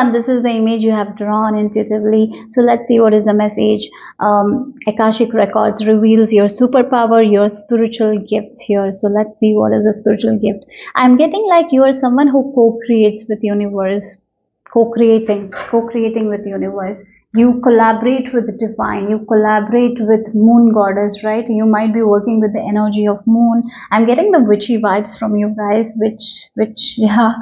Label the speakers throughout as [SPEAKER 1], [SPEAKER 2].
[SPEAKER 1] one, this is the image you have drawn intuitively. So let's see what is the message. Akashic records reveals your superpower, your spiritual gift here. So let's see what is the spiritual gift. I'm getting like you are someone who co-creates with universe, co-creating with universe. You collaborate with the divine, you collaborate with moon goddess, right? You might be working with the energy of moon. I'm getting the witchy vibes from you guys, which yeah,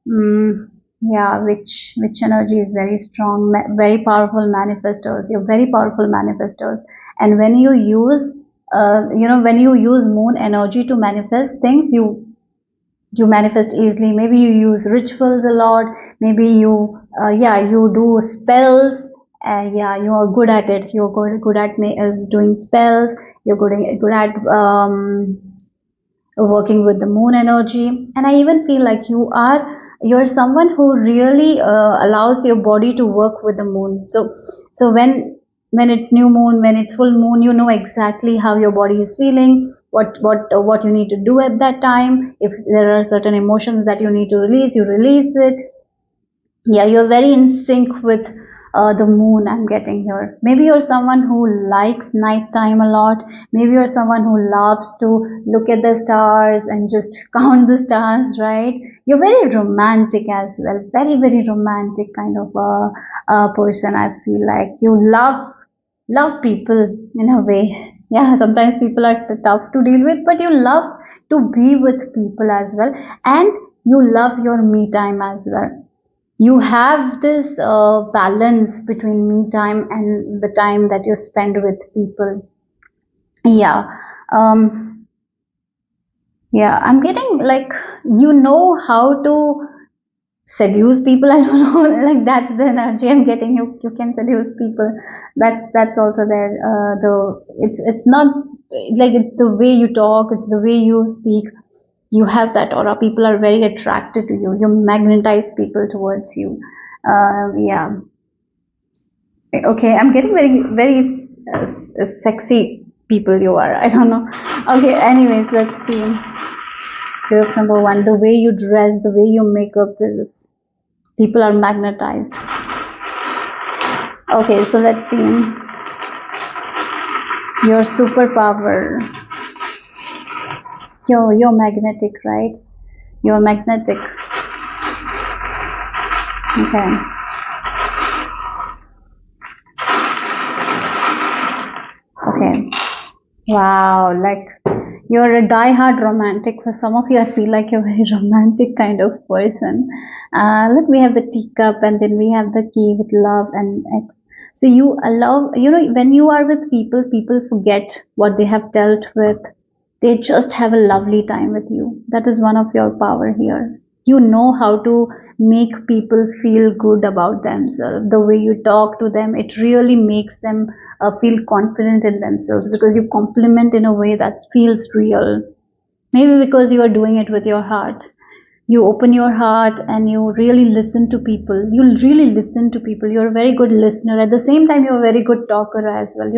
[SPEAKER 1] yeah, which energy is very strong, very powerful manifestors. You're very powerful manifestors. And when you use when you use moon energy to manifest things, you manifest easily. Maybe you use rituals a lot, maybe you you do spells. Yeah, you are good at it. You're good at doing spells. You're good at working with the moon energy. And I even feel like you're someone who really allows your body to work with the moon. So when it's new moon, when it's full moon, you know exactly how your body is feeling, what you need to do at that time. If there are certain emotions that you need to release, you release it. Yeah, you're very in sync with the moon, I'm getting here. Maybe you're someone who likes nighttime a lot. Maybe you're someone who loves to look at the stars and just count the stars, right? You're very romantic as well. Very, very romantic kind of a person. I feel like you love people in a way. Yeah, sometimes people are tough to deal with, but you love to be with people as well. And you love your me time as well. You have this balance between me time and the time that you spend with people. Yeah. Yeah, I'm getting like you know how to seduce people. I don't know, like that's the energy I'm getting. You can seduce people. That's also there. It's not like it's the way you talk, it's the way you speak. You have that aura. People are very attracted to you. You magnetize people towards you. Yeah. Okay, I'm getting very, very sexy people you are. I don't know. Okay, anyways, let's see. Group number one, the way you dress, the way you make up visits. People are magnetized. Okay, so let's see. Your superpower. You're magnetic, right? You're magnetic. Okay. Okay. Wow, like you're a die-hard romantic. For some of you, I feel like you're a very romantic kind of person. Look, we have the teacup, and then we have the key with love and so you allow, when you are with people, people forget what they have dealt with. They just have a lovely time with you. That is one of your power here. You know how to make people feel good about themselves. The way you talk to them, it really makes them feel confident in themselves because you compliment in a way that feels real. Maybe because you are doing it with your heart. You open your heart and you really listen to people. You really listen to people. You're a very good listener. At the same time, you're a very good talker as well.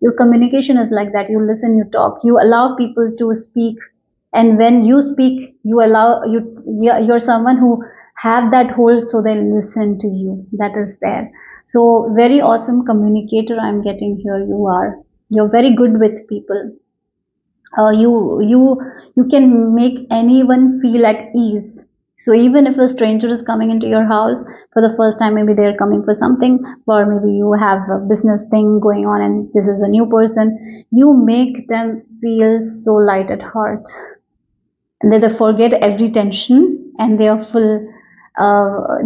[SPEAKER 1] Your communication is like that. You listen, you talk, you allow people to speak. And when you speak, you're someone who have that hold so they listen to you. That is there. So very awesome communicator I'm getting here. You're very good with people. You can make anyone feel at ease. So even if a stranger is coming into your house for the first time, maybe they're coming for something, or maybe you have a business thing going on and this is a new person, you make them feel so light at heart. And they forget every tension and they are full,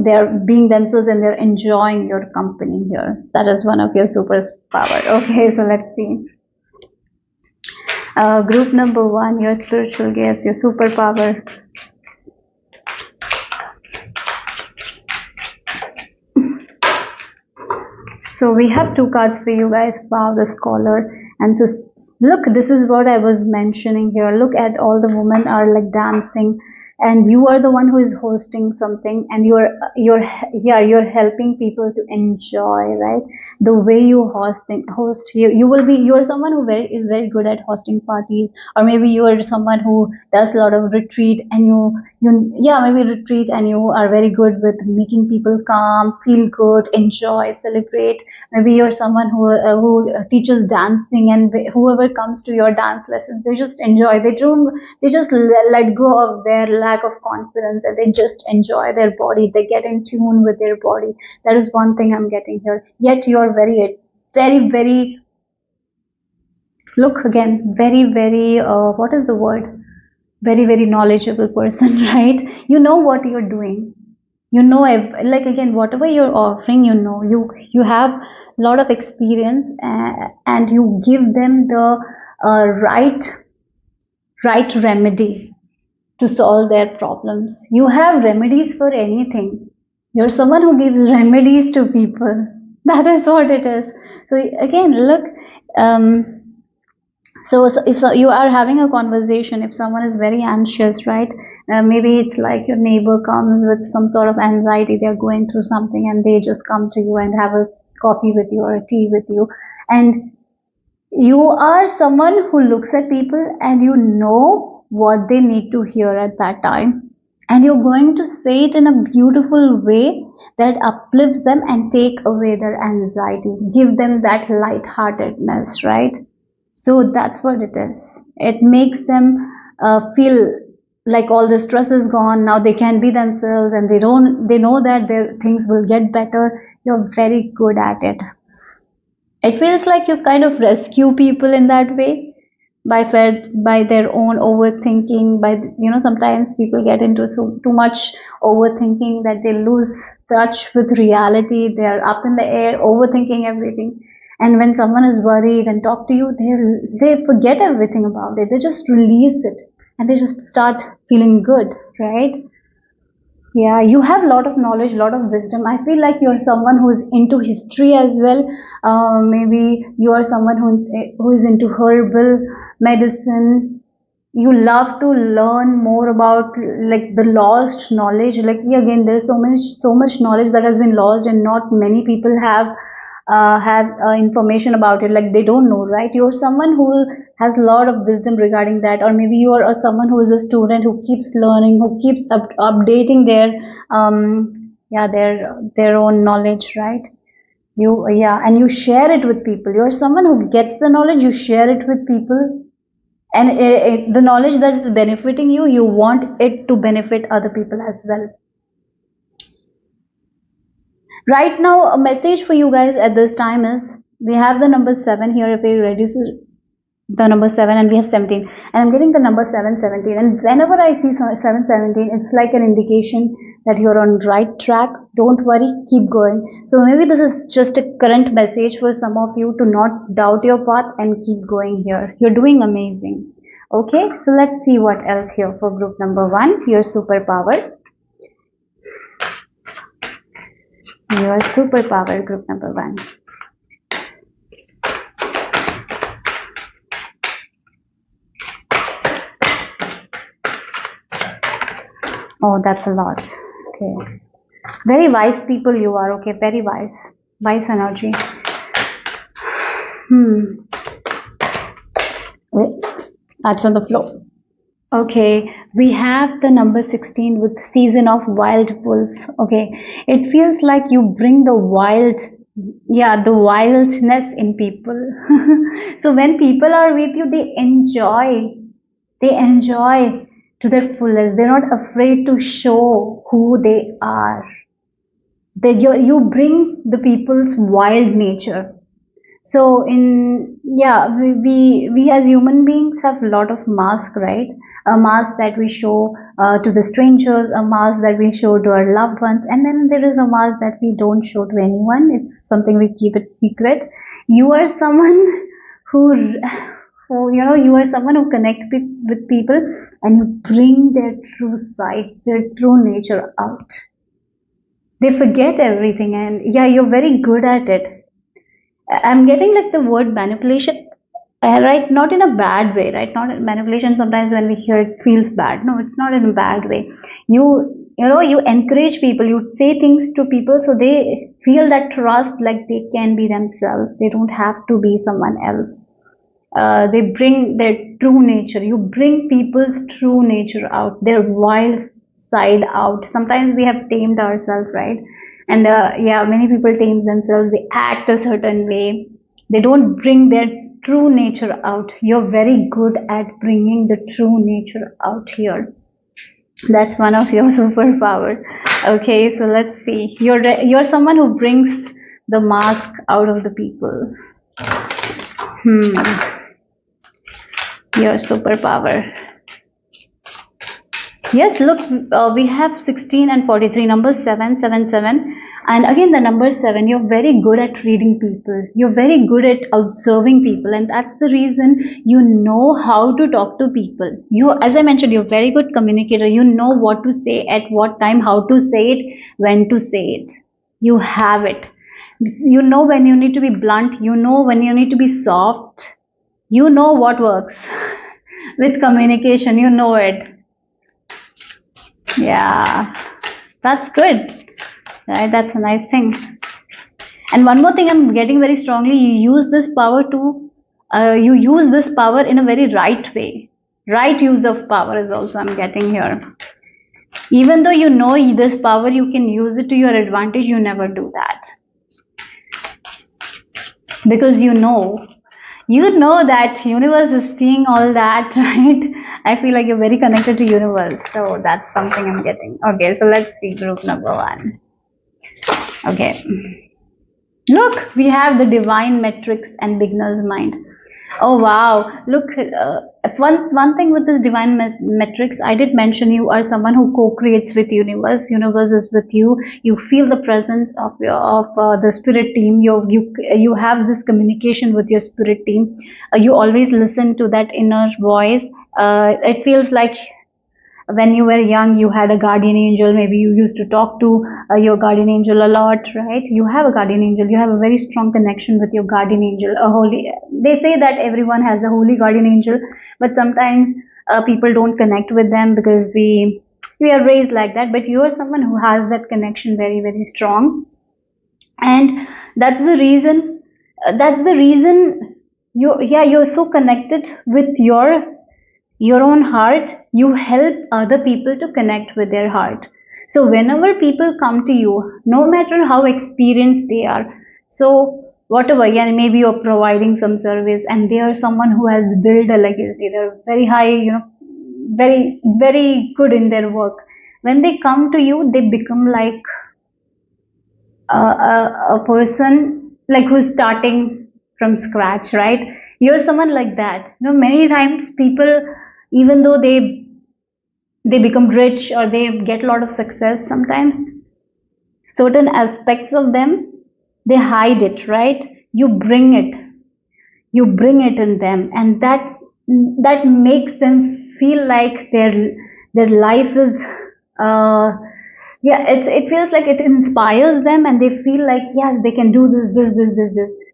[SPEAKER 1] they're being themselves and they're enjoying your company here. That is one of your superpower. Okay, so let's see. Group number one, your spiritual gifts, your superpower. So we have two cards for you guys. Wow, the scholar. And so look, this is what I was mentioning here. Look at all the women are like dancing and you are the one who is hosting something, and you're yeah, you're helping people to enjoy, right? The way you host, you will be, you're someone who is very good at hosting parties, or maybe you are someone who does a lot of retreat, and you yeah, maybe retreat, and you are very good with making people calm, feel good, enjoy, celebrate. Maybe you're someone who teaches dancing, and whoever comes to your dance lessons, they just enjoy. They just let go of their lack of confidence, and they just enjoy their body. They get in tune with their body. That is one thing I'm getting here. Yet you're very, look again, very, what is the word? Very knowledgeable person, right? You know what you're doing. You know, like again, whatever you're offering, you know, you have a lot of experience, and you give them the right remedy to solve their problems. You have remedies for anything. You're someone who gives remedies to people. That is what it is. So again, look, um, if you are having a conversation, if someone is very anxious, right? Maybe it's like your neighbor comes with some sort of anxiety, they're going through something, and they just come to you and have a coffee with you or a tea with you, and you are someone who looks at people and you know what they need to hear at that time, and you're going to say it in a beautiful way that uplifts them and take away their anxieties, give them that lightheartedness, right? So that's what it is. It makes them feel like all the stress is gone. Now they can be themselves, and they know that their things will get better. You're very good at it. It feels like you kind of rescue people in that way by their own overthinking. By, you know, sometimes people get into too much overthinking that they lose touch with reality. They are up in the air overthinking everything, and when someone is worried and talk to you, they forget everything about it. They just release it, and they just start feeling good, right? Yeah, you have a lot of knowledge, a lot of wisdom. I feel like you're someone who's into history as well. Maybe you are someone who is into herbal medicine. You love to learn more about like the lost knowledge. Like, yeah, again, there's so much knowledge that has been lost, and not many people have information about it. Like, they don't know, right? You're someone who has a lot of wisdom regarding that, or maybe you are someone who is a student who keeps learning, who keeps updating yeah, their own knowledge, right? Yeah, and you share it with people. You're someone who gets the knowledge, you share it with people, and the knowledge that is benefiting you, you want it to benefit other people as well. Right now, a message for you guys at this time is, we have the number 7 here. If we reduce the number 7, and we have 17, and I'm getting the number 717, and whenever I see 717, it's like an indication that you're on right track. Don't worry, keep going. So maybe this is just a current message for some of you to not doubt your path and keep going here. You're doing amazing. Okay, so let's see what else here for group number 1, your superpower. Your superpower, group number 1. Oh, that's a lot. Okay. Very wise people you are. Okay, very wise. Wise energy. Wait, that's on the floor. Okay, we have the number 16 with season of wild wolf. Okay, it feels like you bring the wild, yeah, the wildness in people. So when people are with you, they enjoy to their fullest. They're not afraid to show who they are. You bring the people's wild nature. So yeah, we as human beings have a lot of mask, right? A mask that we show to the strangers, a mask that we show to our loved ones, and then there is a mask that we don't show to anyone. It's something we keep it secret. You are someone who, you are someone who connect with people, and you bring their true side, their true nature out. They forget everything, and yeah, you're very good at it. I'm getting like the word manipulation. right, not in a bad way, right, not manipulation. Sometimes when we hear it feels bad. No, it's not in a bad way. You encourage people, you say things to people so they feel that trust, like they can be themselves, they don't have to be someone else. They bring their true nature, you bring people's true nature out, their wild side out. Sometimes we have tamed ourselves, right? And yeah, many people tame themselves, they act a certain way, they don't bring their true nature out. You're very good at bringing the true nature out here. That's one of your superpower. Okay, so let's see, you're someone who brings the mask out of the people. Your superpower. Yes, look, we have 16 and 43, number 777. And again, the number 7, you're very good at reading people. You're very good at observing people. And that's the reason you know how to talk to people. As I mentioned, you're a very good communicator. You know what to say at what time, how to say it, when to say it. You have it. You know when you need to be blunt. You know when you need to be soft. You know what works with communication. You know it. Yeah, that's good, right? That's a nice thing. And one more thing, I'm getting very strongly, you use this power you use this power in a very right way. Right use of power is also I'm getting here. Even though you know this power, you can use it to your advantage, you never do that. Because you know that universe is seeing all that, right? I feel like you're very connected to universe, so that's something I'm getting. Okay, so let's see group number 1. Okay, look, we have the divine metrics and beginner's mind. Oh wow, look, one thing with this divine metrics, I did mention you are someone who co-creates with universe is with you, you feel the presence of the spirit team, you have this communication with your spirit team, you always listen to that inner voice. It feels like when you were young you had a guardian angel, maybe you used to talk to your guardian angel a lot, right? You have a guardian angel, you have a very strong connection with your guardian angel, a holy, they say that everyone has a holy guardian angel, but sometimes people don't connect with them because we are raised like that, but you are someone who has that connection very, very strong. And that's the reason you're so connected with your own heart, you help other people to connect with their heart. So whenever people come to you, no matter how experienced they are, so whatever, yeah, maybe you're providing some service and they are someone who has built a legacy, they're very high, very, very good in their work. When they come to you, they become like a person like who's starting from scratch, right? You're someone like that. Many times people, even though they become rich or they get a lot of success, sometimes certain aspects of them they hide it, right? You bring it in them, and that makes them feel like their life is yeah, it feels like it inspires them and they feel like, yeah, they can do this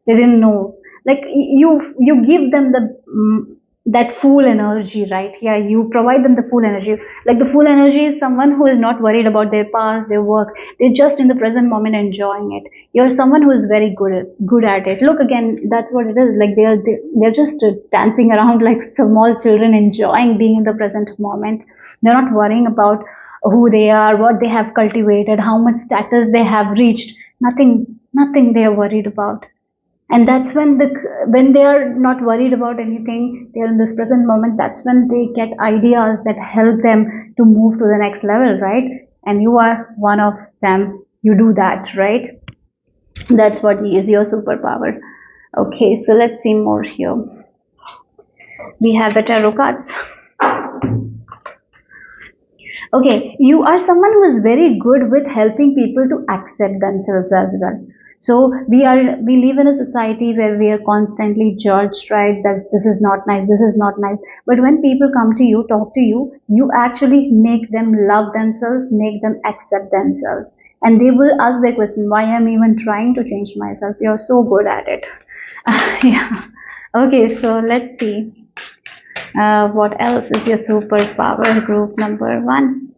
[SPEAKER 1] they didn't know, like you give them that full energy, right? Yeah, you provide them the full energy. Like the full energy is someone who is not worried about their past, their work, they're just in the present moment enjoying it. You're someone who is very good at it. Look, again, that's what it is, like they're just dancing around like small children, enjoying being in the present moment. They're not worrying about who they are, what they have cultivated, how much status they have reached. Nothing they are worried about. And that's when they are not worried about anything, they are in this present moment, that's when they get ideas that help them to move to the next level, right? And you are one of them, you do that, right? That's what is your superpower. Okay, so let's see more here. We have the tarot cards. Okay, you are someone who is very good with helping people to accept themselves as well. So we live in a society where we are constantly judged, right? This is not nice, this is not nice. But when people come to you, talk to you, you actually make them love themselves, make them accept themselves. And they will ask their question, why am I even trying to change myself? You're so good at it. Yeah. Okay, so let's see. What else is your superpower? Group number one.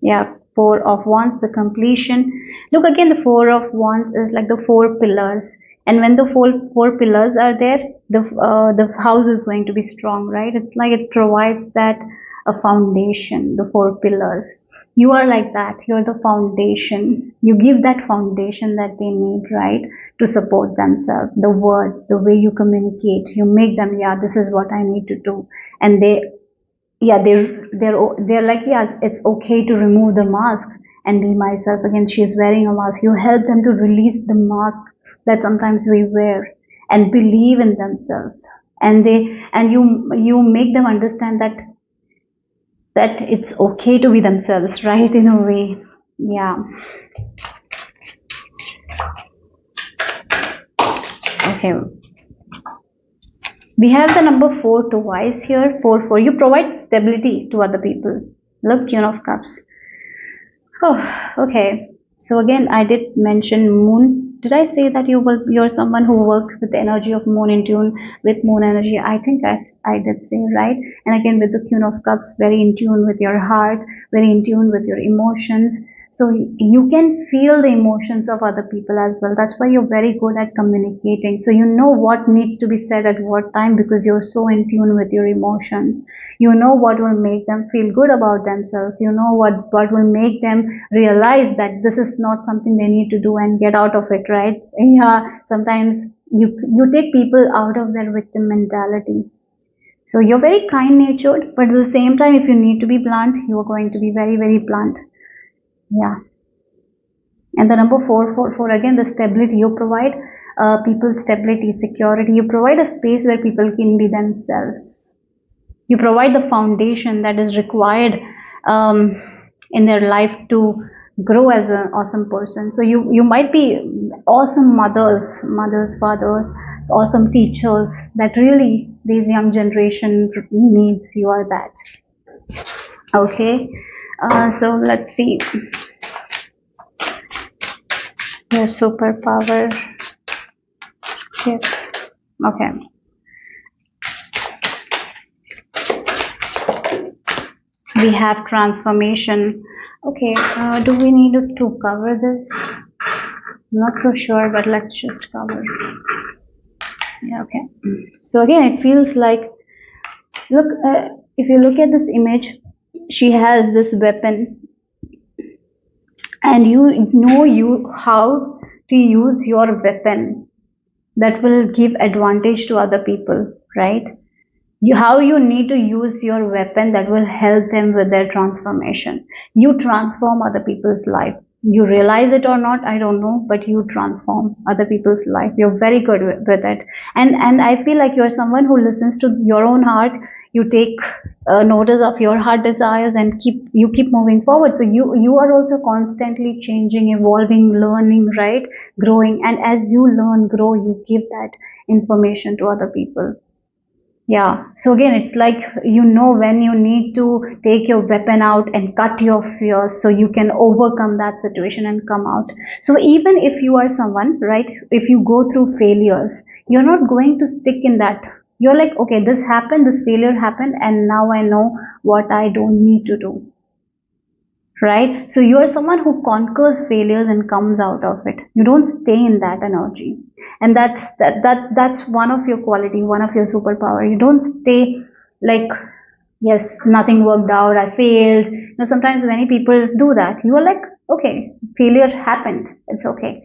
[SPEAKER 1] Yeah, four of wands, the completion. Look again, the four of wands is like the four pillars, and when the four pillars are there, the house is going to be strong, right? It's like it provides that a foundation, the four pillars. You are like that. You're the foundation. You give that foundation that they need, right, to support themselves. The words, the way you communicate, you make them, yeah, this is what I need to do, and they, yeah, they're like, yes, it's okay to remove the mask and be myself again. She's wearing a mask. You help them to release the mask that sometimes we wear and believe in themselves, and you make them understand that it's okay to be themselves, right, in a way. Yeah. Okay, we have the number four twice here. Four. You provide stability to other people. Look, Queen of Cups. Oh, okay. So again, I did mention moon. Did I say that you're someone who works with the energy of moon, in tune with moon energy? I think I did say, right. And again, with the Queen of Cups, very in tune with your heart, very in tune with your emotions. So you can feel the emotions of other people as well. That's why you're very good at communicating. So you know what needs to be said at what time, because you're so in tune with your emotions. You know what will make them feel good about themselves. You know what will make them realize that this is not something they need to do and get out of it, right? Yeah, sometimes you take people out of their victim mentality. So you're very kind natured, but at the same time, if you need to be blunt, you are going to be very, very blunt. Yeah. And the number 444, again, the stability you provide, people stability, security. You provide a space where people can be themselves. You provide the foundation that is required in their life to grow as an awesome person. So you might be awesome mothers, fathers, awesome teachers that really these young generation needs. You are that. Okay. So let's see. Your superpower. Yes. Okay. We have transformation. Okay. Do we need to cover this? I'm not so sure, but let's just cover. Yeah. Okay. So again, it feels like, look. If you look at this image, she has this weapon, and you know you how to use your weapon that will give advantage to other people, right? How you need to use your weapon that will help them with their transformation. You transform other people's life. You realize it or not, I don't know, but you transform other people's life. You're very good with it. And I feel like you're someone who listens to your own heart. You take notice of your heart desires and keep moving forward. So you are also constantly changing, evolving, learning, right? Growing. And as you learn, grow, you give that information to other people. Yeah. So again, it's like you know when you need to take your weapon out and cut your fears so you can overcome that situation and come out. So even if you are someone, right, if you go through failures, you're not going to stick in that. You're like, okay, this happened, this failure happened, and now I know what I don't need to do. Right? So you are someone who conquers failures and comes out of it. You don't stay in that energy. And that's one of your quality, one of your superpower. You don't stay like, yes, nothing worked out, I failed. You know, sometimes many people do that. You are like, okay, failure happened, it's okay.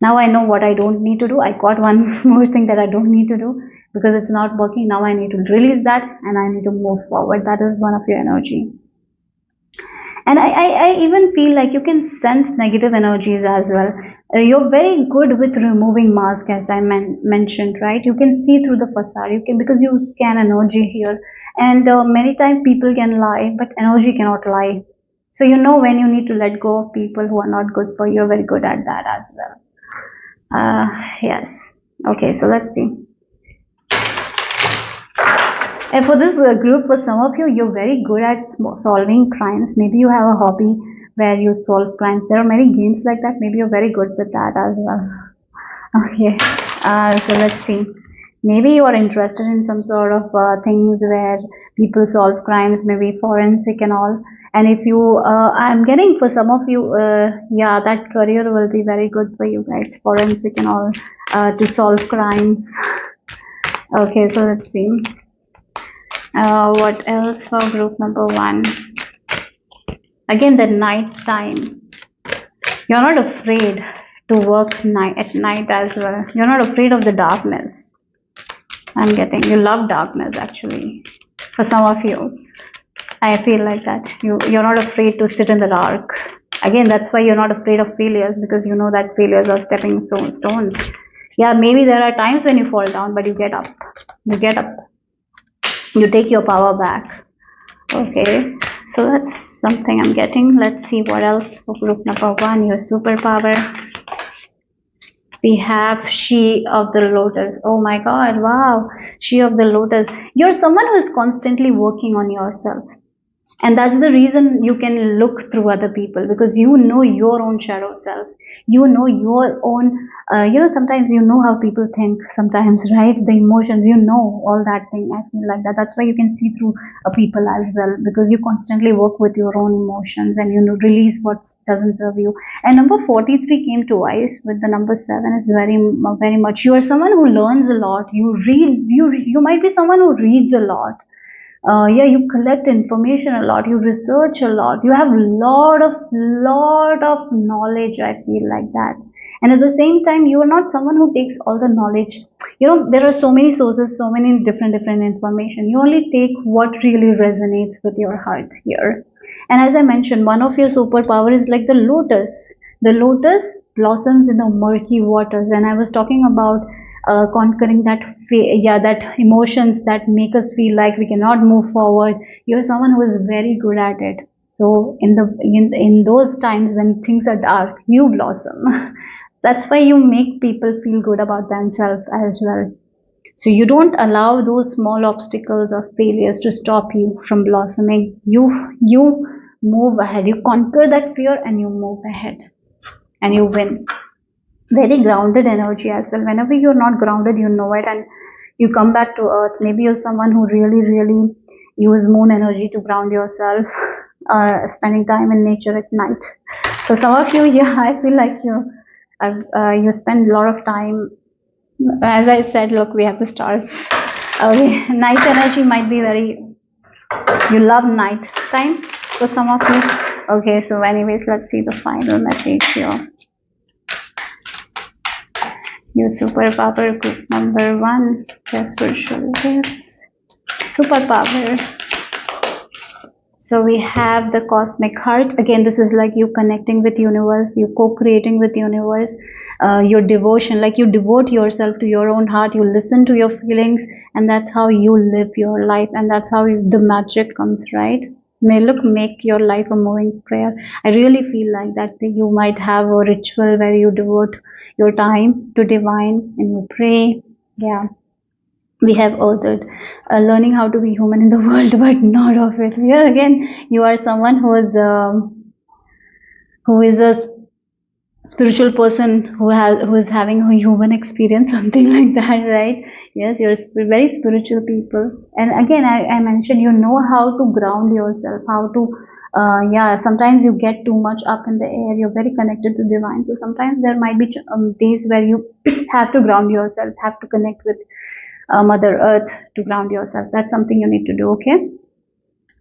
[SPEAKER 1] Now I know what I don't need to do. I got one more thing that I don't need to do because it's not working. Now I need to release that and I need to move forward. That is one of your energy. And I even feel like you can sense negative energies as well. You're very good with removing mask, as I mentioned, right? You can see through the facade. You can, because you scan energy here, and many times people can lie, but energy cannot lie. So you know when you need to let go of people who are not good for you. You're very good at that as well. Yes. Okay. So let's see. And for this group, for some of you, you're very good at solving crimes. Maybe you have a hobby where you solve crimes. There are many games like that. Maybe you're very good with that as well. Okay, so let's see. Maybe you are interested in some sort of things where people solve crimes, maybe forensic and all. And if you, I'm getting for some of you, yeah, that career will be very good for you guys, forensic and all, to solve crimes. Okay, so let's see. What else for group number 1? Again, the night time. You're not afraid to work at night as well. You're not afraid of the darkness. I'm getting, you love darkness actually. For some of you, I feel like that. You're not afraid to sit in the dark. Again, that's why you're not afraid of failures, because you know that failures are stepping stones. Yeah, maybe there are times when you fall down, but you get up. You get up. You take your power back. Okay, so that's something I'm getting. Let's see what else for group number 1, your superpower. We have She of the Lotus. Oh my god, wow. She of the Lotus. You're someone who is constantly working on yourself. And that's the reason you can look through other people, because you know your own shadow self. You know your own, sometimes you know how people think sometimes, right? The emotions, you know all that thing. I feel like that. That's why you can see through people as well, because you constantly work with your own emotions and you know, release what doesn't serve you. And number 43 came twice with the number 7 is very, very much. You are someone who learns a lot. You read, you might be someone who reads a lot. Yeah, you collect information a lot, you research a lot, you have lot of knowledge. I feel like that. And at the same time, you are not someone who takes all the knowledge. You know, there are so many sources, so many different information. You only take what really resonates with your heart here. And as I mentioned, one of your superpower is like the lotus. The lotus blossoms in the murky waters, and I was talking about conquering that that emotions that make us feel like we cannot move forward. You're someone who is very good at it. So in those times when things are dark, you blossom. That's why you make people feel good about themselves as well. So you don't allow those small obstacles or failures to stop you from blossoming. You move ahead. You conquer that fear and you move ahead and you win. Very grounded energy as well. Whenever you're not grounded, you know it, and you come back to earth. Maybe you're someone who really use moon energy to ground yourself, spending time in nature at night. So some of you, yeah, I feel like you spend a lot of time. As I said, look, we have the stars. Okay, night energy might be very, you love night time for some of you. Okay, so anyways, let's see the final message here. Your superpower group number 1, your spiritual gifts. Superpower. So we have the cosmic heart. Again, this is like you connecting with universe, you co-creating with universe, your devotion, like you devote yourself to your own heart, you listen to your feelings, and that's how you live your life, and that's how the magic comes, right? Make your life a moving prayer. I really feel like that you might have a ritual where you devote your time to divine and you pray. Yeah, we have authored learning how to be human in the world, but not of it. Yeah, again, you are someone who is a spiritual person who is having a human experience, something like that, right? Yes, you're very spiritual people. And again, I mentioned, you know how to ground yourself, how to yeah, sometimes you get too much up in the air. You're very connected to divine, so sometimes there might be days where you have to ground yourself, have to connect with Mother Earth to ground yourself. That's something you need to do. Okay.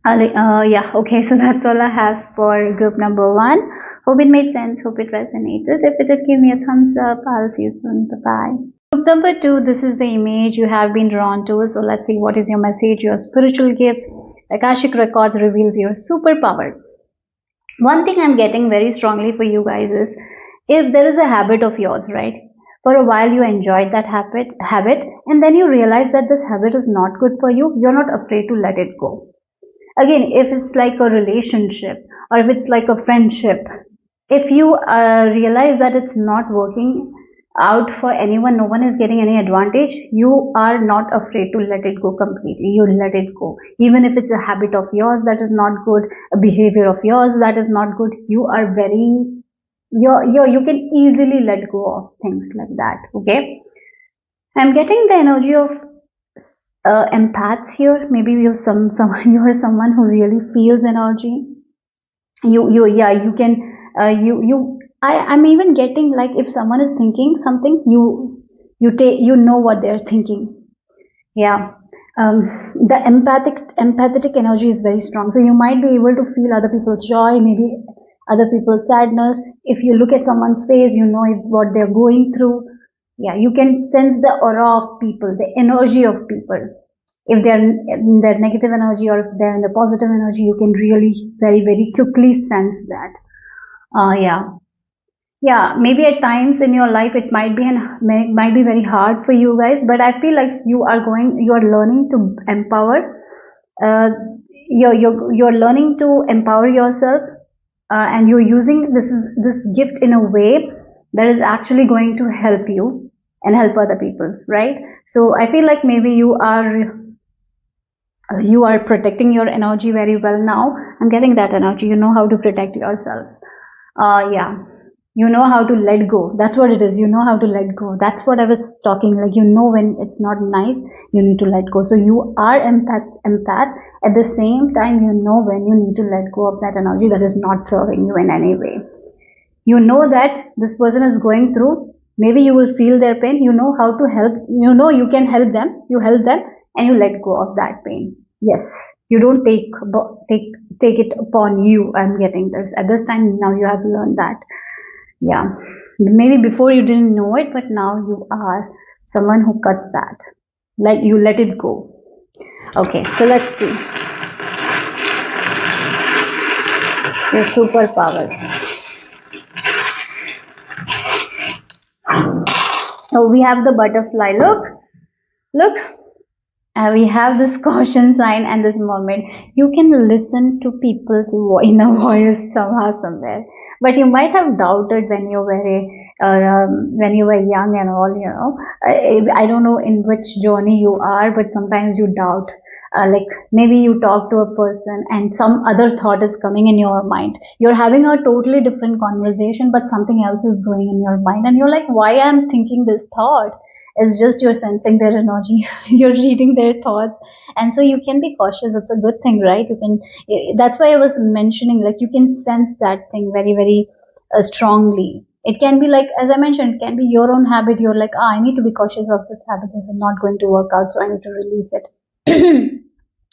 [SPEAKER 1] Yeah, okay, so that's all I have for group number 1. Hope it made sense, hope it resonated. If it did, give me a thumbs up. I'll see you soon. Bye-bye. Group number 2, this is the image you have been drawn to. So let's see, what is your message, your spiritual gifts. Akashic Records reveals your superpower. One thing I'm getting very strongly for you guys is, if there is a habit of yours, right? For a while you enjoyed that habit, and then you realize that this habit is not good for you, you're not afraid to let it go. Again, if it's like a relationship or if it's like a friendship, if you realize that it's not working, out for anyone, no one is getting any advantage, you are not afraid to let it go completely. You let it go, even if it's a habit of yours that is not good, a behavior of yours that is not good. You are very, you can easily let go of things like that. Okay, I'm getting the energy of empaths here. Maybe you're some you are someone who really feels energy. You yeah, you can I'm even getting like, if someone is thinking something, you take, you know what they're thinking. Yeah. The empathetic energy is very strong, so you might be able to feel other people's joy, maybe other people's sadness. If you look at someone's face, you know if, what they're going through. Yeah, you can sense the aura of people, the energy of people. If they're in their negative energy or if they're in the positive energy, you can really very, very quickly sense that. Yeah. Yeah, maybe at times in your life it might be might be very hard for you guys, but I feel like you are learning to empower. Uh, you're learning to empower yourself, and you're using this gift in a way that is actually going to help you and help other people, right? So I feel like maybe you are protecting your energy very well now. I'm getting that energy. You know how to protect yourself. Yeah, you know how to let go. That's what it is. You know how to let go. That's what I was talking. Like, you know when it's not nice, you need to let go. So you are empaths. At the same time, you know when you need to let go of that energy that is not serving you in any way. You know that this person is going through. Maybe you will feel their pain. You know how to help. You know you can help them. You help them, and you let go of that pain. Yes, you don't take it upon you. I'm getting this at this time. Now you have learned that. Yeah, maybe before you didn't know it, but now you are someone who cuts that. Let it go. Okay, so let's see your superpower. So we have the butterfly. Look. We have this caution sign and this moment. You can listen to people's inner voice somehow, somewhere. But you might have doubted when you were when you were young and all. You know, I don't know in which journey you are, but sometimes you doubt. Like maybe you talk to a person and some other thought is coming in your mind. You're having a totally different conversation, but something else is going in your mind, and you're like, "Why I'm thinking this thought?" It's just you're sensing their energy. You're reading their thoughts, and so you can be cautious. It's a good thing, right? You can. That's why I was mentioning, like, you can sense that thing very, very strongly. It can be like, as I mentioned, it can be your own habit. You're like, I need to be cautious of this habit. This is not going to work out, so I need to release it.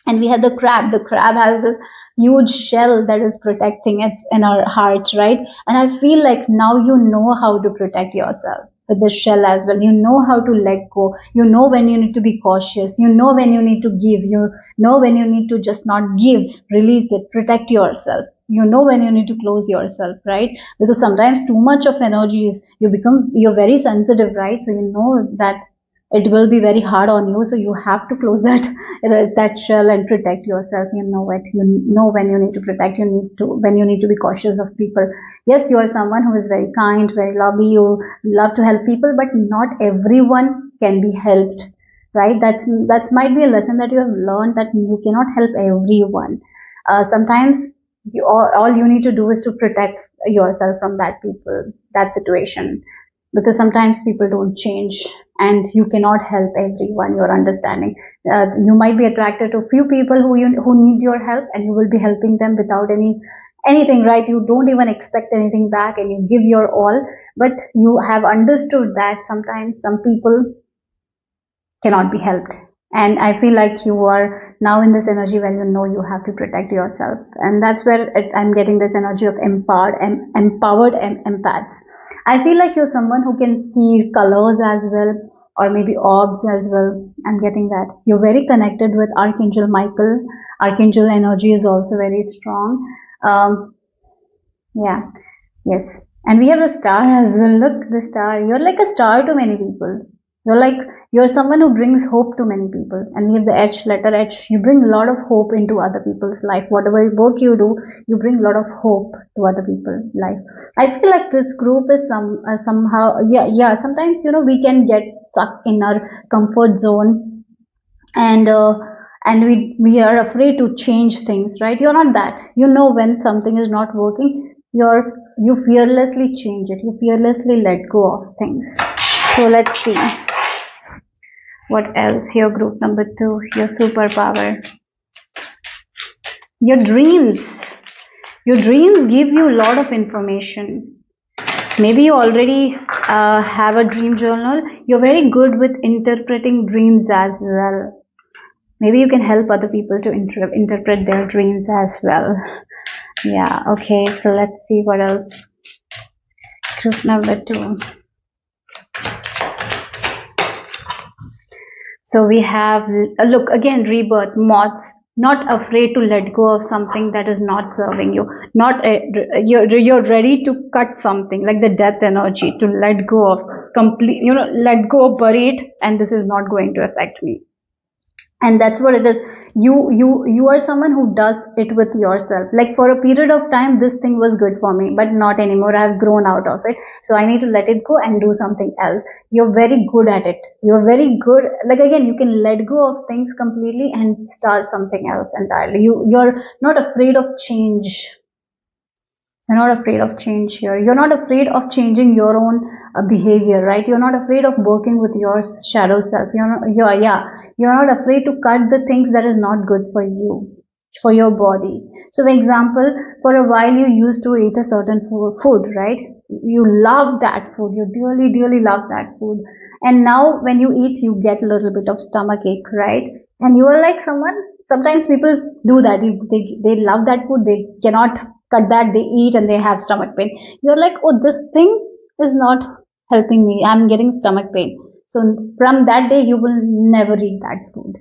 [SPEAKER 1] And we have the crab. The crab has this huge shell that is protecting it in our hearts, right? And I feel like now you know how to protect yourself with the shell as well. You know how to let go. You know when you need to be cautious. You know when you need to give. You know when you need to just not give, release it, protect yourself. You know when you need to close yourself, right? Because sometimes too much of energy is, you're very sensitive, right? So you know that it will be very hard on you, so you have to close that shell and protect yourself. You know it. You know when you need to protect. You need to, when you need to be cautious of people. Yes, you are someone who is very kind, very lovely. You love to help people, but not everyone can be helped, right? That's might be a lesson that you have learned, that you cannot help everyone. Sometimes all you need to do is to protect yourself from that situation, because sometimes people don't change and you cannot help everyone. You're understanding. You might be attracted to few people who need your help, and you will be helping them without anything, right? You don't even expect anything back, and you give your all, but you have understood that sometimes some people cannot be helped. And I feel like you are now in this energy where you know you have to protect yourself, and that's where I'm getting this energy of empowered empaths. I feel like you're someone who can see colors as well, or maybe orbs as well. I'm getting that you're very connected with Archangel Michael. Archangel energy is also very strong. Yeah. Yes. And we have a star as well. Look, the star. You're like a star to many people. You're someone who brings hope to many people. And you have the H, letter H. You bring a lot of hope into other people's life. Whatever work you do, you bring a lot of hope to other people's life. I feel like this group is somehow, yeah. Sometimes, we can get stuck in our comfort zone, and we are afraid to change things, right? You're not that. When something is not working, you fearlessly change it. You fearlessly let go of things. So let's see what else. Your group number 2, your superpower. Your dreams. Your dreams give you a lot of information. Maybe you already have a dream journal. You're very good with interpreting dreams as well. Maybe you can help other people to interpret their dreams as well. Yeah, okay, so let's see what else. Group number 2. So we have, look, again, rebirth, moths. Not afraid to let go of something that is not serving you. Not you're ready to cut something, like the death energy, to let go of complete, let go, bury it, and this is not going to affect me. And that's what it is. You are someone who does it with yourself. Like, for a period of time, this thing was good for me, but not anymore. I've grown out of it, so I need to let it go and do something else. You're very good at it. You're very good. Like, again, you can let go of things completely and start something else entirely. You're not afraid of change. You're not afraid of change here. You're not afraid of changing your own behavior, right? You're not afraid of working with your shadow self. You're not afraid to cut the things that is not good for you, for your body. So, for example, for a while you used to eat a certain food, right? You love that food. You dearly, dearly love that food. And now when you eat, you get a little bit of stomach ache, right? And you are like someone, sometimes people do that. They love that food. They cannot cut that. They eat and they have stomach pain. You're like, oh, this thing is not helping me. I'm getting stomach pain. So from that day, you will never eat that food.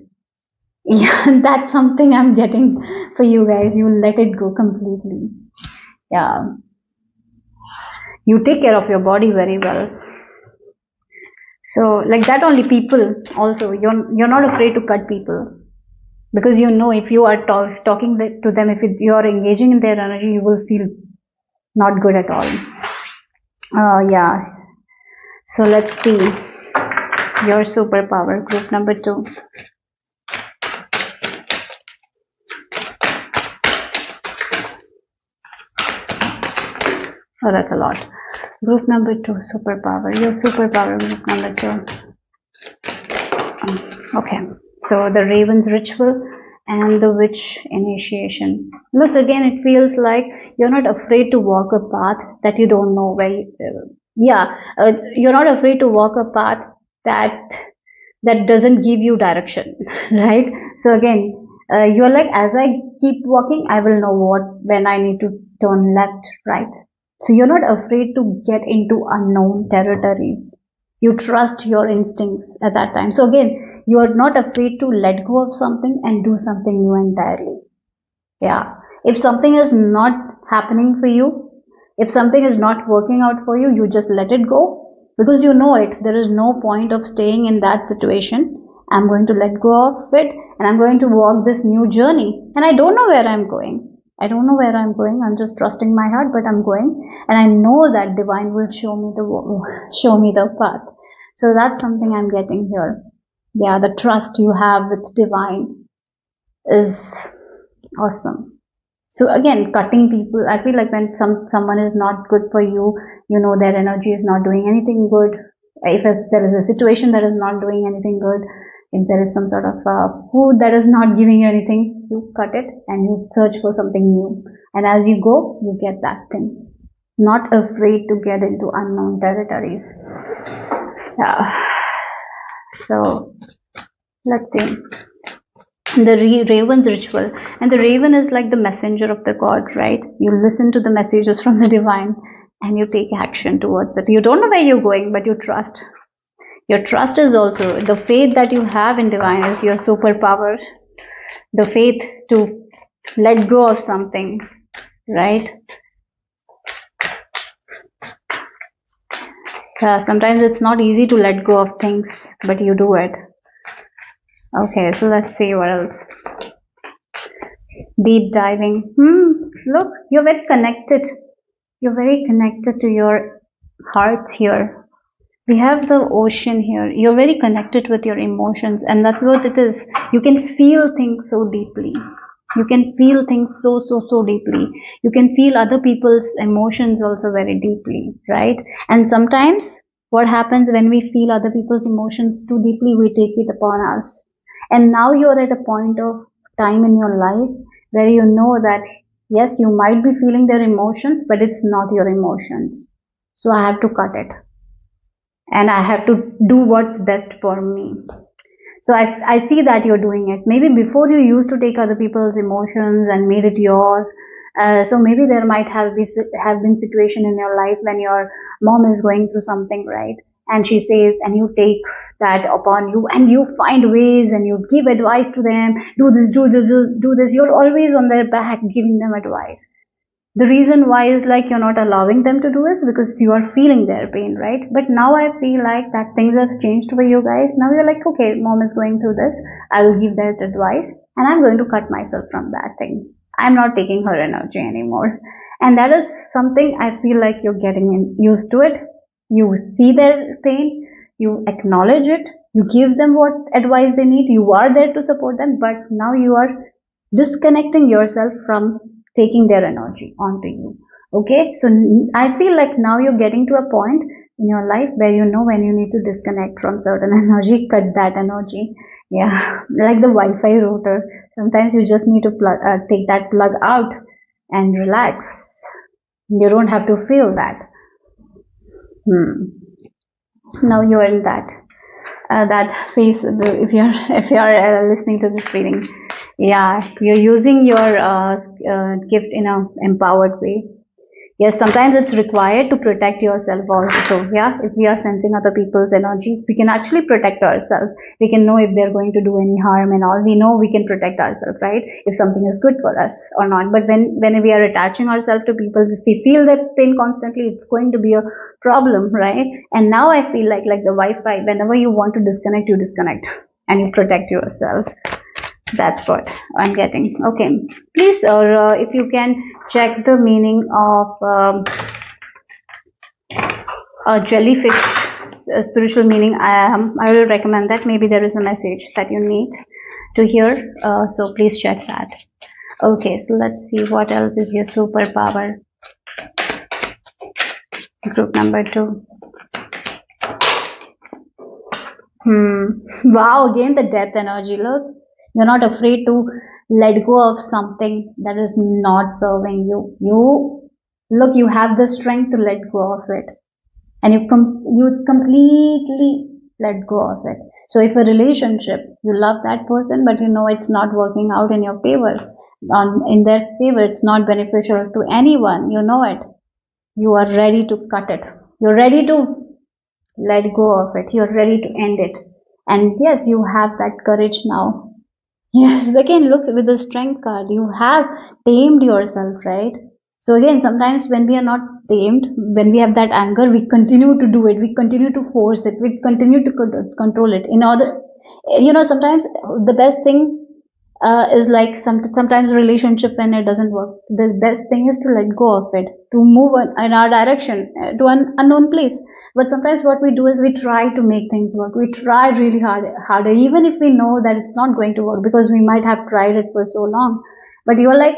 [SPEAKER 1] Yeah, that's something I'm getting for you guys. You let it go completely. Yeah. You take care of your body very well. So like that only, people also, you're not afraid to cut people. Because if you are talking to them, if you are engaging in their energy, you will feel not good at all. Yeah. So let's see your superpower, group number 2. Oh, that's a lot. Group number 2, superpower. Your superpower, group number 2. Okay. So the Raven's Ritual and the Witch Initiation. Look, again, it feels like you're not afraid to walk a path that you don't know where. You're not afraid to walk a path that doesn't give you direction, right? So again, you're like, as I keep walking, I will know when I need to turn left, right? So you're not afraid to get into unknown territories. You trust your instincts at that time. So again, you are not afraid to let go of something and do something new entirely. Yeah. If something is not happening for you, if something is not working out for you, you just let it go, because you know it. There is no point of staying in that situation. I'm going to let go of it and I'm going to walk this new journey. And I don't know where I'm going. I'm just trusting my heart, but I'm going, and I know that divine will show me the path. So that's something I'm getting here. Yeah, the trust you have with divine is awesome. So again, cutting people, I feel like when someone is not good for you, their energy is not doing anything good. If there is a situation that is not doing anything good, if there is some sort of food that is not giving you anything, you cut it and you search for something new. And as you go, you get that thing. Not afraid to get into unknown territories. Yeah. So let's see. The Raven's Ritual. And the Raven is like the messenger of the god, right? You listen to the messages from the divine and you take action towards it. You don't know where you're going, but you trust. Your trust is also the faith that you have in divine is your superpower. The faith to let go of something, right? Sometimes it's not easy to let go of things, but you do it. Okay, so let's see what else. Deep diving. Look, you're very connected. You're very connected to your hearts here. We have the ocean here. You're very connected with your emotions, and that's what it is. You can feel things so deeply. You can feel things so deeply. You can feel other people's emotions also very deeply, right? And sometimes what happens when we feel other people's emotions too deeply, we take it upon us. And now you're at a point of time in your life where you know that yes, you might be feeling their emotions, but it's not your emotions. So I have to cut it. And I have to do what's best for me. So I see that you're doing it. Maybe before you used to take other people's emotions and made it yours. So maybe there might have been situation in your life when your mom is going through something, right? And she says, and you take that upon you, and you find ways, and you give advice to them. Do this, do this, do this. You're always on their back giving them advice. The reason why is like you're not allowing them to do is because you are feeling their pain, right? But now I feel like that things have changed for you guys. Now you're like, okay, mom is going through this, I will give that advice, and I'm going to cut myself from that thing. I'm not taking her energy anymore. And that is something I feel like you're getting used to it. You see their pain, you acknowledge it, you give them what advice they need, you are there to support them, but now you are disconnecting yourself from taking their energy onto you. Okay, so I feel like now you're getting to a point in your life where you know when you need to disconnect from certain energy, cut that energy. Yeah, like the Wi-Fi router. Sometimes you just need to take that plug out and relax. You don't have to feel that. Now you're in that phase. If you're listening to this reading, yeah, you're using your gift in a empowered way. Yes, sometimes it's required to protect yourself also. Yeah, if we are sensing other people's energies, we can actually protect ourselves. We can know if they're going to do any harm and all. We know we can protect ourselves, right? If something is good for us or not. But when we are attaching ourselves to people, if we feel that pain constantly, it's going to be a problem, right? And now I feel like the Wi-Fi, whenever you want to disconnect, you disconnect and you protect yourself. That's what I'm getting. Okay, please, or if you can check the meaning of a jellyfish spiritual meaning. I will recommend that. Maybe there is a message that you need to hear. So please check that. Okay, so let's see what else is your superpower. Group number 2. Wow, again the death energy. Look, you're not afraid to let go of something that is not serving you. You have the strength to let go of it, and you completely let go of it. So if a relationship, you love that person, but you know it's not working out in your favor, in their favor, it's not beneficial to anyone. You know it. You are ready to cut it. You're ready to let go of it. You're ready to end it. And yes, you have that courage now. Yes, again, look with the strength card. You have tamed yourself, right? So again, sometimes when we are not tamed, when we have that anger, we continue to do it. We continue to force it. We continue to control it. In order, sometimes the best thing is like sometimes relationship when it doesn't work. The best thing is to let go of it, to move in our direction to an unknown place. But sometimes what we do is we try to make things work. We try really harder, even if we know that it's not going to work because we might have tried it for so long. But you're like,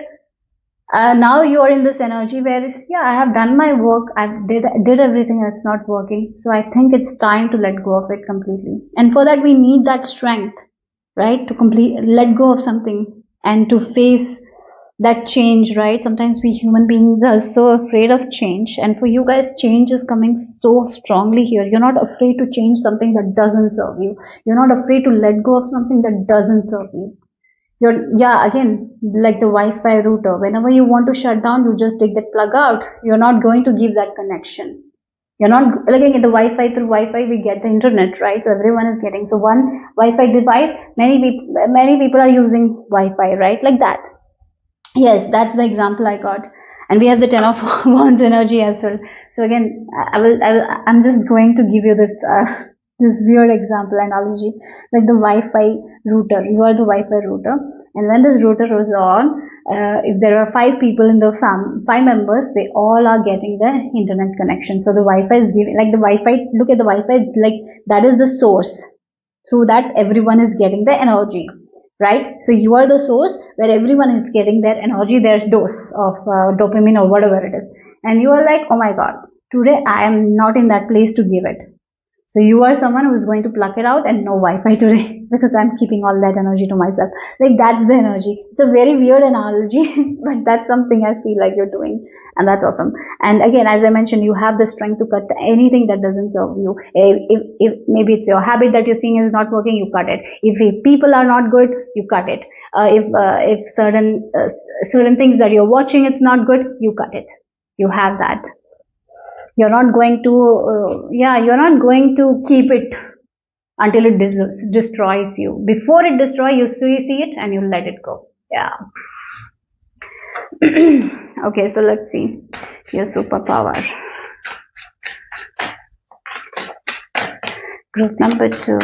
[SPEAKER 1] now you're in this energy where, yeah, I have done my work. I did everything that's not working. So I think it's time to let go of it completely. And for that, we need that strength, right? To let go of something and to face that change, right? Sometimes we human beings are so afraid of change, and for you guys, change is coming so strongly here. You're not afraid to change something that doesn't serve you. You're not afraid to let go of something that doesn't serve you. Again, like the Wi-Fi router, whenever you want to shut down, you just take that plug out. You're not going to give that connection. You're not looking at the Wi-Fi. Through Wi-Fi we get the internet, right? So everyone is getting, so one Wi-Fi device, many people are using Wi-Fi, right? Like that. Yes, that's the example I got. And we have the 10 of Wands energy as well. So again, I'm just going to give you this this weird example analogy, like the Wi-Fi router. You are the Wi-Fi router, and when this router is on, if there are 5 people in the 5 members, they all are getting the internet connection. So the Wi-Fi is giving, like the Wi-Fi. Look at the Wi-Fi. It's like that is the source. Through that, everyone is getting the energy, right? So you are the source where everyone is getting their energy, their dose of dopamine or whatever it is, and you are like, oh my god, today I am not in that place to give it. So you are someone who is going to pluck it out and no Wi-Fi today because I'm keeping all that energy to myself. Like that's the energy. It's a very weird analogy, but that's something I feel like you're doing, and that's awesome. And again, as I mentioned, you have the strength to cut anything that doesn't serve you. If maybe it's your habit that you're seeing is not working, you cut it. If people are not good, you cut it. If certain things that you're watching it's not good, you cut it. You have that. You're not going to you're not going to keep it until it destroys you. Before it destroys you, see it and you let it go. Yeah. Okay, so let's see your superpower. Group number 2.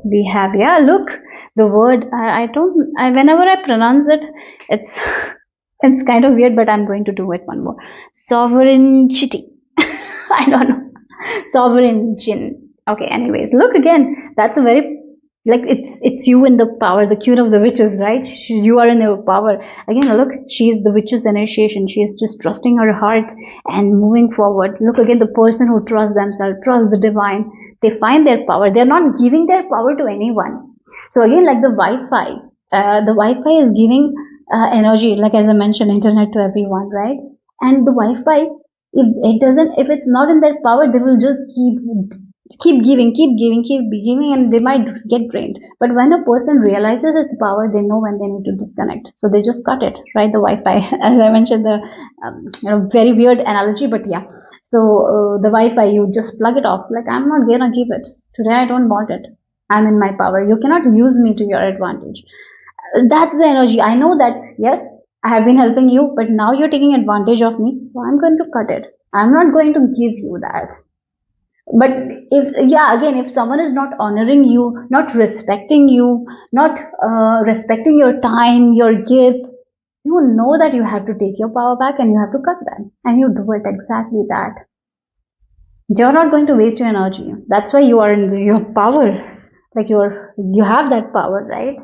[SPEAKER 1] We have, yeah, look, the word, whenever I pronounce it, it's kind of weird, but I'm going to do it one more. Sovereignty. I don't know. Sovereign jinn. Okay, anyways, look again. That's a very, like, it's you in the power, the queen of the witches, right? You are in your power. Again, look, she is the witch's initiation. She is just trusting her heart and moving forward. Look again, the person who trusts themselves, trusts the divine. They find their power. They're not giving their power to anyone. So again, like the Wi-Fi is giving energy, like as I mentioned, internet to everyone, right? And the Wi-Fi, if it's not in their power, they will just keep giving, and they might get drained. But when a person realizes its power, they know when they need to disconnect. So they just cut it, right? The Wi-Fi, as I mentioned, the very weird analogy, but yeah. So the Wi-Fi, you just plug it off. Like, I'm not gonna give it today. I don't want it. I'm in my power. You cannot use me to your advantage. That's the energy. I know that, yes, I have been helping you, but now you're taking advantage of me, so I'm going to cut it. I'm not going to give you that. But if someone is not honoring you, not respecting you, not respecting your time, your gifts, you know that you have to take your power back and you have to cut them. And you do it exactly that. You're not going to waste your energy. That's why you are in your power. Like you have that power, right?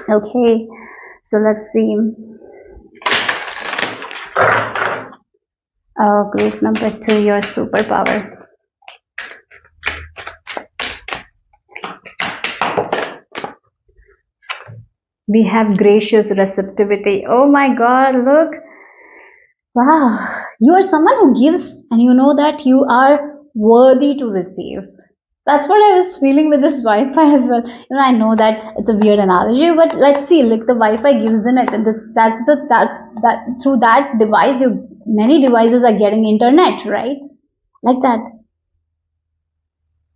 [SPEAKER 1] Okay, so let's see. Group number 2, your superpower. We have gracious receptivity. Oh my god, look. Wow, you are someone who gives and you know that you are worthy to receive. That's what I was feeling with this Wi-Fi as well. I know that it's a weird analogy, but let's see, like the Wi-Fi gives in it, and that through that device, many devices are getting internet, right? Like that.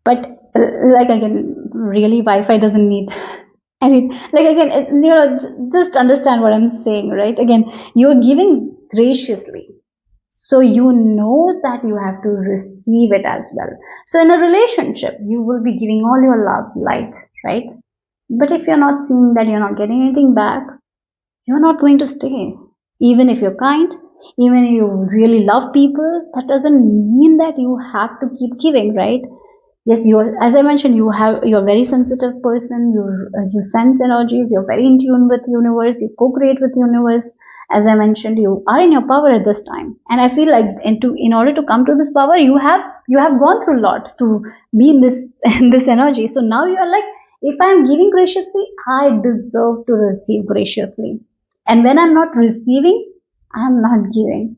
[SPEAKER 1] But like again, really, Wi-Fi doesn't need any. Like again, just understand what I'm saying, right? Again, you're giving graciously. So you know that you have to receive it as well. So in a relationship, you will be giving all your love, light, right? But if you're not seeing that you're not getting anything back, you're not going to stay. Even if you're kind, even if you really love people, that doesn't mean that you have to keep giving, right? Yes, as I mentioned, you're a very sensitive person. You sense energies. You're very in tune with universe. You co-create with universe. As I mentioned, you are in your power at this time. And I feel like in order to come to this power, you have gone through a lot to be in this energy. So now you are like, if I'm giving graciously, I deserve to receive graciously. And when I'm not receiving, I'm not giving.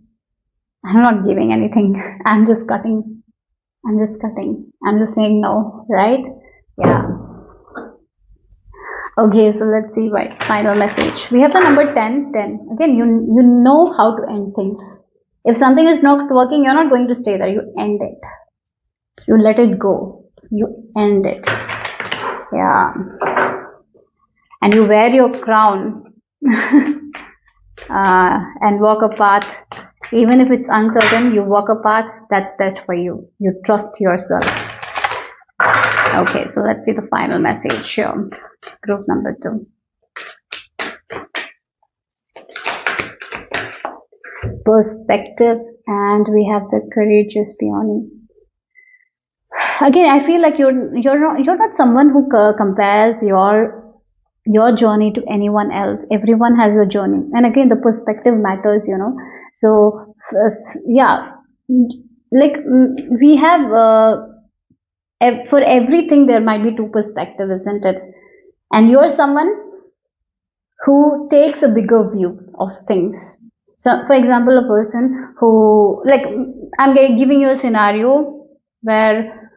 [SPEAKER 1] I'm not giving anything. I'm just cutting. I'm just saying no, right? Yeah. Okay, so let's see, right, final message. We have the number 10. Again, you know how to end things. If something is not working, you're not going to stay there. You end it. You let it go. You end it. Yeah. And you wear your crown. and walk a path. Even if it's uncertain, you walk a path that's best for you. You trust yourself. Okay, so let's see the final message here. Group number 2. Perspective, and we have the courageous peony. Again, I feel like you're not someone who compares your journey to anyone else. Everyone has a journey, and again, the perspective matters, So yeah, like we have for everything there might be two perspectives, isn't it? And you're someone who takes a bigger view of things. So, for example, a person who, like, I'm giving you a scenario where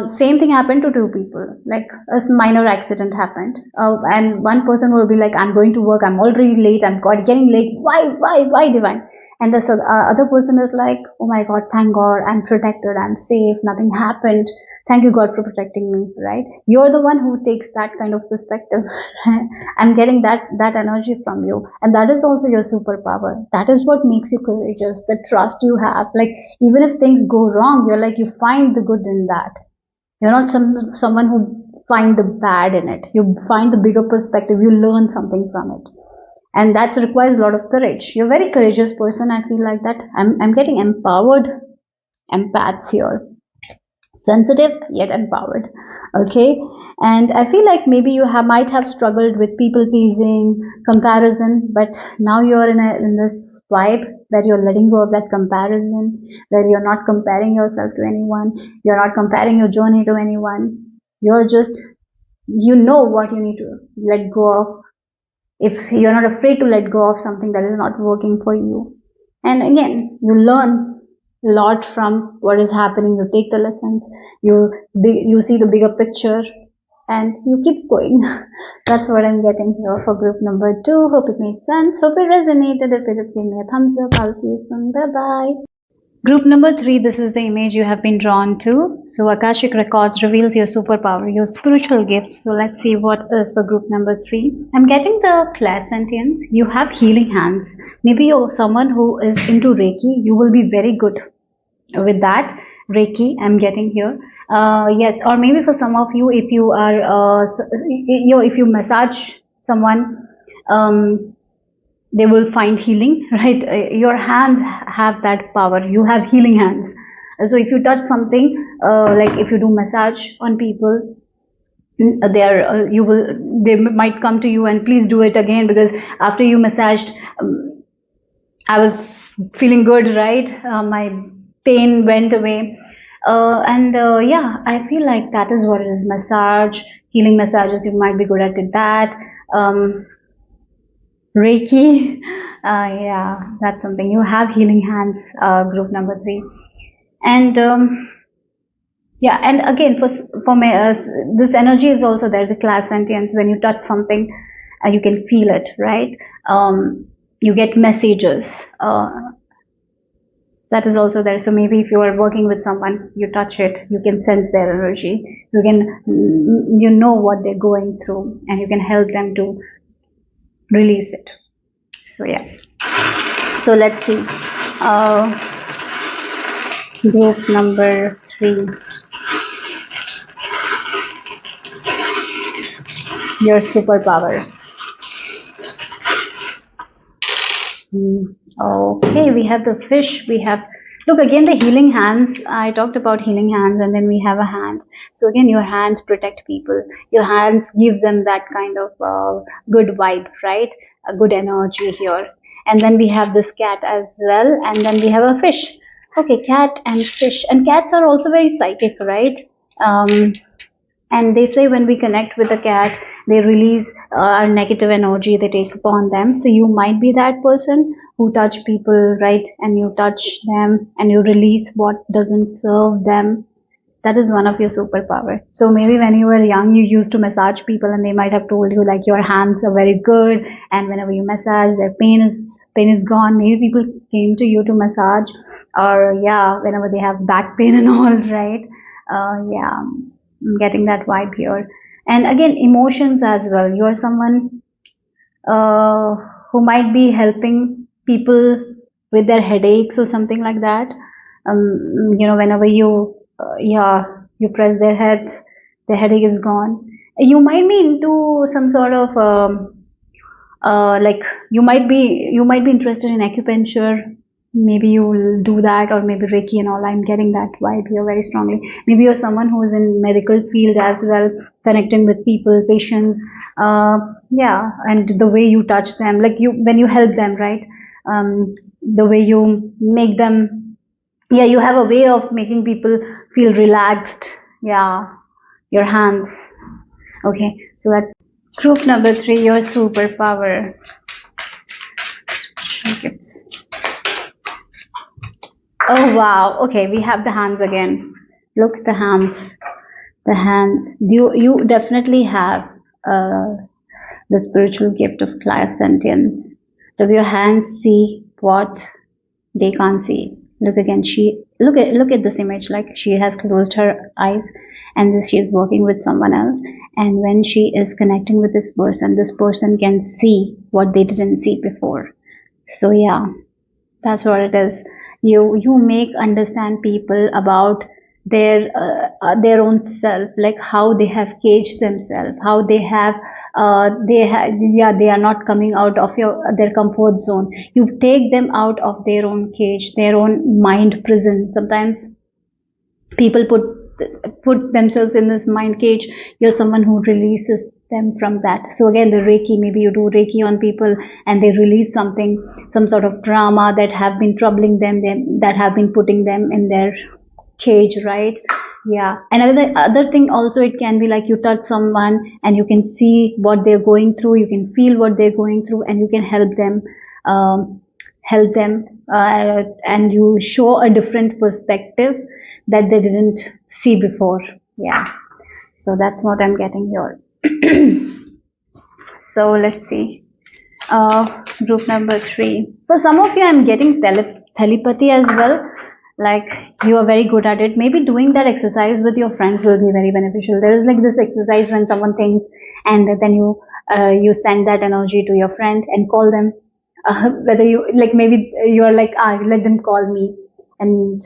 [SPEAKER 1] same thing happened to two people. Like a minor accident happened, and one person will be like, "I'm going to work. I'm already late. I'm getting late. Why, divine?" And the other person is like, "Oh my God, thank God, I'm protected. I'm safe. Nothing happened. Thank you, God, for protecting me." Right? You're the one who takes that kind of perspective. I'm getting that energy from you, and that is also your superpower. That is what makes you courageous. The trust you have, like even if things go wrong, you're like you find the good in that. You're not someone who find the bad in it. You find the bigger perspective. You learn something from it, and that requires a lot of courage. You're a very courageous person. I feel like that. I'm getting empowered empaths here, sensitive yet empowered. Okay, and I feel like maybe you might have struggled with people pleasing, comparison, but now you're in this vibe where you're letting go of that comparison, where you're not comparing yourself to anyone, you're not comparing your journey to anyone. You're just, you know what you need to let go of. If you're not afraid to let go of something that is not working for you, and again, you learn a lot from what is happening. You take the lessons, you see the bigger picture, and you keep going. That's what I'm getting here for group number 2. Hope it made sense. Hope it resonated. If it did, give me a thumbs up. I'll see you soon. Bye bye. Group number 3, this is the image you have been drawn to. So Akashic Records reveals your superpower, your spiritual gifts. So let's see what is for group number 3. I'm getting the clairsentience. You have healing hands. Maybe you're someone who is into Reiki. You will be very good with that. Reiki, I'm getting here. Yes, or maybe for some of you, if you are, if you massage someone, they will find healing, right? Your hands have that power. You have healing hands. So if you touch something, like if you do massage on people, they might come to you and please do it again, because after you massaged, I was feeling good, right? My pain went away. Yeah, I feel like that is what it is. Massage, healing massages, you might be good at that. Reiki, yeah, that's something. You have healing hands, group number 3. And yeah, and again, for me, this energy is also there, the clairsentience. When you touch something, you can feel it, right? You get messages. That is also there. So maybe if you are working with someone, you touch it, you can sense their energy. You know what they're going through, and you can help them to release it. So yeah. So let's see. Group number 3. Your superpower. Okay, we have the fish. We have, look again, the healing hands. I talked about healing hands, and then we have a hand. So again, your hands protect people. Your hands give them that kind of good vibe, right? A good energy here. And then we have this cat as well, and then we have a fish. Okay, cat and fish. And cats are also very psychic, right? And they say when we connect with the cat, they release our negative energy they take upon them. So you might be that person who touch people, right? And you touch them and you release what doesn't serve them. That is one of your superpower. So maybe when you were young, you used to massage people, and they might have told you like your hands are very good, and whenever you massage, their pain is gone. Maybe people came to you to massage, or yeah, whenever they have back pain and all, right? Yeah, I'm getting that vibe here. And again, emotions as well. You're someone who might be helping people with their headaches or something like that. Whenever you, yeah, you press their heads, the headache is gone. You might be into some sort of like you might be interested in acupuncture. Maybe you'll do that, or maybe Reiki and all. I'm getting that vibe here very strongly. Maybe you're someone who is in medical field as well, connecting with people, patients. Yeah, and the way you touch them, like you when you help them, right? The way you make them, yeah, you have a way of making people feel relaxed. Yeah, your hands. Okay, so that's group number 3, your superpower. Gifts. Oh wow. Okay, we have the hands again. Look at the hands. The hands. You definitely have the spiritual gift of clairsentience. Does your hands see what they can't see? Look again. Look at this image. Like she has closed her eyes, and she is working with someone else. And when she is connecting with this person can see what they didn't see before. So yeah, that's what it is. You make understand people about their own self, like how they have caged themselves, how they are not coming out of their comfort zone. You take them out of their own cage, their own mind prison. Sometimes people put themselves in this mind cage. You're someone who releases them from that. So again, the Reiki, maybe you do Reiki on people and they release something, some sort of drama that have been troubling them, that have been putting them in their cage, right? Yeah. And other thing also, it can be like you touch someone and you can see what they're going through, you can feel what they're going through, and you can help them, and you show a different perspective that they didn't see before. Yeah, so that's what I'm getting here. So let's see, group number 3. For some of you, I'm getting telepathy as well. Like you are very good at it. Maybe doing that exercise with your friends will be very beneficial. There is like this exercise when someone thinks, and then you send that energy to your friend and call them. Whether you like, maybe you are like, let them call me, and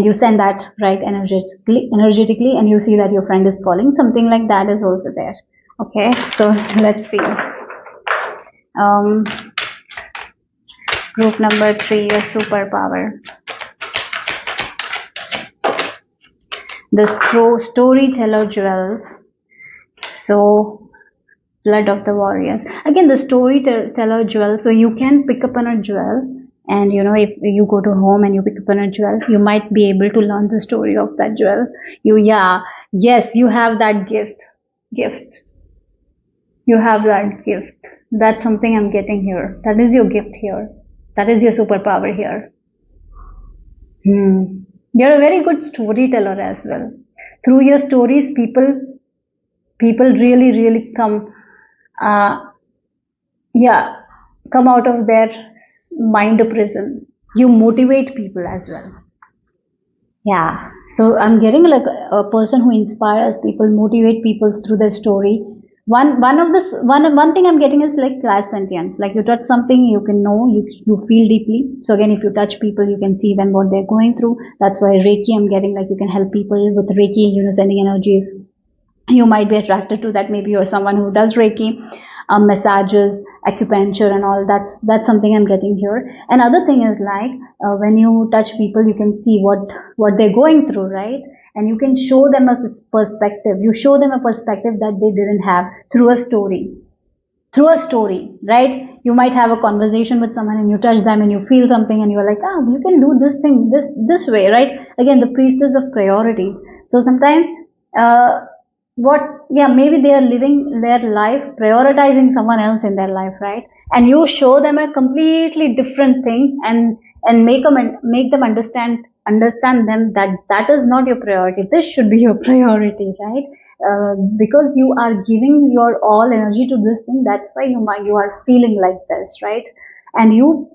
[SPEAKER 1] you send that right energetically, and you see that your friend is calling. Something like that is also there. Okay, so let's see. Group number 3, your superpower. The storyteller jewels. So blood of the warriors. Again, the storyteller jewel. So you can pick up on a jewel, and if you go to home and you pick up on a jewel, you might be able to learn the story of that jewel. Yes, you have that gift. You have that gift. That's something I'm getting here. That is your gift here. That is your superpower here. You're a very good storyteller as well. Through your stories, people really come, come out of their mind prison. You motivate people as well. Yeah. So I'm getting like a person who inspires people, motivate people through their story. One thing I'm getting is like clairsentience. Like you touch something, you can know, you feel deeply. So again, if you touch people, you can see them what they're going through. That's why Reiki, I'm getting like you can help people with Reiki, sending energies. You might be attracted to that. Maybe you're someone who does Reiki, massages, acupuncture, and all. That's something I'm getting here. Another thing is like when you touch people, you can see what they're going through, right? And you can show them a perspective. You show them a perspective that they didn't have through a story. Right? You might have a conversation with someone and you touch them and you feel something and you're like, you can do this thing this way, right? Again, the priestess of priorities. So sometimes maybe they are living their life prioritizing someone else in their life, right? And you show them a completely different thing and make them understand them that is not your priority. This should be your priority, right? Because you are giving your all energy to this thing. That's why you are feeling like this, right? And you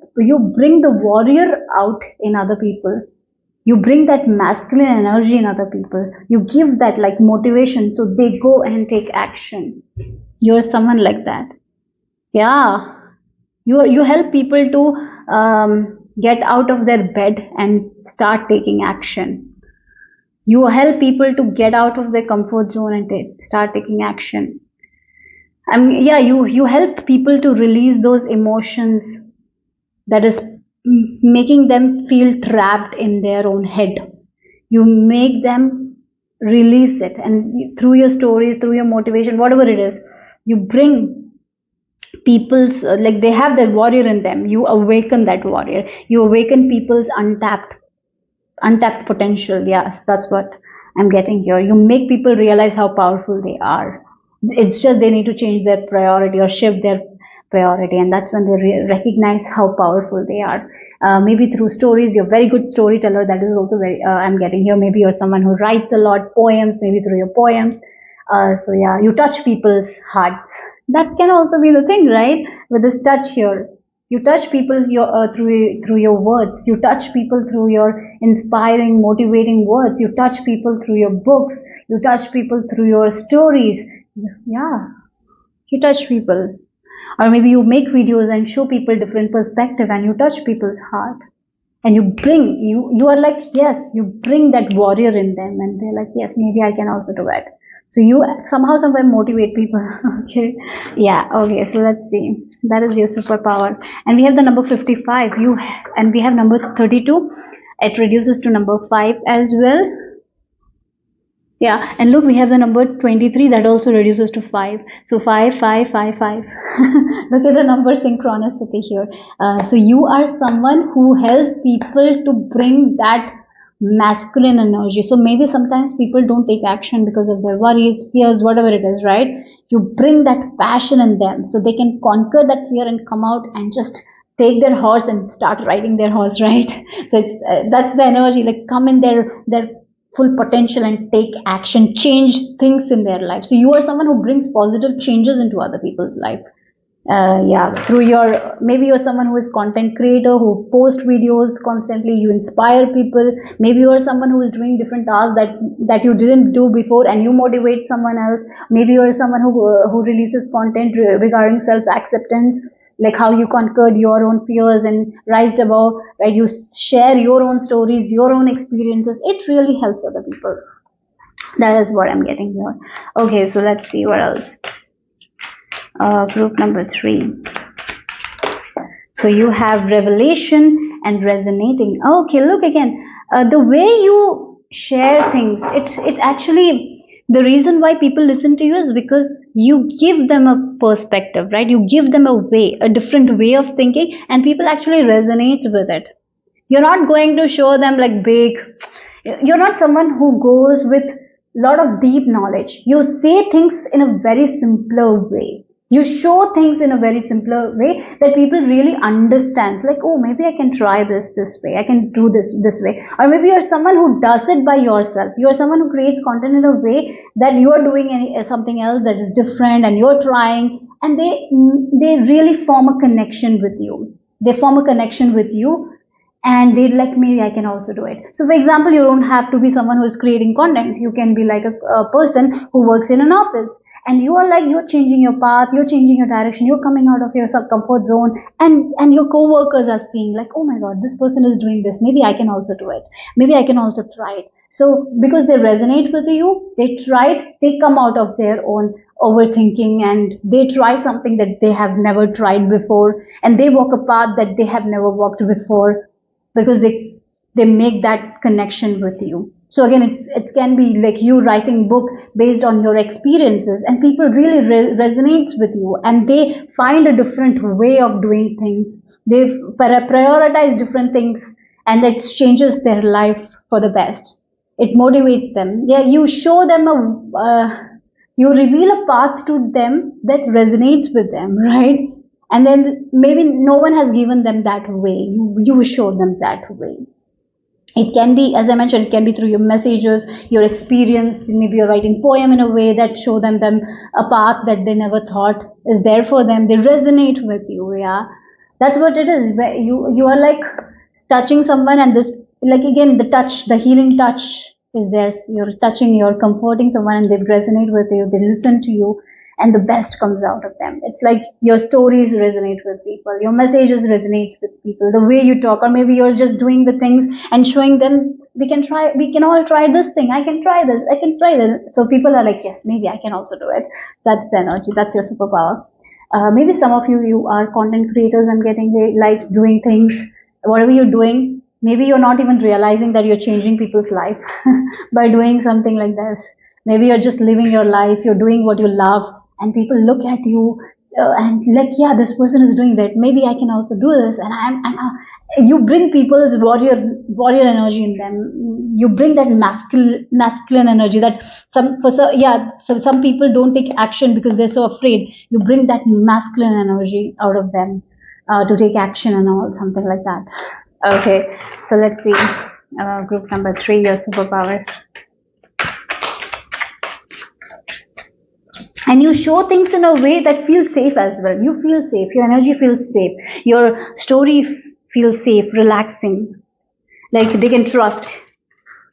[SPEAKER 1] bring the warrior out in other people. You bring that masculine energy in other people. You give that like motivation, so they go and take action. You're someone like that. Yeah. You help people to get out of their bed and start taking action. You help people to get out of their comfort zone and start taking action. I mean, yeah, you help people to release those emotions that is making them feel trapped in their own head. You make them release it, and through your stories, through your motivation, whatever it is, you bring people's like they have that warrior in them. You awaken that warrior. You awaken people's untapped potential. Yes, that's what I'm getting here. You make people realize how powerful they are. It's just they need to change their priority or shift their priority, and that's when they recognize how powerful they are. Maybe through stories, you're a very good storyteller. That is also very, I'm getting here. Maybe you're someone who writes a lot, poems, maybe through your poems. So yeah, you touch people's hearts. That can also be the thing, right? With this touch here, you touch people through your words. You touch people through your inspiring, motivating words. You touch people through your books. You touch people through your stories. Yeah, you touch people. Or maybe you make videos and show people different perspective, and you touch people's heart. And you are like, yes, you bring that warrior in them, and they're like, yes, maybe I can also do it. So you somehow somewhere motivate people. Okay. Yeah, okay, so let's see. That is your superpower. And we have the number 55. And we have number 32. It reduces to number 5 as well. Yeah, and look, we have the number 23 that also reduces to 5. So 5, 5, 5, 5. Look at the number synchronicity here. So you are someone who helps people to bring that masculine energy. So maybe sometimes people don't take action because of their worries, fears, whatever it is, right? You bring that passion in them so they can conquer that fear and come out and just take their horse and start riding their horse, right? So it's that's the energy, like come in their full potential and take action, change things in their life. So you are someone who brings positive changes into other people's life. Yeah, through your, maybe you're someone who is content creator who post videos constantly. You inspire people. Maybe you're someone who is doing different tasks that you didn't do before, and you motivate someone else. Maybe you're someone who releases content regarding self acceptance, like how you conquered your own fears and rised above, right? You share your own stories, your own experiences. It really helps other people. That is what I'm getting here. Okay, so let's see what else. Group number 3. So you have revelation and resonating. Okay, look again. The way you share things, it actually, the reason why people listen to you is because you give them a perspective, right? You give them a different way of thinking, and people actually resonate with it. You're not going to show them like big, you're not someone who goes with a lot of deep knowledge. You say things in a very simpler way. You show things in a very simpler way that people really understand. Like, oh, maybe I can try this way. I can do this way. Or maybe you're someone who does it by yourself. You're someone who creates content in a way that you are doing something else that is different, and you're trying, and they really form a connection with you. They form a connection with you, and they're like, maybe I can also do it. So for example, you don't have to be someone who's creating content. You can be like a person who works in an office, and you are like, you're changing your path, you're changing your direction, you're coming out of your comfort zone, and your co-workers are seeing like, oh my god, this person is doing this, maybe I can also do it, maybe I can also try it. So because they resonate with you, they try it, they come out of their own overthinking, and they try something that they have never tried before, and they walk a path that they have never walked before, because they make that connection with you. So again, it can be like you writing book based on your experiences, and people really resonates with you, and they find a different way of doing things. They prioritize different things, and that changes their life for the best. It motivates them. Yeah, you show them you reveal a path to them that resonates with them, right? And then maybe no one has given them that way. You show them that way. It can be, as I mentioned, it can be through your messages, your experience. Maybe you're writing poem in a way that show them a path that they never thought is there for them. They resonate with you. Yeah, that's what it is. You are like touching someone, and this, like again, the touch, the healing touch is there. You're touching, you're comforting someone, and they resonate with you. They listen to you, and the best comes out of them. It's like your stories resonate with people, your messages resonates with people, the way you talk, or maybe you're just doing the things and showing them, we can all try this thing, I can try this, I can try this. So people are like, yes, maybe I can also do it. That's the energy, that's your superpower. Maybe some of you are content creators. I'm getting, they like doing things, whatever you're doing, maybe you're not even realizing that you're changing people's life by doing something like this. Maybe you're just living your life, you're doing what you love, and people look at you and like, yeah, this person is doing that, maybe I can also do this. And you bring people's warrior energy in them. You bring that masculine energy that some people don't take action because they're so afraid. You bring that masculine energy out of them to take action and all, something like that. Okay, so let's see. Group number 3, your superpower. And you show things in a way that feels safe as well. You feel safe, your energy feels safe, your story feels safe, relaxing. Like they can trust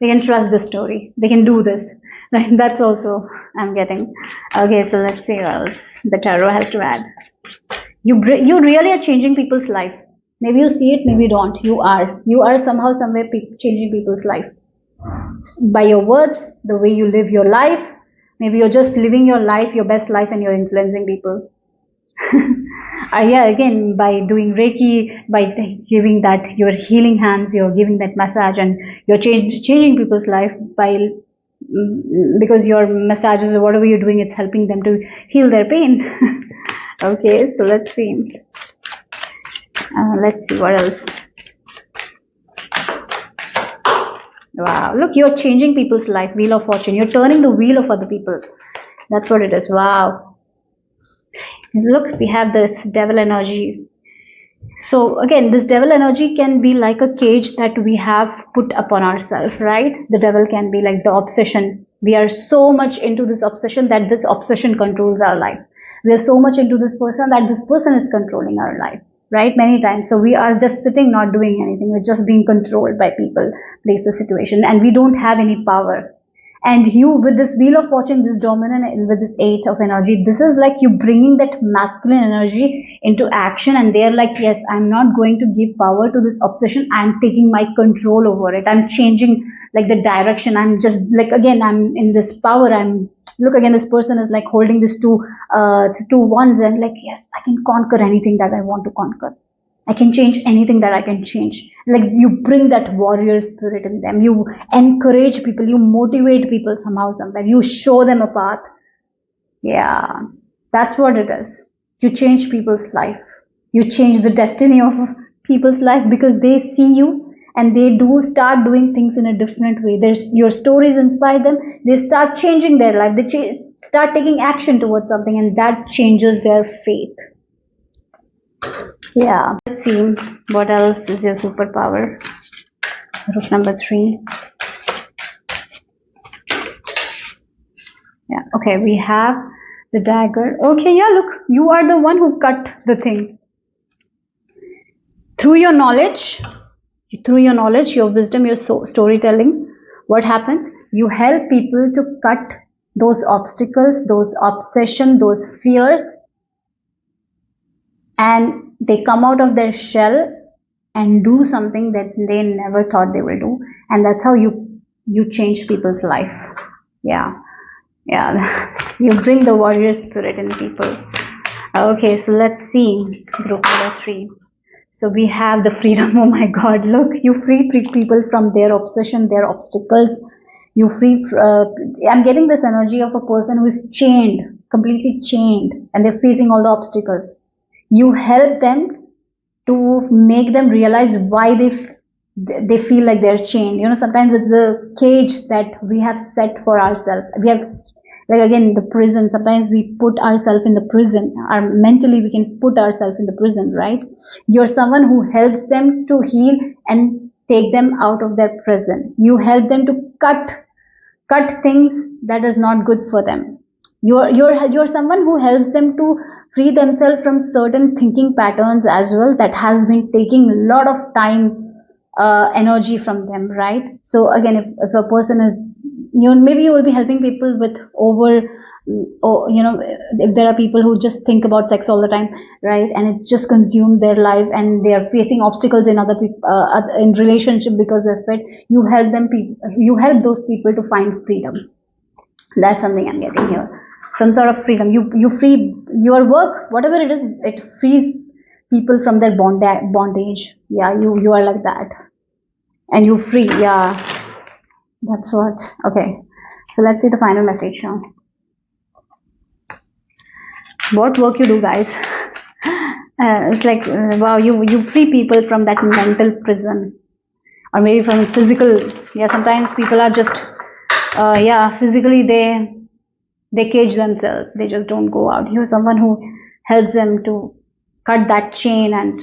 [SPEAKER 1] the story, they can do this, right? That's also I'm getting. Okay, so let's see what else the tarot has to add. You really are changing people's life. Maybe you see it, maybe you don't. You are somehow, somewhere changing people's life by your words, the way you live your life. Maybe you're just living your life, your best life, and you're influencing people. Yeah, again, by doing Reiki, by giving that your healing hands, you're giving that massage, and you're changing people's life by because your massages or whatever you're doing, it's helping them to heal their pain. Okay, so let's see. Let's see what else. Wow, look, you're changing people's life, wheel of fortune. You're turning the wheel of other people. That's what it is. Wow. Look, we have this devil energy. So again, this devil energy can be like a cage that we have put upon ourselves, right? The devil can be like the obsession. We are so much into this obsession that this obsession controls our life. We are so much into this person that this person is controlling our life, right? Many times. So we are just sitting, not doing anything. We're just being controlled by people, places, situation, and we don't have any power. And you, with this wheel of fortune, this dominant, and with this 8 of energy, this is like you bringing that masculine energy into action. And they're like, yes, I'm not going to give power to this obsession. I'm taking my control over it. I'm changing like the direction. I'm just like, again, I'm in this power. Look, again, this person is like holding this two wands and like, yes, I can conquer anything that I want to conquer. I can change anything that I can change. Like you bring that warrior spirit in them. You encourage people. You motivate people somehow, somewhere. You show them a path. Yeah, that's what it is. You change people's life. You change the destiny of people's life because they see you and they do start doing things in a different way. Your stories inspire them. They start changing their life. They start taking action towards something, and that changes their faith. Yeah, let's see what else is your superpower. Group number 3. Yeah, okay, we have the dagger. Okay, yeah, look, you are the one who cut the thing. Through your knowledge, your wisdom, your storytelling, what happens? You help people to cut those obstacles, those obsession, those fears, and they come out of their shell and do something that they never thought they will do. And that's how you change people's life. Yeah. You bring the warrior spirit in people. Okay, so let's see group number 3. So we have the freedom. Oh my God, look, you free people from their obsession, their obstacles. You free, I'm getting this energy of a person who is chained, completely chained, and they're facing all the obstacles. You help them to make them realize why they feel like they're chained. You know, sometimes it's a cage that we have set for ourselves. We have, like again, the prison. Sometimes we put ourselves in the prison. Mentally, we can put ourselves in the prison, right? You're someone who helps them to heal and take them out of their prison. You help them to cut things that is not good for them. You're someone who helps them to free themselves from certain thinking patterns as well that has been taking a lot of time, energy from them, right? So again, if a person is maybe you will be helping people with over, or if there are people who just think about sex all the time, right, and it's just consumed their life, and they are facing obstacles in other people, in relationship because of it. You help those people to find freedom. That's something I'm getting here. Some sort of freedom. You free your work, whatever it is. It frees people from their bondage. Yeah, you are like that, and you free. Yeah, that's what. Okay, so let's see the final message now. What work you do, guys? It's like wow, you free people from that mental prison, or maybe from physical. Yeah, sometimes people are just physically they cage themselves. They just don't go out. You're someone who helps them to cut that chain and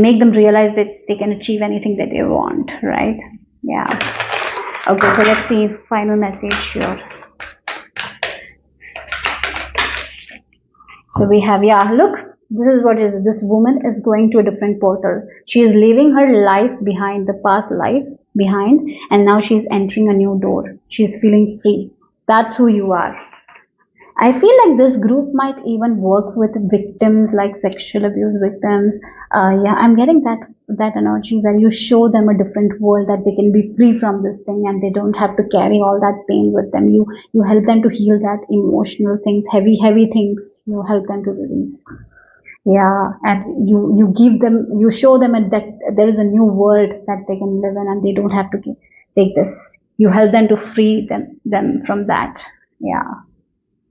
[SPEAKER 1] make them realize that they can achieve anything that they want, right? Yeah. Okay, so let's see final message here. So we have, look, this is what is. This woman is going to a different portal. She is leaving her life behind, the past life behind, and now she's entering a new door. She's feeling free. That's who you are. I feel like this group might even work with victims, like sexual abuse victims. I'm getting that energy where you show them a different world, that they can be free from this thing and they don't have to carry all that pain with them. You help them to heal that emotional things, heavy things. You help them to release. Yeah, and you show them that there is a new world that they can live in, and they don't have to take this. You help them to free them from that. Yeah.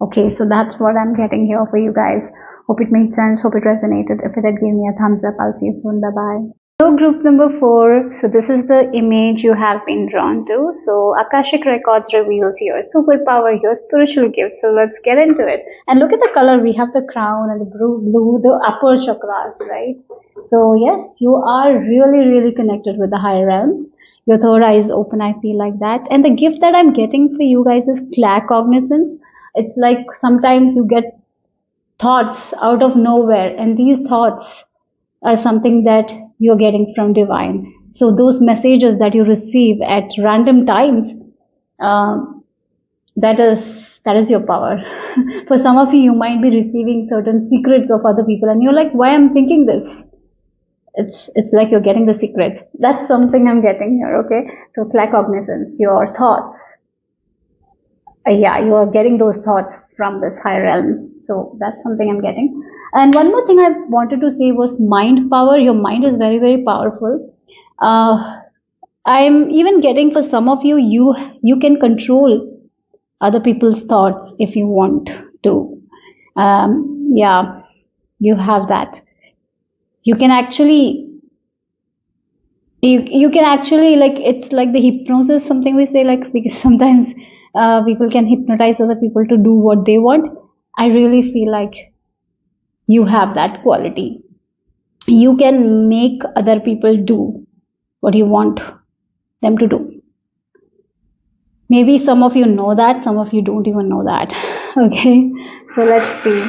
[SPEAKER 1] Okay, so that's what I'm getting here for you guys. Hope it made sense. Hope it resonated. If it did, give me a thumbs up. I'll see you soon. Bye-bye. So group number 4. So this is the image you have been drawn to. So Akashic records reveals your superpower, your spiritual gift. So let's get into it. And look at the color. We have the crown and the blue, the upper chakras, right? So yes, you are really connected with the higher realms. Your third eye is open. I feel like that. And the gift that I'm getting for you guys is claircognizance. It's like sometimes you get thoughts out of nowhere, and these thoughts are something that you're getting from divine. So those messages that you receive at random times, that is your power. For some of you might be receiving certain secrets of other people, and you're like, why I'm thinking this? It's like you're getting the secrets. That's something I'm getting here. Okay, so claircognizance, your thoughts. You are getting those thoughts from this higher realm. So that's something I'm getting. And one more thing I wanted to say was mind power. Your mind is very powerful. I'm even getting, for some of you, you can control other people's thoughts if you want to. You have that. You can actually like, it's like the hypnosis, something we say, like, because sometimes people can hypnotize other people to do what they want. I really feel like you have that quality. You can make other people do what you want them to do. Maybe some of you know that, some of you don't even know that. Okay, so let's see.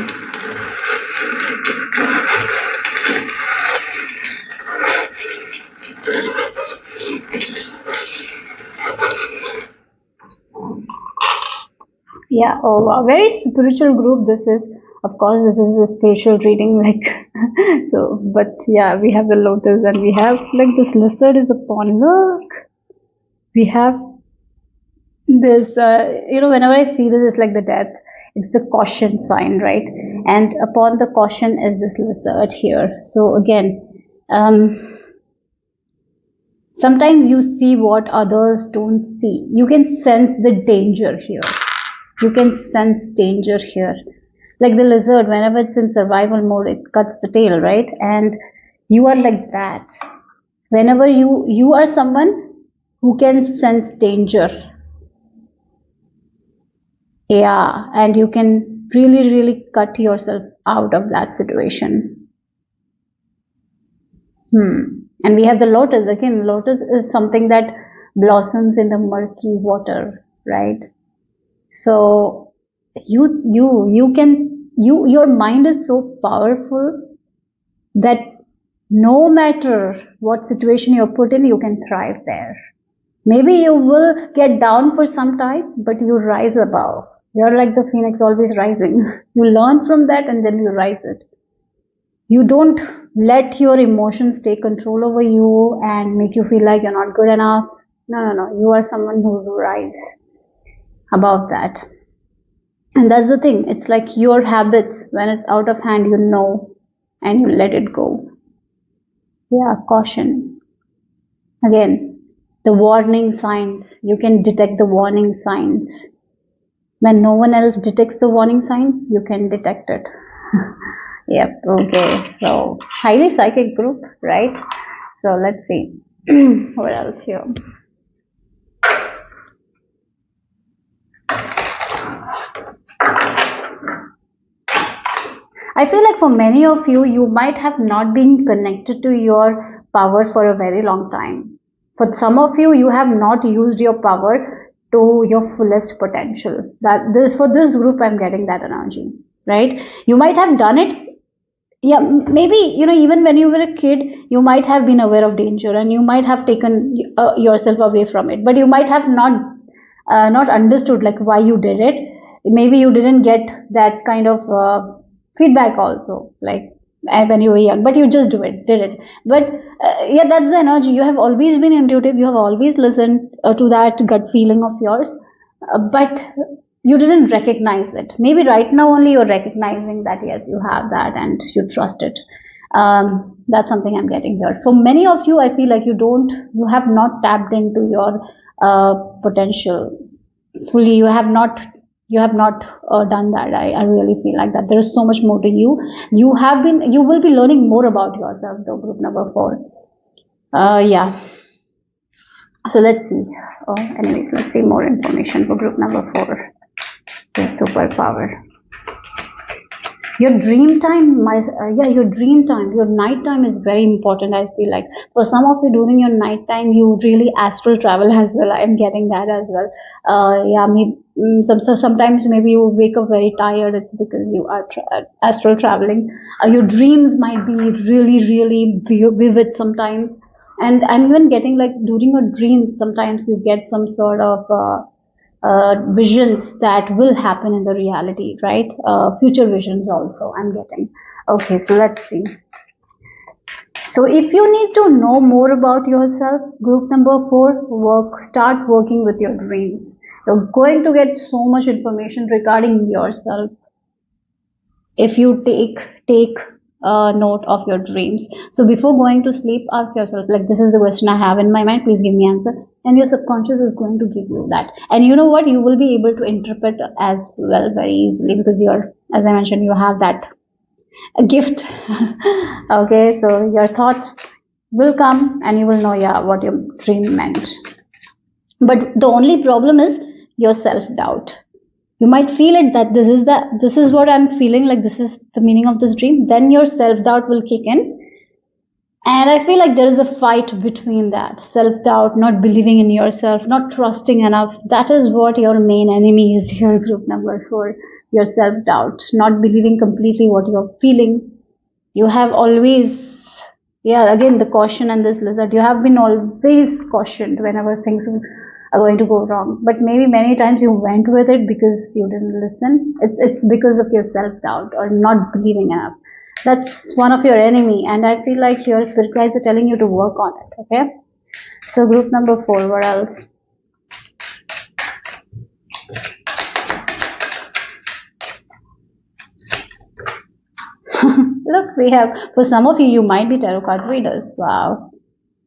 [SPEAKER 1] Yeah, oh wow, very spiritual group this is. Of course, this is a spiritual reading, like, so, but yeah, we have the lotus, and we have, like, this lizard is upon, look, we have this, whenever I see this, it's like the death, it's the caution sign, right? And upon the caution is this lizard here. So again, sometimes you see what others don't see. You can sense the danger here. You can sense danger here. Like the lizard, whenever it's in survival mode, it cuts the tail, right? And you are like that. Whenever you are someone who can sense danger. Yeah, and you can really cut yourself out of that situation. And we have the lotus. Again, lotus is something that blossoms in the murky water, right? So your mind is so powerful that no matter what situation you're put in, you can thrive there. Maybe you will get down for some time, but you rise above. You're like the phoenix always rising. You learn from that and then you rise it. You don't let your emotions take control over you and make you feel like you're not good enough. No, no, no. You are someone who will rise above that. And that's the thing. It's like your habits, when it's out of hand, you know, and you let it go. Yeah, caution. Again, the warning signs. You can detect the warning signs. When no one else detects the warning sign, you can detect it. Yep, okay. So, highly psychic group, right? So, let's see. What else here? I feel like for many of you, you might have not been connected to your power for a very long time. For some of you, you have not used your power to your fullest potential. That this for this group, I'm getting that energy, right? You might have done it. Yeah, maybe even when you were a kid, you might have been aware of danger and you might have taken yourself away from it, but you might have not understood like why you did it. Maybe you didn't get that kind of feedback also, like when you were young, but you just did it. But yeah, that's the energy. You have always been intuitive. You have always listened to that gut feeling of yours, but you didn't recognize it. Maybe right now only you're recognizing that yes, you have that and you trust it. That's something I'm getting here. For many of you, I feel like you have not tapped into your potential fully. You have not done that. I really feel like that there is so much more to you. You will be learning more about yourself though, group number 4. Yeah, so let's see. Anyways, let's see more information for group number 4, the superpower. Your dream time, your dream time, your night time is very important. I feel like for some of you during your night time, you really astral travel as well. I'm getting that as well. Yeah, sometimes maybe you wake up very tired. It's because you are astral traveling. Your dreams might be really, really vivid sometimes. And I'm even getting like during your dreams, sometimes you get some sort of visions that will happen in the reality, right? Future visions also, I'm getting. Okay, so let's see. So if you need to know more about yourself, group number 4, start working with your dreams. You're going to get so much information regarding yourself if you take note of your dreams. So before going to sleep, ask yourself, like, this is the question I have in my mind, please give me answer. And your subconscious is going to give you that. And you know what? You will be able to interpret as well very easily because you're, as I mentioned, you have that gift. Okay, so your thoughts will come and you will know, yeah, what your dream meant. But the only problem is your self-doubt. You might feel it that this is what I'm feeling, like this is the meaning of this dream. Then your self-doubt will kick in. And I feel like there is a fight between that. Self-doubt, not believing in yourself, not trusting enough. That is what your main enemy is here, group number 4. Your self-doubt, not believing completely what you're feeling. You have always, yeah, again, the caution and this lizard. You have been always cautioned whenever things are going to go wrong. But maybe many times you went with it because you didn't listen. It's because of your self-doubt or not believing enough. That's one of your enemy, and I feel like your spirit guides are telling you to work on it. Okay. So group number 4. What else? Look, we have, for some of you, you might be tarot card readers. Wow.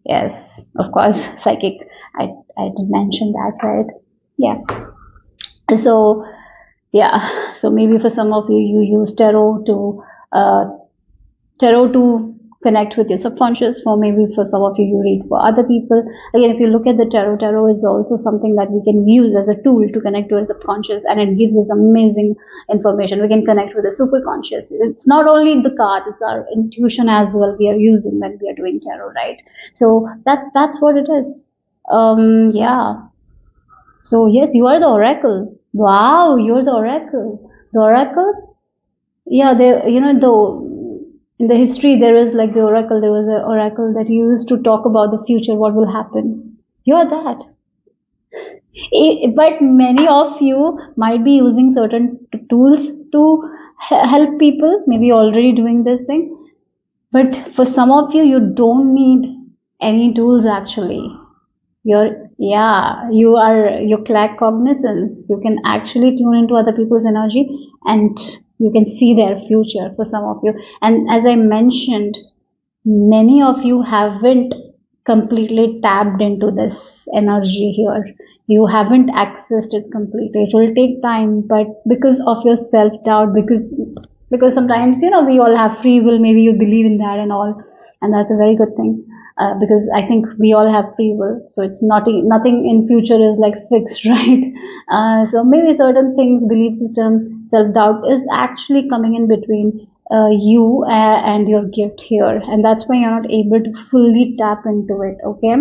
[SPEAKER 1] Yes, of course, psychic. I did mention that, right? Yeah. So, yeah. So maybe for some of you, you use tarot to connect with your subconscious. For maybe for some of you, you read for other people. Again, if you look at the tarot is also something that we can use as a tool to connect to our subconscious, and it gives us amazing information. We can connect with the superconscious. It's not only the card, it's our intuition as well we are using when we are doing tarot, right? So that's what it is. Yeah. So yes, you are the oracle. Wow, you're the oracle. The oracle? Yeah, in the history there is like the oracle. There was an oracle that used to talk about the future, what will happen. You're that. But many of you might be using certain tools to help people, maybe already doing this thing. But for some of you, you don't need any tools actually. You lack cognizance. You can actually tune into other people's energy and you can see their future for some of you. And as I mentioned, many of you haven't completely tapped into this energy here. You haven't accessed it completely. It will take time, but because of your self-doubt, because sometimes we all have free will. Maybe you believe in that and all, and that's a very good thing. Because I think we all have free will, so it's nothing in future is like fixed, right? So maybe certain things, belief system, self-doubt is actually coming in between you and your gift here, and that's why you're not able to fully tap into it. Okay,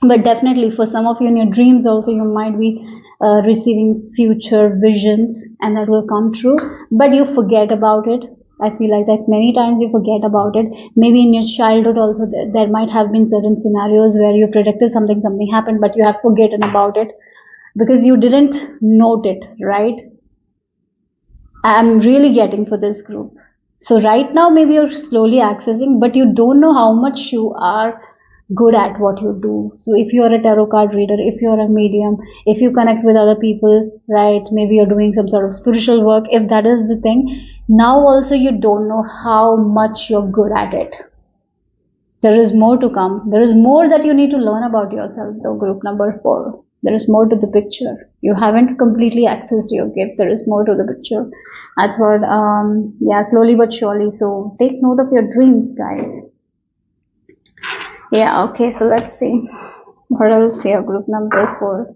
[SPEAKER 1] but definitely for some of you in your dreams also, you might be receiving future visions and that will come true, but you forget about it. I feel like that many times you forget about it. Maybe in your childhood also there might have been certain scenarios where you predicted something happened, but you have forgotten about it because you didn't note it, right? I'm really getting for this group. So right now maybe you're slowly accessing, but you don't know how much you are good at what you do. So if you're a tarot card reader, if you're a medium, if you connect with other people, right? Maybe you're doing some sort of spiritual work. If that is the thing, now also you don't know how much you're good at it. There is more to come. There is more that you need to learn about yourself, though, group number 4. There is more to the picture. You haven't completely accessed your gift. There is more to the picture. That's what, yeah, slowly but surely. So take note of your dreams, guys. Yeah, okay, so let's see. What else here, group number 4?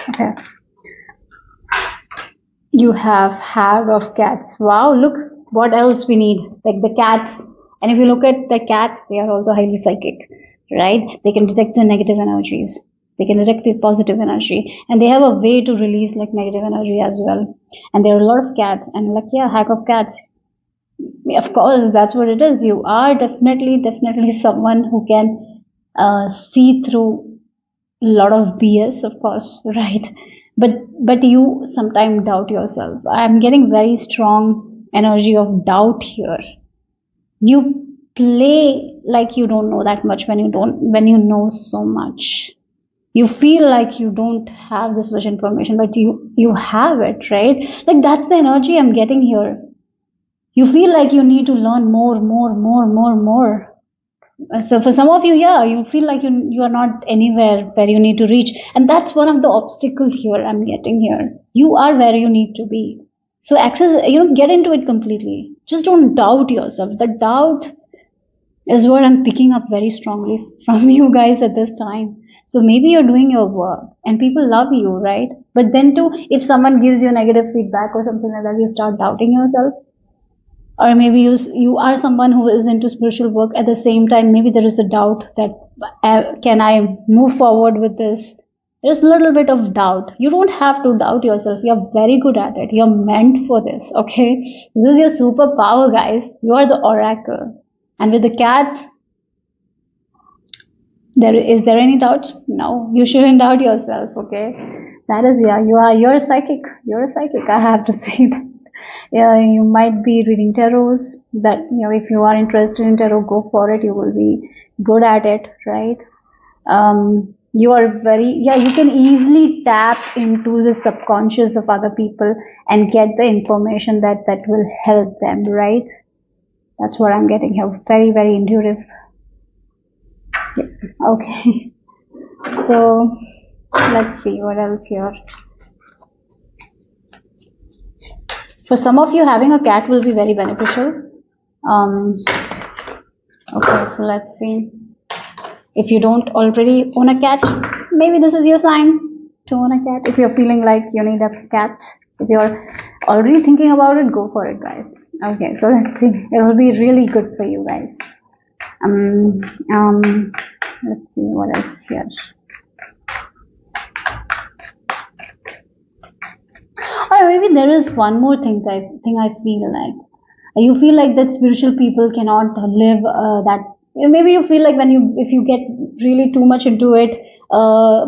[SPEAKER 1] Okay. You have hag of cats. Wow, look what else we need. Like the cats. And if you look at the cats, they are also highly psychic, right? They can detect the negative energies. They can detect the positive energy. And they have a way to release like negative energy as well. And there are a lot of cats. And like, yeah, hag of cats. Of course, that's what it is. You are definitely someone who can see through a lot of BS, of course, right? But you sometimes doubt yourself. I'm getting very strong energy of doubt here. You play like you don't know that much when you know so much. You feel like you don't have this much information, but you have it, right? Like that's the energy I'm getting here. You feel like you need to learn more. So for some of you, yeah, you feel like you are not anywhere where you need to reach, and that's one of the obstacles here I'm getting here. You are where you need to be. So access, get into it completely. Just don't doubt yourself. The doubt is what I'm picking up very strongly from you guys at this time. So maybe you're doing your work and people love you, right? But then too, if someone gives you negative feedback or something like that, you start doubting yourself. Or maybe you are someone who is into spiritual work. At the same time, maybe there is a doubt that can I move forward with this. There's a little bit of doubt. You don't have to doubt yourself. You're very good at it. You're meant for this. Okay, this is your superpower, guys. You are the oracle. And with the cats, there any doubts? No, you shouldn't doubt yourself. Okay, that is, yeah, you're a psychic. You're a psychic, I have to say that. Yeah, you might be reading tarots. That, if you are interested in tarot, go for it. You will be good at it, right? You are you can easily tap into the subconscious of other people and get the information that will help them, right? That's what I'm getting here. Very intuitive. Yeah. Okay. So let's see what else here. For some of you, having a cat will be very beneficial. Okay, so let's see. If you don't already own a cat, maybe this is your sign to own a cat. If you're feeling like you need a cat, if you're already thinking about it, go for it, guys. Okay, so let's see. It will be really good for you guys. Let's see what else here. Or maybe there is one more thing I feel like. You feel like that spiritual people cannot live that. Maybe you feel like when you, if you get really too much into it,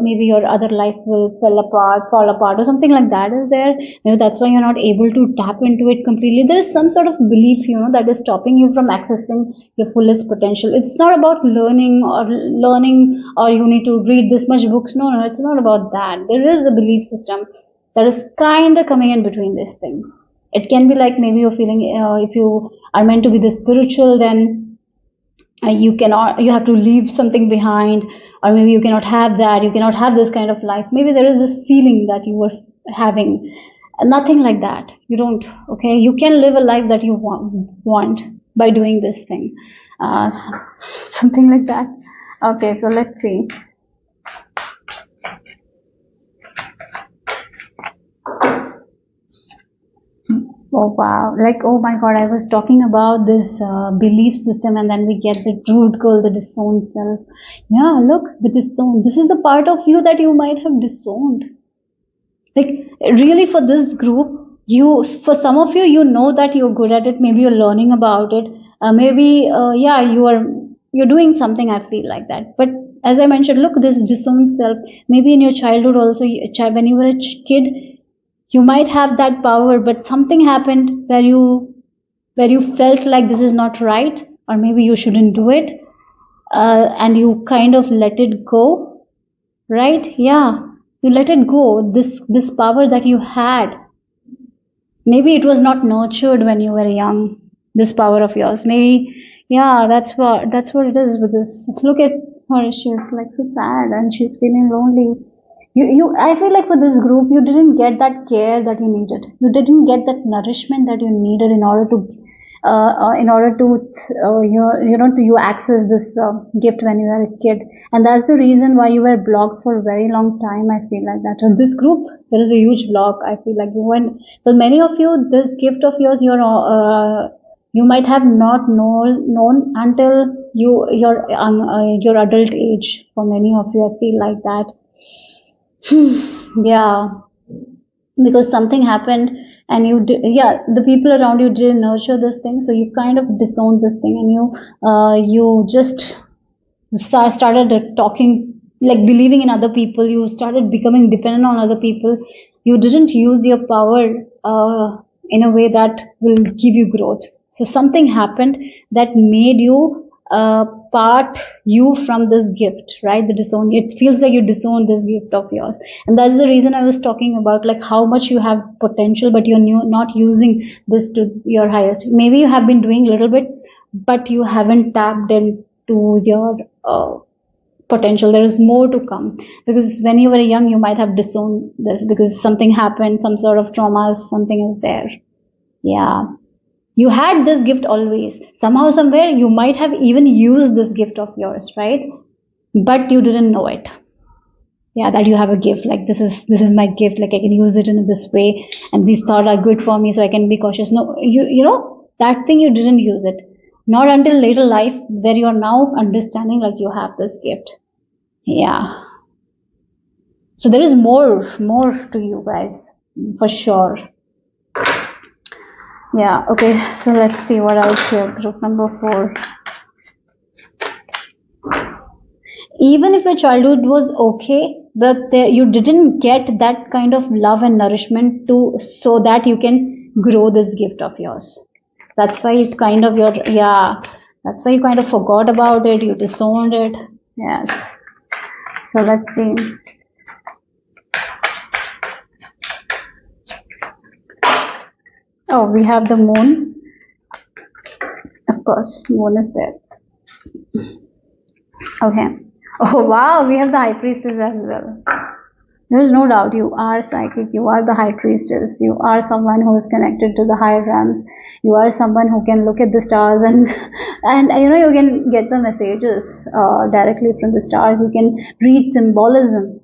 [SPEAKER 1] maybe your other life will fall apart, or something like that is there. Maybe that's why you're not able to tap into it completely. There is some sort of belief, that is stopping you from accessing your fullest potential. It's not about learning, or you need to read this much books. No, no, it's not about that. There is a belief system that is kind of coming in between this thing. It can be like, maybe you're feeling, if you are meant to be the spiritual, then you have to leave something behind, or maybe you cannot have that, you cannot have this kind of life. Maybe there is this feeling that you were having. Nothing like that. You don't. Okay, you can live a life that you want by doing this thing. uh, Something like that. Okay, so let's see. Oh wow, like, oh my god, I was talking about this belief system, and then we get the root goal, the disowned self. Yeah, look, the disowned. This is a part of you that you might have disowned. Like, really, for this group, for some of you, you know that you're good at it. Maybe you're learning about it. Maybe, yeah, you're doing something. I feel like that. But as I mentioned, look, this disowned self. Maybe in your childhood also, when you were a kid, you might have that power, but something happened where you felt like this is not right, or maybe you shouldn't do it, and you kind of let it go, right? Yeah, you let it go. This power that you had, maybe it was not nurtured when you were young. This power of yours, maybe. Yeah, that's what it is. Because look at her, she's like so sad and she's feeling lonely. I feel like with this group, you didn't get that care that you needed. You didn't get that nourishment that you needed in order to you access this gift when you were a kid. And that's the reason why you were blocked for a very long time. I feel like that. So this group, there is a huge block. I feel like you went. For many of you, this gift of yours, you might have not known until your adult age. For many of you, I feel like that. Yeah, because something happened, and yeah, the people around you didn't nurture this thing, so you kind of disowned this thing, and you just started talking, like believing in other people. You started becoming dependent on other people. You didn't use your power in a way that will give you growth. So something happened that made you part you from this gift, right? The disown. It feels like you disown this gift of yours, and that's the reason I was talking about, like, how much you have potential, but you're not using this to your highest. Maybe you have been doing little bits, but you haven't tapped into your potential. There is more to come, because when you were young, you might have disowned this because something happened, some sort of trauma, something is there. Yeah. You had this gift always. Somehow, somewhere, you might have even used this gift of yours, right? But you didn't know it. Yeah, that you have a gift. Like, this is my gift. Like, I can use it in this way, and these thoughts are good for me, so I can be cautious. No, you know that thing, you didn't use it. Not until later life, where you are now understanding, like, you have this gift. Yeah. So there is more to you guys, for sure. Yeah, okay, so let's see what else here. Group number 4. Even if your childhood was okay, but you didn't get that kind of love and nourishment so that you can grow this gift of yours. That's why it's kind of that's why you kind of forgot about it, you disowned it. Yes. So let's see. Oh, we have the moon. Of course, moon is there. Okay. Oh wow, we have the high priestess as well. There is no doubt you are psychic. You are the high priestess. You are someone who is connected to the higher realms. You are someone who can look at the stars and you can get the messages directly from the stars. You can read symbolism.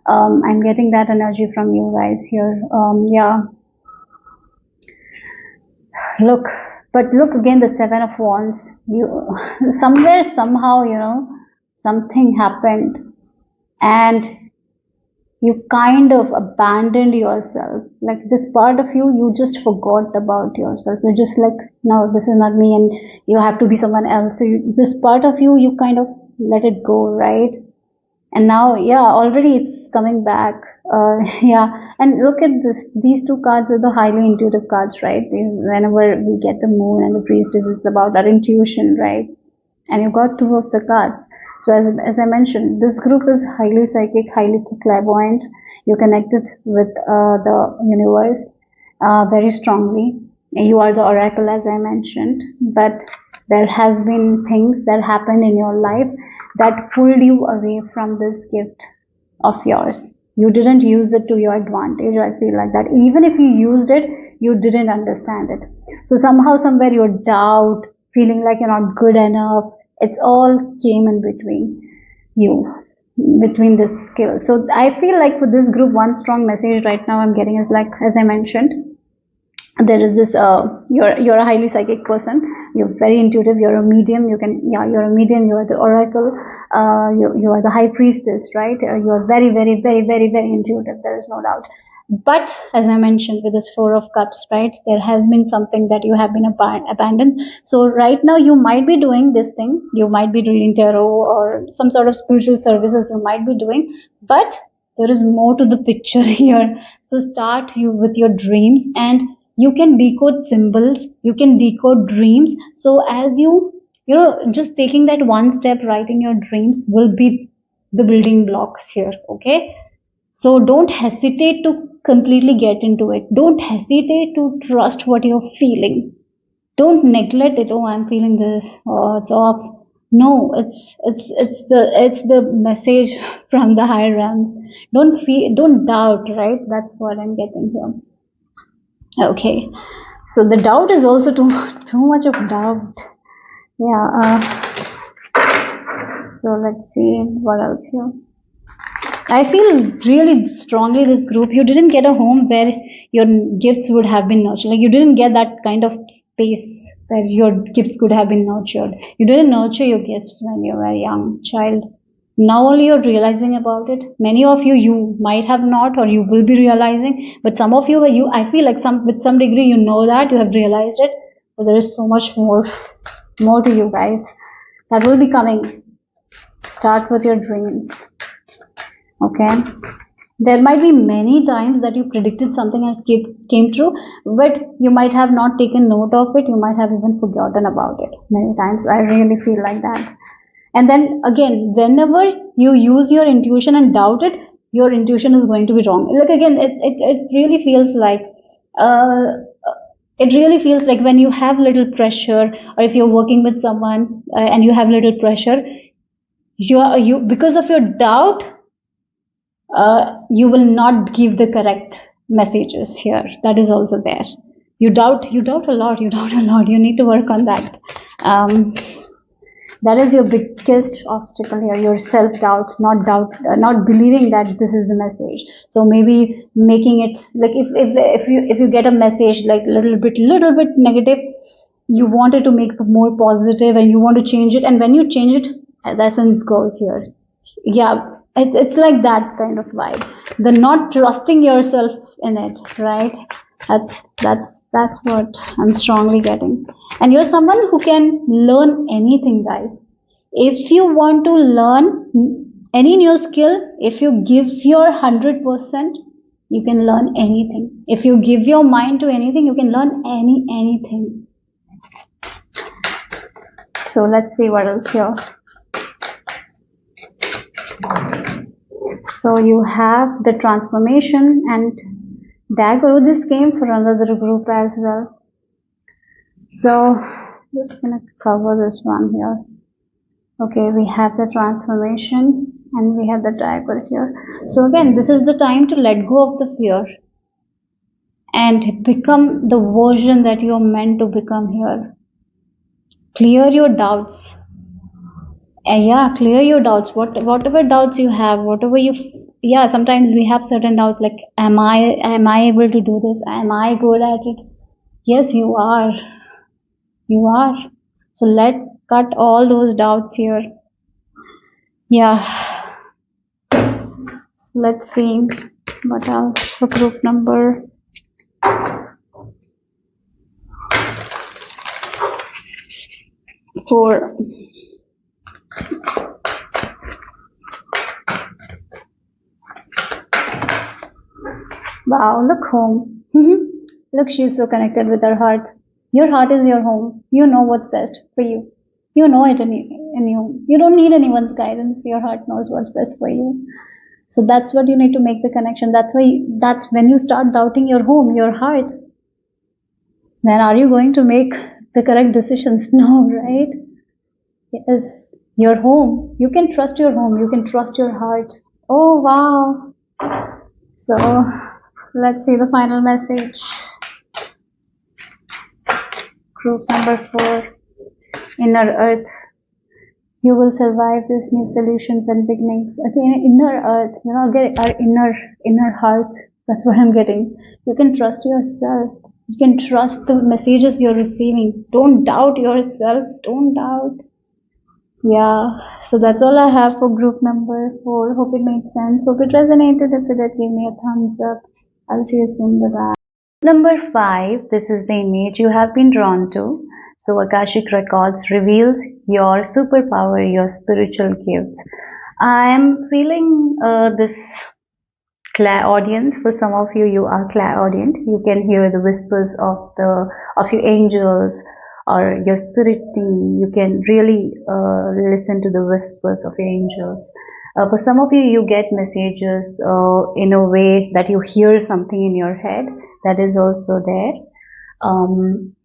[SPEAKER 1] I'm getting that energy from you guys here. Yeah. Look again, the 7 of Wands. Somewhere, somehow, something happened, and you kind of abandoned yourself. Like this part of you, you just forgot about yourself. You're just like, no, this is not me, and you have to be someone else. So this part of you, you kind of let it go, right? And now, yeah, already it's coming back. Yeah, and look at this. These two cards are the highly intuitive cards, right? Whenever we get the moon and the priestess, it's about our intuition, right? And you got two of the cards. So as I mentioned, this group is highly psychic, highly clairvoyant. You connected with the universe very strongly. You are the oracle, as I mentioned, but there has been things that happened in your life that pulled you away from this gift of yours. You didn't use it to your advantage. I feel like that. Even if you used it, you didn't understand it. So somehow, somewhere, your doubt, feeling like you're not good enough, it's all came in between you, between this skill. So I feel like for this group, one strong message right now I'm getting is like, as I mentioned, there is this you're a highly psychic person, you're very intuitive, you're a medium, you're a medium, you are the oracle, you are the high priestess, right? You are very, very, very, very, very intuitive, there is no doubt. But as I mentioned, with this Four of Cups, right, there has been something that you have been abandoned. So right now you might be doing this thing, you might be reading tarot or some sort of spiritual services you might be doing, but there is more to the picture here. So start you with your dreams, and you can decode symbols, you can decode dreams. So as you know, just taking that one step, writing your dreams will be the building blocks here, okay? So don't hesitate to completely get into it. Don't hesitate to trust what you're feeling. Don't neglect it. Oh, I'm feeling this. Oh, it's off. No, it's the message from the higher realms. Don't doubt, right? That's what I'm getting here. Okay, so the doubt is also too much of doubt. Yeah. So let's see what else here. I feel really strongly this group. You didn't get a home where your gifts would have been nurtured. Like you didn't get that kind of space where your gifts could have been nurtured. You didn't nurture your gifts when you were a young child. Now only you're realizing about it. Many of you might have not, or you will be realizing, but some of you, I feel like with some degree, you know that you have realized it, but there is so much more to you guys that will be coming. Start with your dreams. Okay, there might be many times that you predicted something and came true, but you might have not taken note of it. You might have even forgotten about it many times. I really feel like that. And then again, whenever you use your intuition and doubt it, your intuition is going to be wrong. Look, again, it really feels like when you have little pressure, or if you're working with someone and you have little pressure, you because of your doubt, you will not give the correct messages here. That is also there. You doubt a lot. You need to work on that. That is your biggest obstacle here, your self-doubt, not believing that this is the message. So maybe making it like, if you get a message like little bit negative, you wanted to make it more positive and you want to change it, and when you change it, the essence goes here. Yeah, it's like that kind of vibe. The not trusting yourself in it, right? That's what I'm strongly getting. And you're someone who can learn anything, guys. If you want to learn any new skill, if you give your 100%, you can learn anything. If you give your mind to anything, you can learn anything. So let's see what else here. So you have the transformation and dagger. This came for another group as well. So just gonna cover this one here. Okay, we have the transformation and we have the dagger here. So again, this is the time to let go of the fear and become the version that you're meant to become here. Clear your doubts. Clear your doubts. Whatever doubts you have, sometimes we have certain doubts like, am I able to do this? Am I good at it? Yes, you are. So cut all those doubts here. Yeah. Let's see what else for group number 4. Wow, look home. Look, she's so connected with her heart. Your heart is your home. You know what's best for you. You know it in you. You don't need anyone's guidance. Your heart knows what's best for you. So that's what you need to make the connection. That's when you start doubting your home, your heart. Then are you going to make the correct decisions? No, right? Yes, your home. You can trust your home. You can trust your heart. Oh, wow. So let's see the final message. Group number 4. Inner earth. You will survive these new solutions and beginnings. Okay, inner earth, get our inner heart. That's what I'm getting. You can trust yourself. You can trust the messages you're receiving. Don't doubt yourself. Don't doubt. Yeah, so that's all I have for group number 4. Hope it made sense. Hope it resonated. If it did, give me a thumbs up. I'll see you soon. Bye-bye. Number 5, this is the image you have been drawn to. So Akashic Records reveals your superpower, your spiritual gifts. I am feeling this clairaudience. For some of you, you are clairaudient. You can hear the whispers of your angels or your spirit team. You can really listen to the whispers of your angels. For some of you, you get messages in a way that you hear something in your head. That is also there.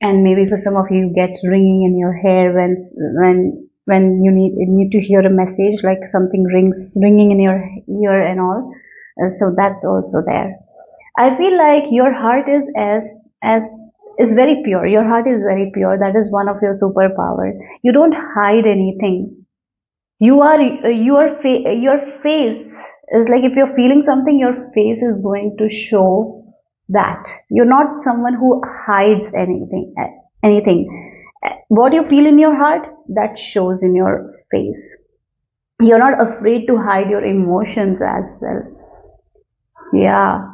[SPEAKER 1] And maybe for some of you, you get ringing in your hair when you need to hear a message, like something ringing in your ear and all. So that's also there. I feel like your heart is very pure. Your heart is very pure. That is one of your superpowers. You don't hide anything. Your face is like, if you're feeling something, your face is going to show that. You're not someone who hides anything. What you feel in your heart, that shows in your face. You're not afraid to hide your emotions as well. Yeah,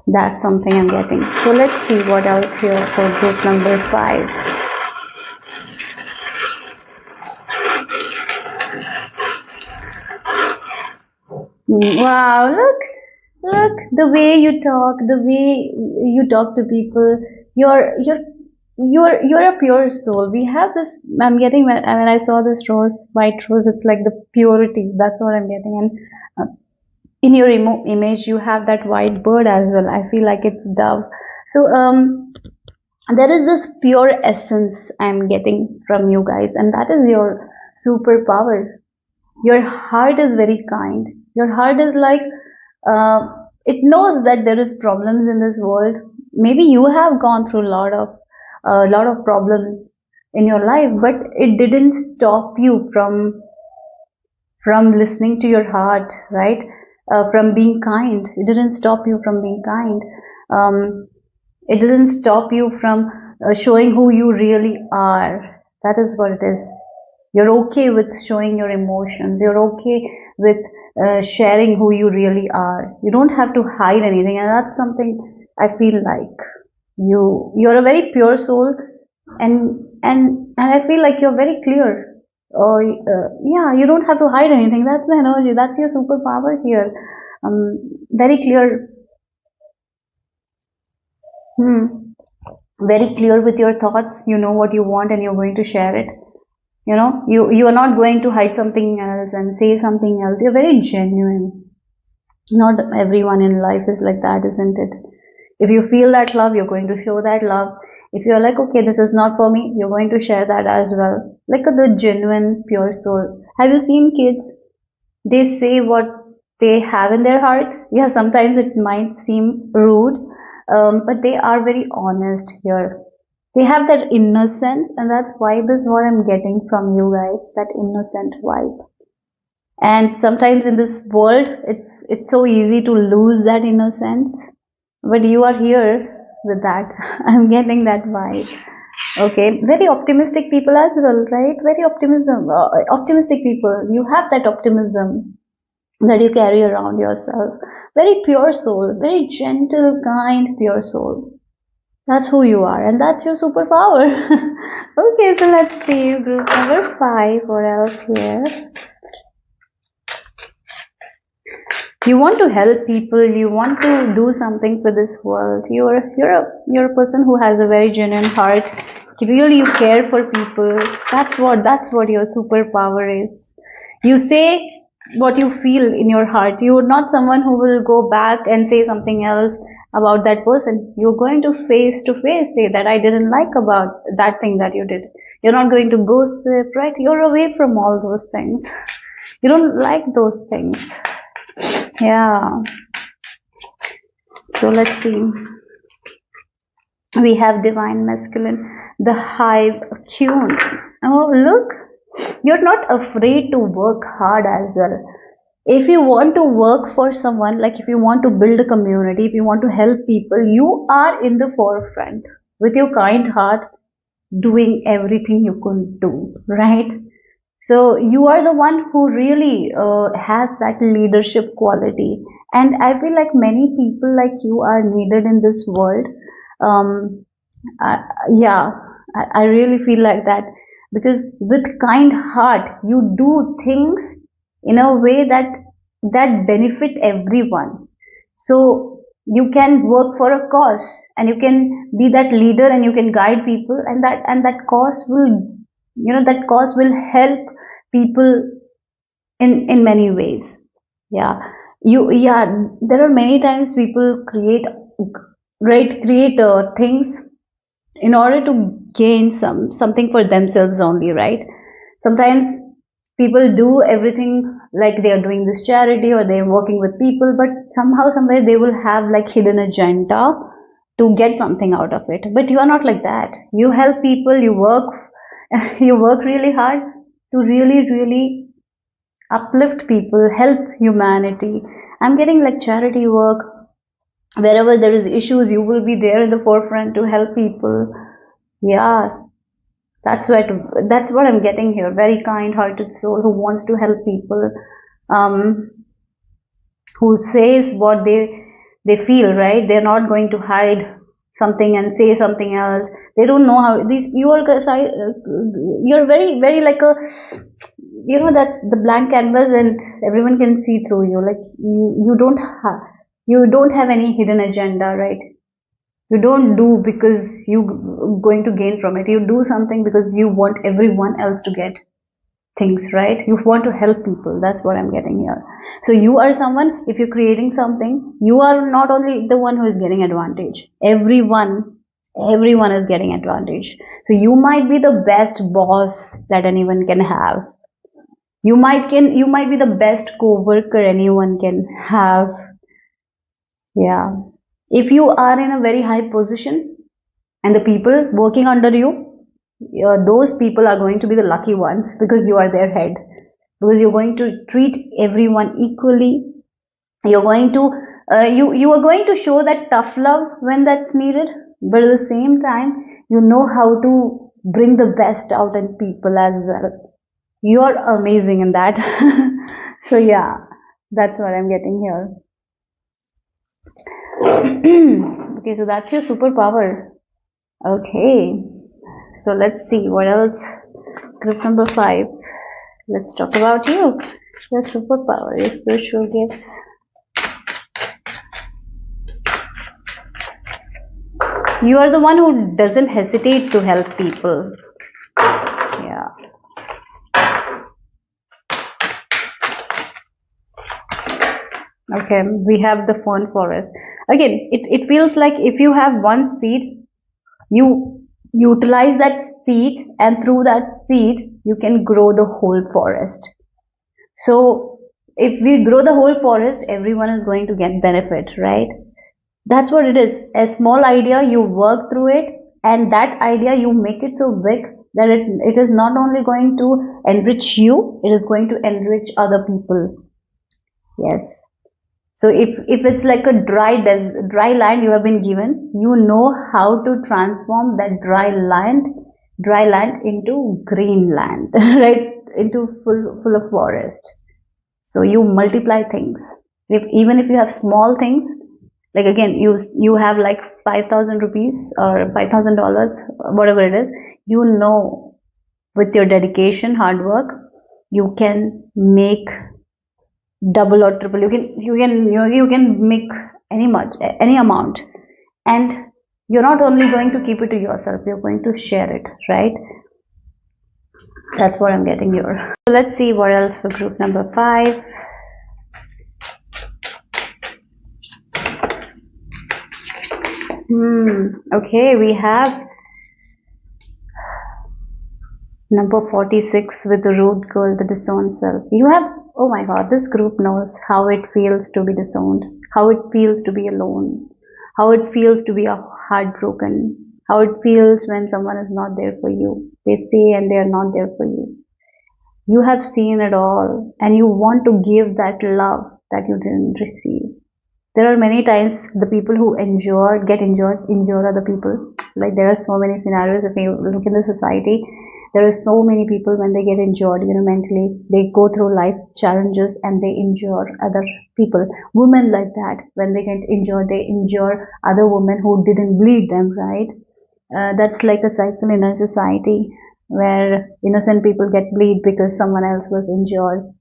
[SPEAKER 1] that's something I'm getting. So let's see what else here for group number 5. Wow, look, the way you talk to people. You're a pure soul. We have this. I'm getting when I saw this white rose. It's like the purity. That's what I'm getting. And in your image, you have that white bird as well. I feel like it's dove. So there is this pure essence I'm getting from you guys, and that is your superpower. Your heart is very kind. Your heart is like, it knows that there is problems in this world. Maybe you have gone through a lot of problems in your life, but it didn't stop you from listening to your heart, right? From being kind. It didn't stop you from being kind. It didn't stop you from showing who you really are. That is what it is. You're okay with showing your emotions. You're okay with sharing who you really are. You don't have to hide anything, and that's something I feel like you're a very pure soul, and I feel like you're very clear. Yeah, you don't have to hide anything. That's the energy. That's your superpower here. Very clear. Very clear with your thoughts. You know what you want, and you're going to share it. You are not going to hide something else and say something else. You're very genuine. Not everyone in life is like that, isn't it? If you feel that love, you're going to show that love. If you're like, okay, this is not for me, you're going to share that as well. Like the genuine, pure soul. Have you seen kids? They say what they have in their heart. Yeah, sometimes it might seem rude, but they are very honest here. They have that innocence, and that's vibe is what I'm getting from you guys, that innocent vibe. And sometimes in this world, it's so easy to lose that innocence, but you are here with that. I'm getting that vibe. Okay, very optimistic people as well, right? Very optimistic people. You have that optimism. that you carry around yourself. Very pure soul, very gentle, kind, pure soul. That's who you are, and that's your superpower. Okay, so let's see group number 5. What else here? You want to help people. You want to do something for this world. You're a person who has a very genuine heart. Really, you care for people. That's what your superpower is. You say what you feel in your heart. You're not someone who will go back and say something else about that person. You're going to face say that I didn't like about that thing that you did. You're not going to gossip, right? You're away from all those things. You don't like those things. Yeah. So let's see. We have divine masculine, the hive cocoon. Oh, look. You're not afraid to work hard as well. If you want to work for someone, like if you want to build a community, if you want to help people, you are in the forefront with your kind heart, doing everything you can do, right? So you are the one who really has that leadership quality, and I feel like many people like you are needed in this world. Um, yeah, I really feel like that, because with kind heart you do things in a way that benefit everyone. So you can work for a cause, and you can be that leader, and you can guide people, and that cause will, that cause will help people in many ways. Yeah, there are many times people create things in order to gain something for themselves only, right? Sometimes people do everything, like they are doing this charity or they're working with people, but somehow somewhere they will have like hidden agenda to get something out of it. But you are not like that. You help people, you work you work really hard to really uplift people, help humanity. I'm getting like charity work. Wherever there is issues, you will be there in the forefront to help people. Yeah, that's what I'm getting here. Very kind-hearted soul who wants to help people, um, who says what they feel. Right? They're not going to hide something and say something else. They don't know how these you're very very like a, that's the blank canvas, and everyone can see through you. Like you don't have any hidden agenda, right? You don't do because you going to gain from it. You do something because you want everyone else to get things, right? You want to help people. That's what I'm getting here. So you are someone, if you're creating something, you are not only the one who is getting advantage. Everyone is getting advantage. So you might be the best boss that anyone can have. You might be the best co-worker anyone can have. Yeah. If you are in a very high position, and the people working under you, those people are going to be the lucky ones, because you are their head, because you're going to treat everyone equally. You're going to you are going to show that tough love when that's needed, but at the same time you know how to bring the best out in people as well. You're amazing in that. So yeah, that's what I'm getting here. Okay, so that's your superpower. Okay, so let's see what else. Group number 5. Let's talk about you. Your superpower, your spiritual gifts. You are the one who doesn't hesitate to help people. Yeah. Okay, we have the fern forest. Again, it feels like if you have one seed, you utilize that seed, and through that seed, you can grow the whole forest. So, if we grow the whole forest, everyone is going to get benefit, right? That's what it is. A small idea, you work through it, and that idea you make it so big that it is not only going to enrich you, it is going to enrich other people. Yes. So if it's like a dry land you have been given, you know how to transform that dry land into green land, right? Into full of forest. So you multiply things. Even if you have small things, like again, you have like 5,000 rupees or $5,000, whatever it is, with your dedication, hard work, you can make double or triple. You can make any amount, and you're not only going to keep it to yourself, you're going to share it, right? That's what I'm getting here. So let's see what else for group number 5. Okay, we have number 46 with the root girl, the disowned self. You have, oh my god, this group knows how it feels to be disowned, how it feels to be alone, how it feels to be heartbroken, how it feels when someone is not there for you. They say and they are not there for you. You have seen it all, and you want to give that love that you didn't receive. There are many times the people who get injure other people. Like there are so many scenarios. If you look in the society, there are so many people when they get injured, mentally, they go through life challenges and they injure other people. Women like that, when they get injured, they injure other women who didn't bleed them, right? That's like a cycle in our society where innocent people get bleed because someone else was injured.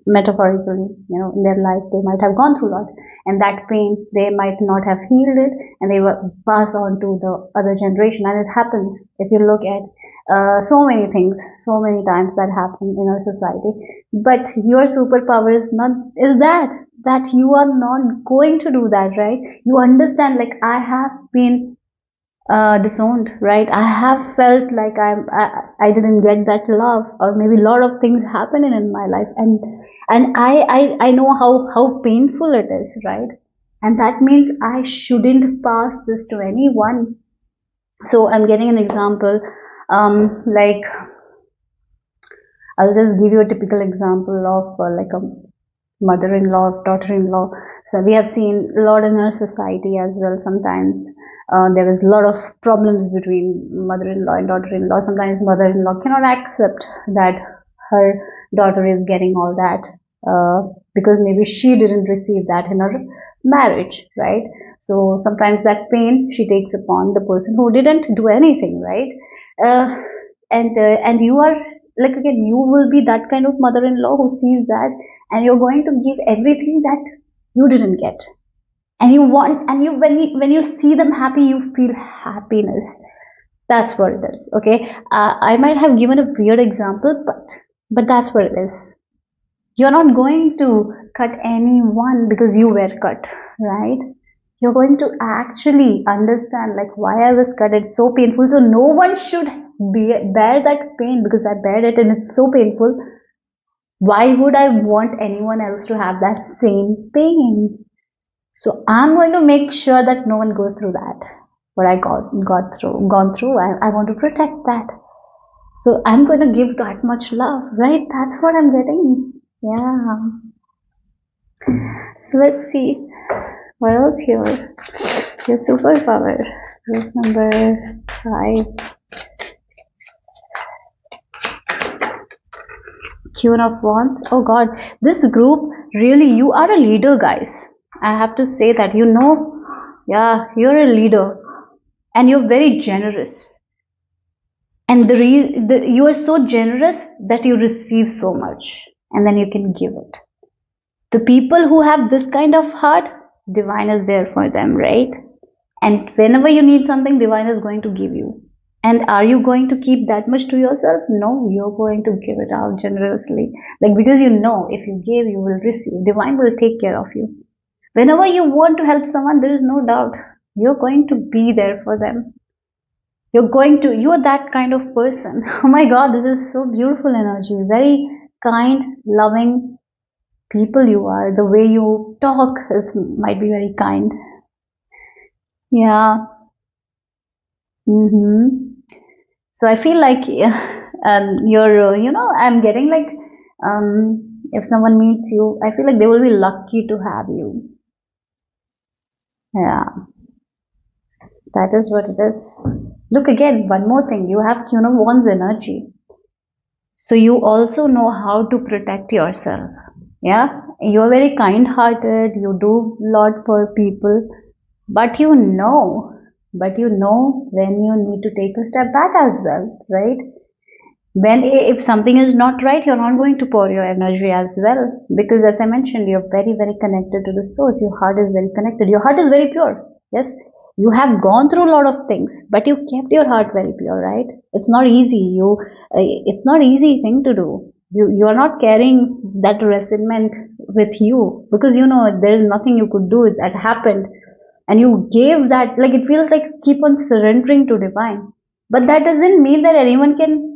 [SPEAKER 1] Metaphorically, in their life they might have gone through a lot, and that pain they might not have healed it, and they will pass on to the other generation. And it happens, if you look at so many things, so many times that happen in our society. But your superpower is that you are not going to do that, right? You understand, like, I have been disowned, right? I have felt like I didn't get that love, or maybe a lot of things happening in my life, and I know how painful it is, right? And that means I shouldn't pass this to anyone. So I'm getting an example, like, I'll just give you a typical example of like a mother-in-law, daughter-in-law. So we have seen a lot in our society as well. Sometimes there is a lot of problems between mother-in-law and daughter-in-law. Sometimes mother-in-law cannot accept that her daughter is getting all that because maybe she didn't receive that in her marriage, right? So sometimes that pain she takes upon the person who didn't do anything, right? And you are, like, again, you will be that kind of mother-in-law who sees that, and you're going to give everything that you didn't get, and you want, and when you see them happy, you feel happiness. That's what it is. Okay, I might have given a weird example, but that's what it is. You're not going to cut anyone because you were cut, right? You're going to actually understand, like, why I was cut. It's so painful, so no one should bear that pain, because I bear it and it's so painful. Why would I want anyone else to have that same pain? So I'm going to make sure that no one goes through that. What I gone through, I want to protect that. So I'm going to give that much love, right? That's what I'm getting. Yeah. So let's see what else here. Your superpower, group number 5. Queen of Wands. Oh god, this group, really, you are a leader, guys. I have to say that, yeah, you're a leader, and you're very generous. And you are so generous that you receive so much, and then you can give it. The people who have this kind of heart, divine is there for them, right? And whenever you need something, divine is going to give you. And are you going to keep that much to yourself? No, you're going to give it out generously. Like, because if you give, you will receive. Divine will take care of you. Whenever you want to help someone, there is no doubt you're going to be there for them. You're that kind of person. Oh my god, this is so beautiful energy. Very kind, loving people you are. The way you talk might be very kind. Yeah. So I feel like I'm getting like, if someone meets you, I feel like they will be lucky to have you. Yeah, that is what it is. Look, again, one more thing. You have Queen of Wands energy. So you also know how to protect yourself. Yeah, you're very kind-hearted, you do lot for people, but you know when you need to take a step back as well, right? When if something is not right, you're not going to pour your energy as well, because as I mentioned, you're very very connected to the source. Your heart is very connected, your heart is very pure. Yes, you have gone through a lot of things, but you kept your heart very pure, right? It's not easy. It's not easy thing to do. You are not carrying that resentment with you, because you know there is nothing you could do. That happened, and you gave that, like it feels like you keep on surrendering to divine. But that doesn't mean that anyone can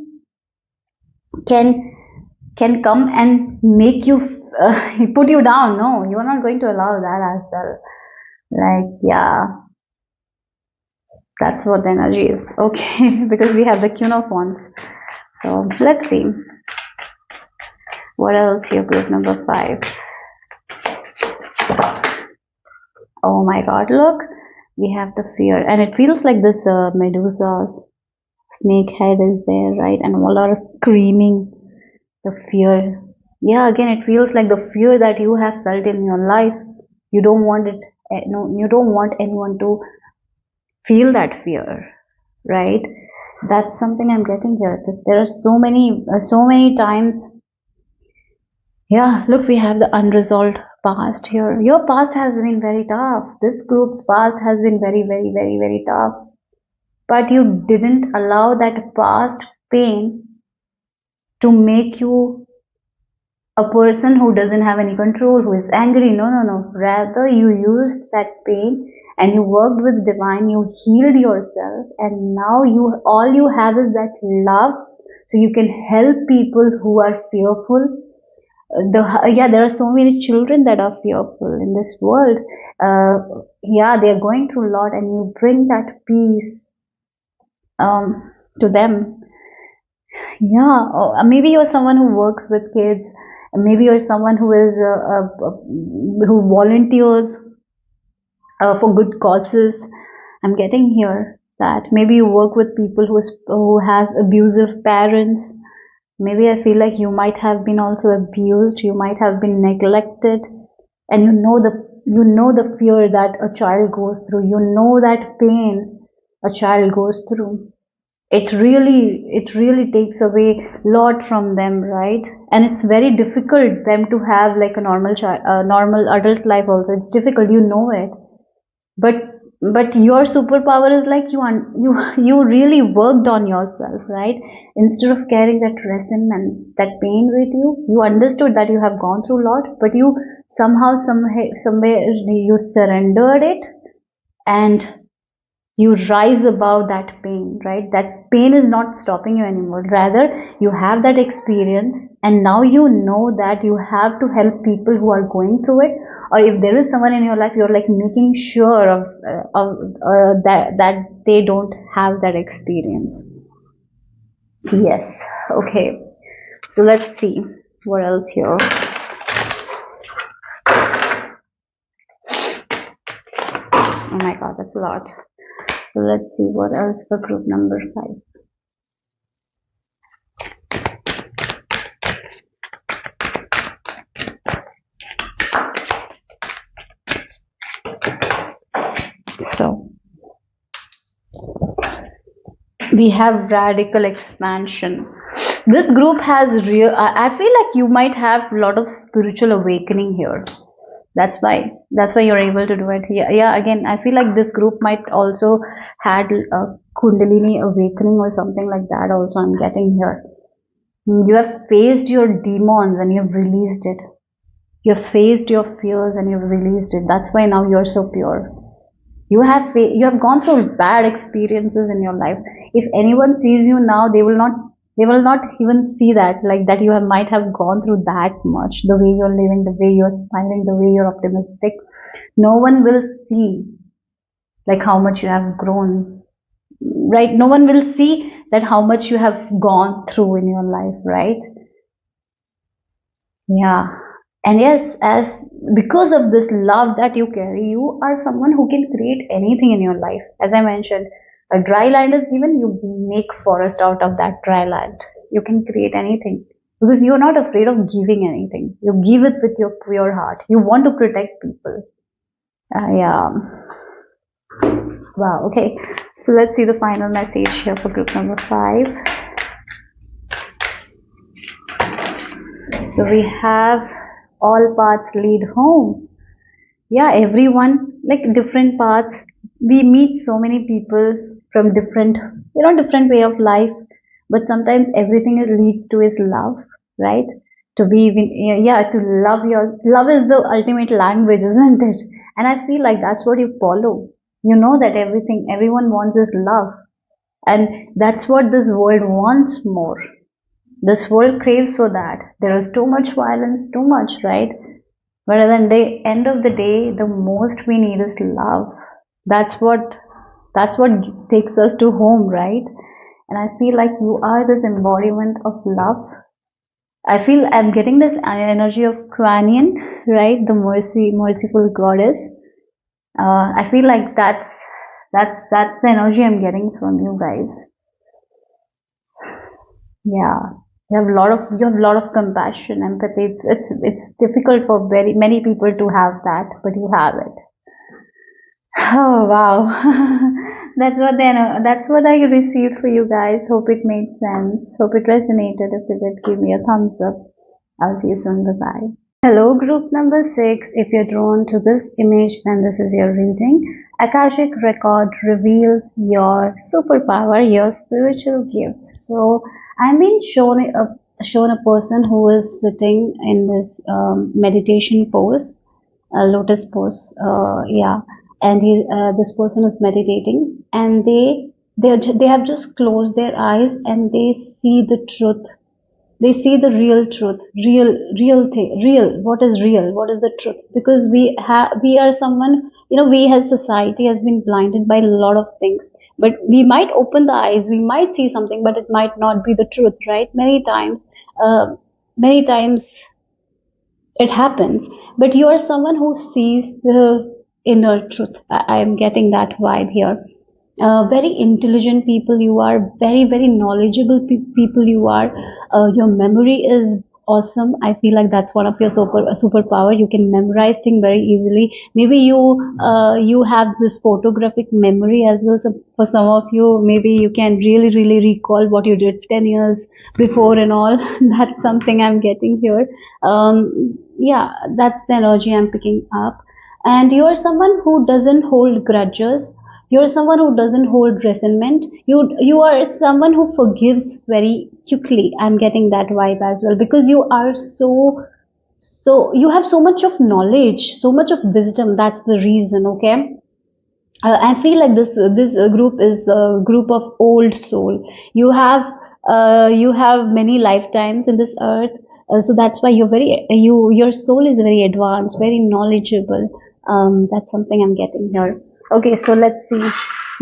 [SPEAKER 1] can come and make you put you down. No, you are not going to allow that as well. Like, yeah, that's what the energy is. Okay, because we have the Queen of Wands. So let's see what else here. Group number 5. Oh my God, look, we have the fear, and it feels like this Medusa's snake head is there, right? And all are screaming the fear. Yeah, again, it feels like the fear that you have felt in your life. You don't want it. No, you don't want anyone to feel that fear, right? That's something I'm getting here. There are so many times. Yeah, look, we have the unresolved past here. Your past has been very tough. This group's past has been very, very, very, very tough. But you didn't allow that past pain to make you a person who doesn't have any control, who is angry. No, no, no. Rather, you used that pain and you worked with divine, you healed yourself, and now you all you have is that love, so you can help people who are fearful. Yeah, there are so many children that are fearful in this world. Yeah, they are going through a lot, and you bring that peace to them. Yeah, or maybe you're someone who works with kids. Maybe you're someone who is who volunteers for good causes. I'm getting here that maybe you work with people who has abusive parents. Maybe I feel like you might have been also abused. You might have been neglected, and you know the fear that a child goes through. You know that pain a child goes through. It really takes away a lot from them, right? And it's very difficult them to have like a normal child, normal adult life also. It's difficult, you know it. But but your superpower is like you really worked on yourself, right? Instead of carrying that resentment, that pain with you, you understood that you have gone through a lot, but you somehow somewhere you surrendered it, and you rise above that pain, right? That pain is not stopping you anymore. Rather, you have that experience, and now you know that you have to help people who are going through it. Or if there is someone in your life, you're like making sure that they don't have that experience. Yes. Okay, so let's see what else here. Oh my God, that's a lot. So let's see what else for group number 5. So we have radical expansion. This group has real. I feel like you might have a lot of spiritual awakening here. That's why you're able to do it. Yeah, yeah. Again, I feel like this group might also had a Kundalini awakening or something like that. Also, I'm getting here. You have faced your demons and you've released it. You have faced your fears and you've released it. That's why now you're so pure. You have gone through bad experiences in your life. If anyone sees you now, they will not even see that, like that you might have gone through that much. The way you're living, the way you're smiling, the way you're optimistic, no one will see like how much you have grown, right? No one will see that how much you have gone through in your life, right? Yeah. And yes, as because of this love that you carry, you are someone who can create anything in your life. As I mentioned, a dry land is given, you make forest out of that dry land. You can create anything. because you're not afraid of giving anything. You give it with your pure heart. You want to protect people. Yeah. Wow. Okay. So let's see the final message here for group number 5. So we have all paths lead home. Yeah, everyone, like different paths. We meet so many people from different, different way of life, but sometimes everything it leads to is love, right? To be even, yeah, to love is the ultimate language, isn't it? And I feel like that's what you follow. You know that everyone wants is love, and that's what this world wants more. This world craves for that. There is too much violence, too much, right? But at the end of the day, the most we need is love. That's what that's what takes us to home, right? And I feel like you are this embodiment of love. I feel I'm getting this energy of Kuan Yin, right? The merciful goddess. I feel like that's the energy I'm getting from you guys. Yeah, you have a lot of compassion, empathy. It's difficult for very many people to have that, but you have it. Oh wow, that's what I received for you guys. Hope it made sense. Hope it resonated. If it did, give me a thumbs up. I'll see you soon. Bye bye. Hello, group number 6. If you're drawn to this image, then this is your reading. Akashic record reveals your superpower, your spiritual gifts. So I'm being shown a person who is sitting in this meditation pose, lotus pose. Yeah, and this person is meditating, and they have just closed their eyes, and they see the truth. They see the real truth, real thing, real. What is real? What is the truth? Because we are someone, we as society has been blinded by a lot of things, but we might open the eyes, we might see something, but it might not be the truth, right? Uh, many times it happens, but you are someone who sees the inner truth. I am getting that vibe here. Very intelligent people you are, very knowledgeable people you are. Your memory is awesome. I feel like that's one of your superpower. You can memorize things very easily. Maybe you have this photographic memory as well. So for some of you, maybe you can really recall what you did 10 years before and all. That's something I'm getting here. Yeah, that's the energy I'm picking up. And you're someone who doesn't hold grudges. You're someone who doesn't hold resentment. You are someone who forgives very quickly. I'm getting that vibe as well, because you are so you have so much of knowledge, so much of wisdom. That's the reason. Okay. I feel like this group is a group of old soul. You have many lifetimes in this earth, so that's why your soul is very advanced, very knowledgeable. That's something I'm getting here. Okay, so let's see.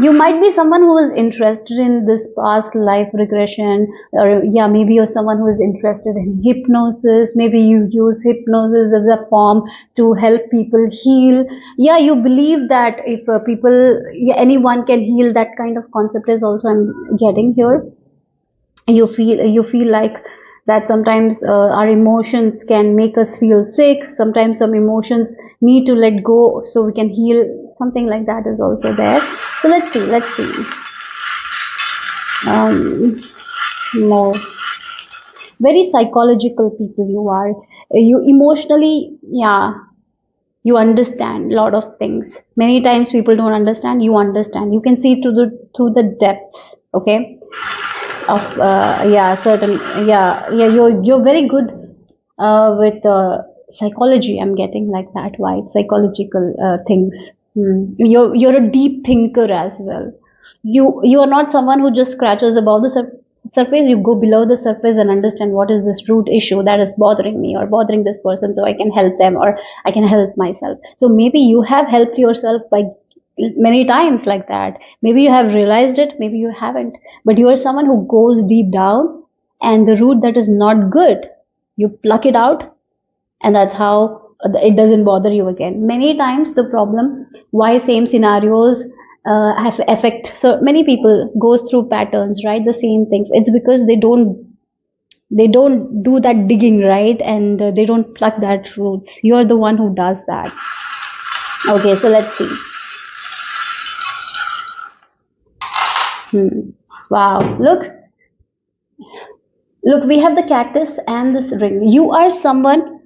[SPEAKER 1] You might be someone who is interested in this past life regression, or yeah, maybe you're someone who is interested in hypnosis. Maybe you use hypnosis as a form to help people heal. Yeah, you believe that if yeah, anyone can heal. That kind of concept is also I'm getting here. You feel like that sometimes our emotions can make us feel sick. Sometimes some emotions need to let go so we can heal. Something like that is also there. So let's see more. Very psychological people you are. You emotionally, yeah, you understand a lot of things. Many times people don't understand, you understand. You can see through the depths, okay, of yeah, certain, yeah, you're very good with psychology. I'm getting like that vibe, psychological things. You're a deep thinker as well. You are not someone who just scratches above the surface. You go below the surface and understand what is this root issue that is bothering me or bothering this person, so I can help them or I can help myself. So maybe you have helped yourself by many times like that. Maybe you have realized it, maybe you haven't, but you are someone who goes deep down, and the root that is not good, you pluck it out, and that's how it doesn't bother you again. Many times the problem why same scenarios have affect so many people goes through patterns, right? The same things. It's because They don't do that digging, right? And they don't pluck that roots. You're the one who does that. Okay, so let's see. Wow, look, we have the cactus and this ring. You are someone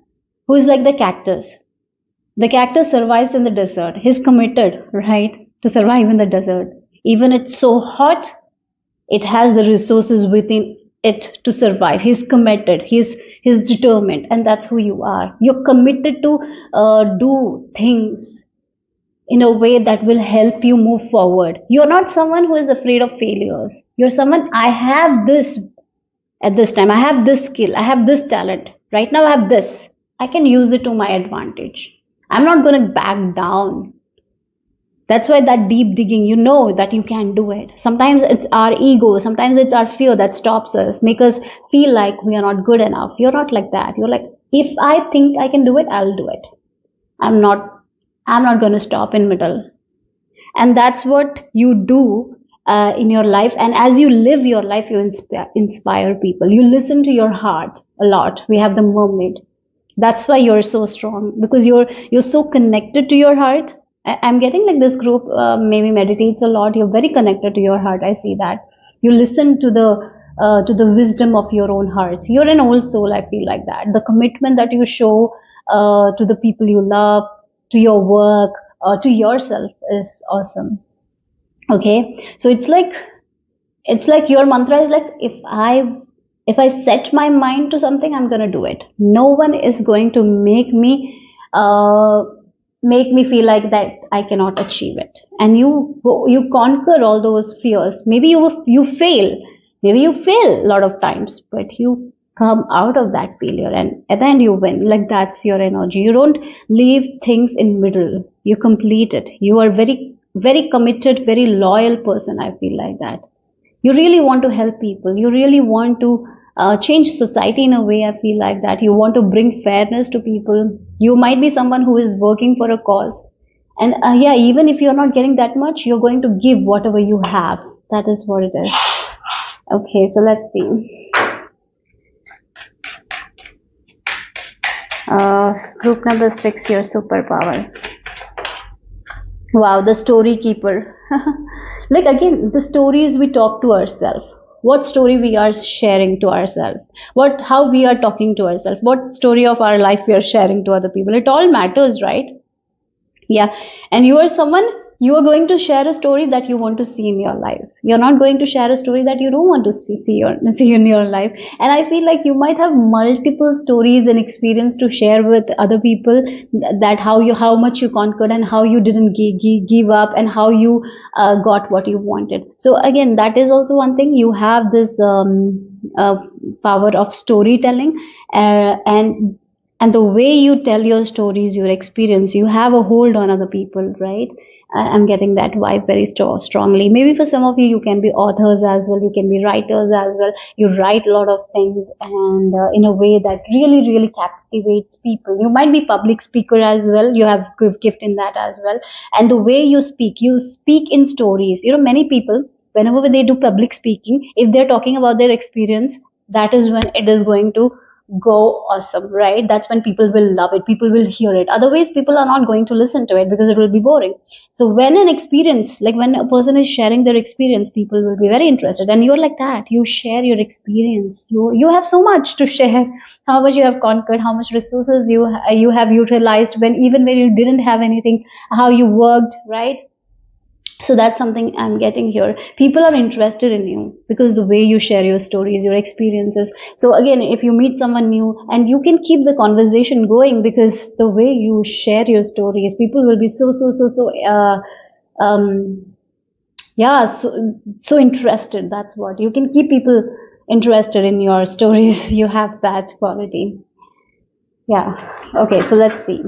[SPEAKER 1] who is like the cactus. The cactus survives in the desert. He's committed, right, to survive in the desert. Even it's so hot, it has the resources within it to survive. He's committed. He's determined, and that's who you are. You're committed to do things in a way that will help you move forward. You're not someone who is afraid of failures. You're someone, I have this at this time, I have this skill, I have this talent. Right now, I have this. I can use it to my advantage. I'm not going to back down. That's why that deep digging, you know that you can do it. Sometimes it's our ego, sometimes it's our fear that stops us, make us feel like we are not good enough. You're not like that. You're like, if I think I can do it, I'll do it. I'm not going to stop in middle. And that's what you do in your life. And as you live your life, you inspire people. You listen to your heart a lot. We have the mermaid. That's why you're so strong, because you're so connected to your heart. I'm getting like this group maybe meditates a lot. You're very connected to your heart. I see that. You listen to the wisdom of your own heart. You're an old soul. I feel like that. The commitment that you show to the people you love, to your work, to yourself is awesome. Okay, so it's like your mantra is like, if I set my mind to something, I'm gonna do it. No one is going to make me feel like that I cannot achieve it. And you conquer all those fears. Maybe you fail, a lot of times, but you come out of that failure, and at the end you win. Like, that's your energy. You don't leave things in middle. You complete it. You are very, very committed, very loyal person. I feel like that. You really want to help people. You really want to change society in a way. I feel like that. You want to bring fairness to people. You might be someone who is working for a cause. And yeah, even if you're not getting that much, you're going to give whatever you have. That is what it is. Okay, so let's see. Group number 6, your superpower. Wow, the story keeper. Like, again, the stories we talk to ourselves. What story we are sharing to ourselves. How we are talking to ourselves. What story of our life we are sharing to other people. It all matters, right? Yeah. And you are going to share a story that you want to see in your life. You're not going to share a story that you don't want to see in your life. And I feel like you might have multiple stories and experience to share with other people, that how much you conquered and how you didn't give up, and how you got what you wanted. So again, that is also one thing. You have this power of storytelling, and the way you tell your stories, your experience, you have a hold on other people, right? I'm getting that vibe very strongly. Maybe for some of you, you can be authors as well. You can be writers as well. You write a lot of things, and in a way that really, really captivates people. You might be public speaker as well. You have gift in that as well. And the way you speak in stories. Many people, whenever they do public speaking, if they're talking about their experience, that is when it is going to go awesome, right? That's when people will love it, people will hear it. Otherwise, people are not going to listen to it because it will be boring. So when a person is sharing their experience, people will be very interested. And you're like that. You share your experience. You have so much to share. How much you have conquered, how much resources you have utilized, when you didn't have anything, how you worked, right? So that's something I'm getting here. People are interested in you because the way you share your stories, your experiences. So again, if you meet someone new, and you can keep the conversation going, because the way you share your stories, people will be so interested. That's what, you can keep people interested in your stories. You have that quality. Yeah. Okay, so let's see.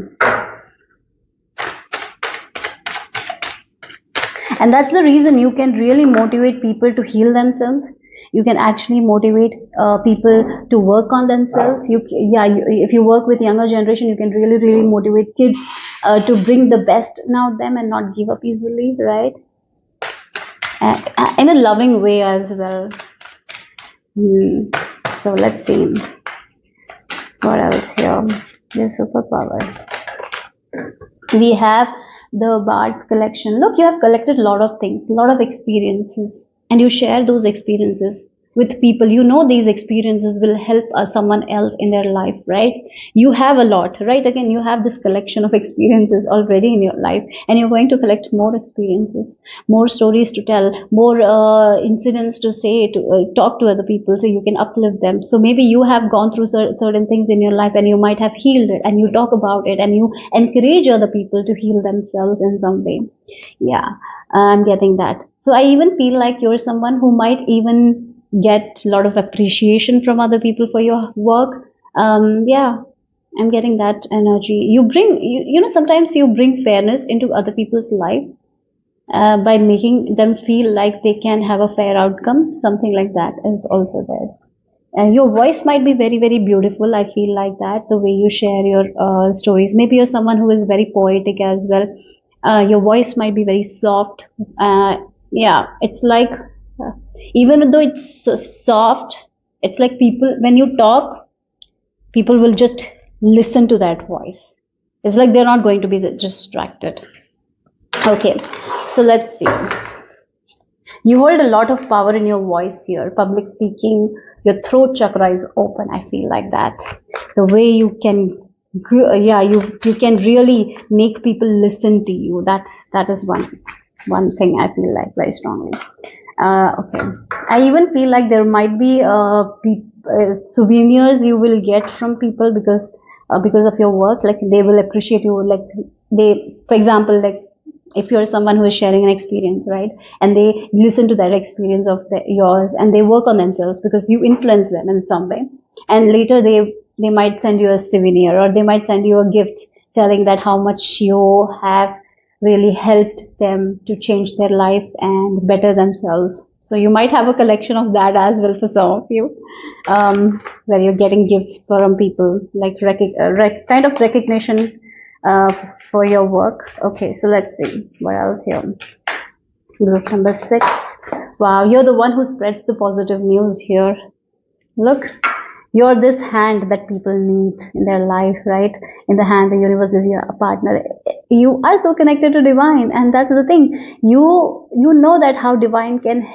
[SPEAKER 1] And that's the reason you can really motivate people to heal themselves. You can actually motivate people to work on themselves. If you work with younger generation, you can really, really motivate kids to bring the best out of them and not give up easily, right? In a loving way as well. So let's see what else here. Your superpower. We have the Bard's collection. Look, you have collected a lot of things, a lot of experiences, and you share those experiences with people. You know these experiences will help someone else in their life, right? You have a lot, right? Again, you have this collection of experiences already in your life, and you're going to collect more experiences, more stories to tell, more incidents to say, to talk to other people, so you can uplift them. So maybe you have gone through certain things in your life, and you might have healed it, and you talk about it, and you encourage other people to heal themselves in some way. Yeah, I'm getting that. So I even feel like you're someone who might even get a lot of appreciation from other people for your work. Yeah, I'm getting that energy. You bring, you know, sometimes you bring fairness into other people's life by making them feel like they can have a fair outcome. Something like that is also there. Your voice might be very, very beautiful. I feel like that, the way you share your stories. Maybe you're someone who is very poetic as well. Your voice might be very soft. Yeah, it's like, even though it's so soft, it's like people, when you talk, people will just listen to that voice. It's like they're not going to be distracted. Okay, so let's see. You hold a lot of power in your voice here. Public speaking, your throat chakra is open. I feel like that. The way you can, yeah, you can really make people listen to you. That is one thing I feel like very strongly. Okay, I even feel like there might be souvenirs you will get from people because of your work. Like they will appreciate you. Like they, for example, like if you're someone who is sharing an experience, right, and they listen to that experience of yours, and they work on themselves because you influence them in some way, and later they might send you a souvenir, or they might send you a gift telling that how much you have really helped them to change their life and better themselves. So you might have a collection of that as well for some of you, where you're getting gifts from people, like kind of recognition for your work. Okay, so let's see what else here. Group number 6. Wow, you're the one who spreads the positive news here. Look, you're this hand that people need in their life, right? In the hand, the universe is your partner. You are so connected to divine, and that's the thing. You know that how divine can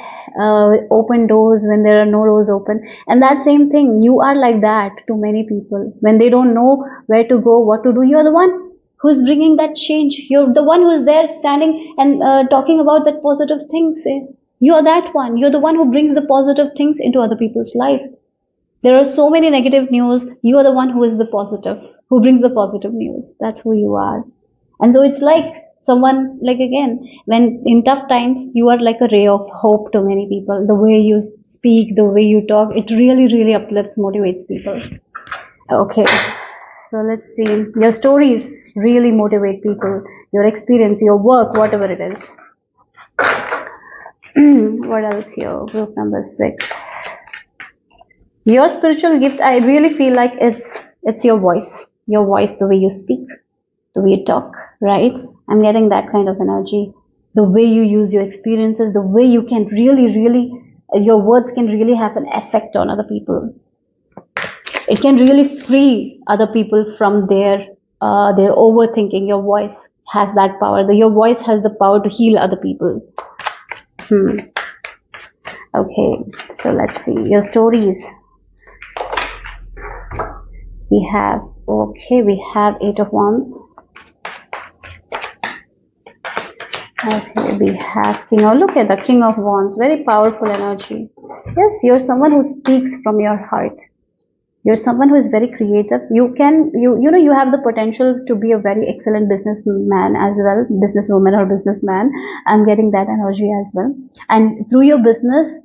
[SPEAKER 1] open doors when there are no doors open, and that same thing. You are like that to many people. When they don't know where to go, what to do, you're the one who's bringing that change. You're the one who's there standing and talking about that positive things. You're that one. You're the one who brings the positive things into other people's life. There are so many negative news. You are the one who is the positive, who brings the positive news. That's who you are. And so it's like someone, like again, when in tough times, you are like a ray of hope to many people. The way you speak, the way you talk, it really, really uplifts, motivates people. Okay, so let's see. Your stories really motivate people. Your experience, your work, whatever it is. What else here? Group number 6. Your spiritual gift, I really feel like it's your voice, the way you speak, the way you talk, right? I'm getting that kind of energy. The way you use your experiences, the way you can really, your words can really have an effect on other people. It can really free other people from their overthinking. Your voice has that power. Your voice has the power to heal other people. Okay, so let's see. Your stories. We have 8 of Wands. Okay, we have King. Oh, look at the King of Wands. Very powerful energy. Yes, you're someone who speaks from your heart. You're someone who is very creative. You have the potential to be a very excellent businessman as well, businesswoman or businessman. I'm getting that energy as well. And through your business,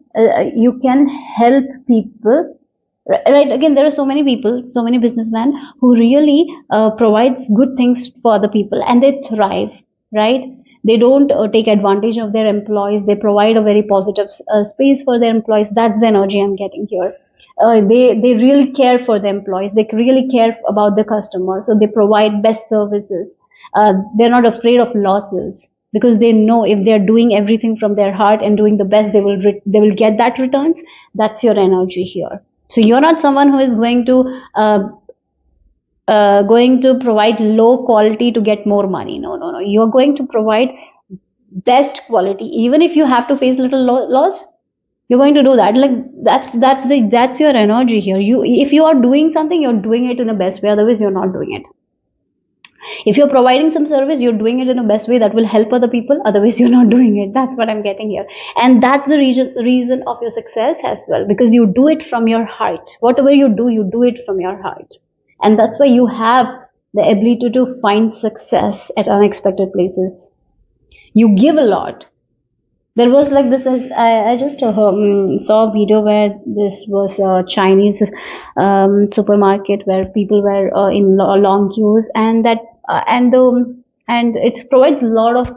[SPEAKER 1] you can help people. Right, again, there are so many people, so many businessmen who really provides good things for other people, and they thrive, right? They don't take advantage of their employees. They provide a very positive space for their employees. That's the energy I'm getting here. They really care for the employees. They really care about the customers. So they provide best services. They're not afraid of losses because they know if they're doing everything from their heart and doing the best, they will get that returns. That's your energy here. So you're not someone who is going to provide low quality to get more money. No, no, no. You're going to provide best quality, even if you have to face little loss. You're going to do that. Like that's your energy here. You, if you are doing something, you're doing it in the best way. Otherwise, you're not doing it. If you're providing some service, you're doing it in the best way that will help other people. Otherwise, you're not doing it. That's what I'm getting here. And that's the reason of your success as well, because you do it from your heart. Whatever you do it from your heart. And that's why you have the ability to find success at unexpected places. You give a lot. There was like this, I just saw a video where this was a Chinese supermarket where people were in long queues, and that and it provides a lot of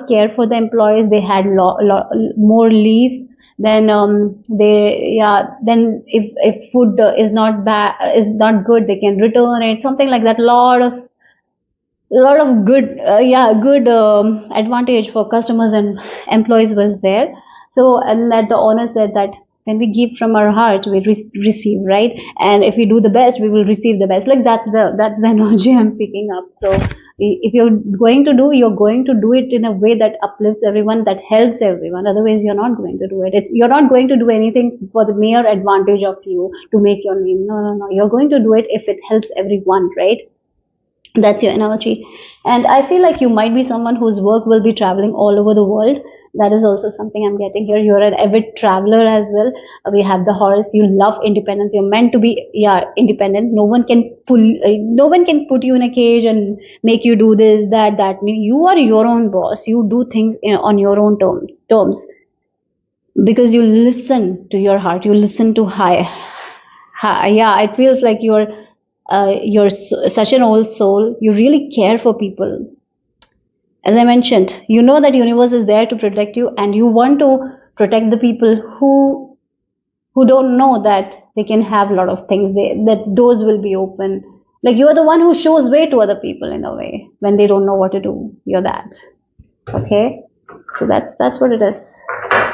[SPEAKER 1] care for the employees. They had more leave. Then then if food is not good, they can return it, something like that. A lot of good advantage for customers and employees was there. So, and that the owner said that when we give from our heart, we receive, right? And if we do the best, we will receive the best. Like that's the energy I'm picking up. So if you're going to do it in a way that uplifts everyone, that helps everyone. Otherwise, you're not going to do it. You're not going to do anything for the mere advantage of you to make your name. No, no, no. You're going to do it if it helps everyone, right? That's your energy. And I feel like you might be someone whose work will be traveling all over the world. That is also something I'm getting here. You're an avid traveler as well. We have the horse. You love independence. You're meant to be, independent. No one can put you in a cage and make you do this, that. You are your own boss. You do things on your own terms, because you listen to your heart. You listen to yeah, it feels like you're such an old soul. You really care for people. As I mentioned, you know that universe is there to protect you, and you want to protect the people who don't know that they can have a lot of things. That doors will be open. Like you are the one who shows way to other people in a way when they don't know what to do. You're that. Okay. So that's what it is.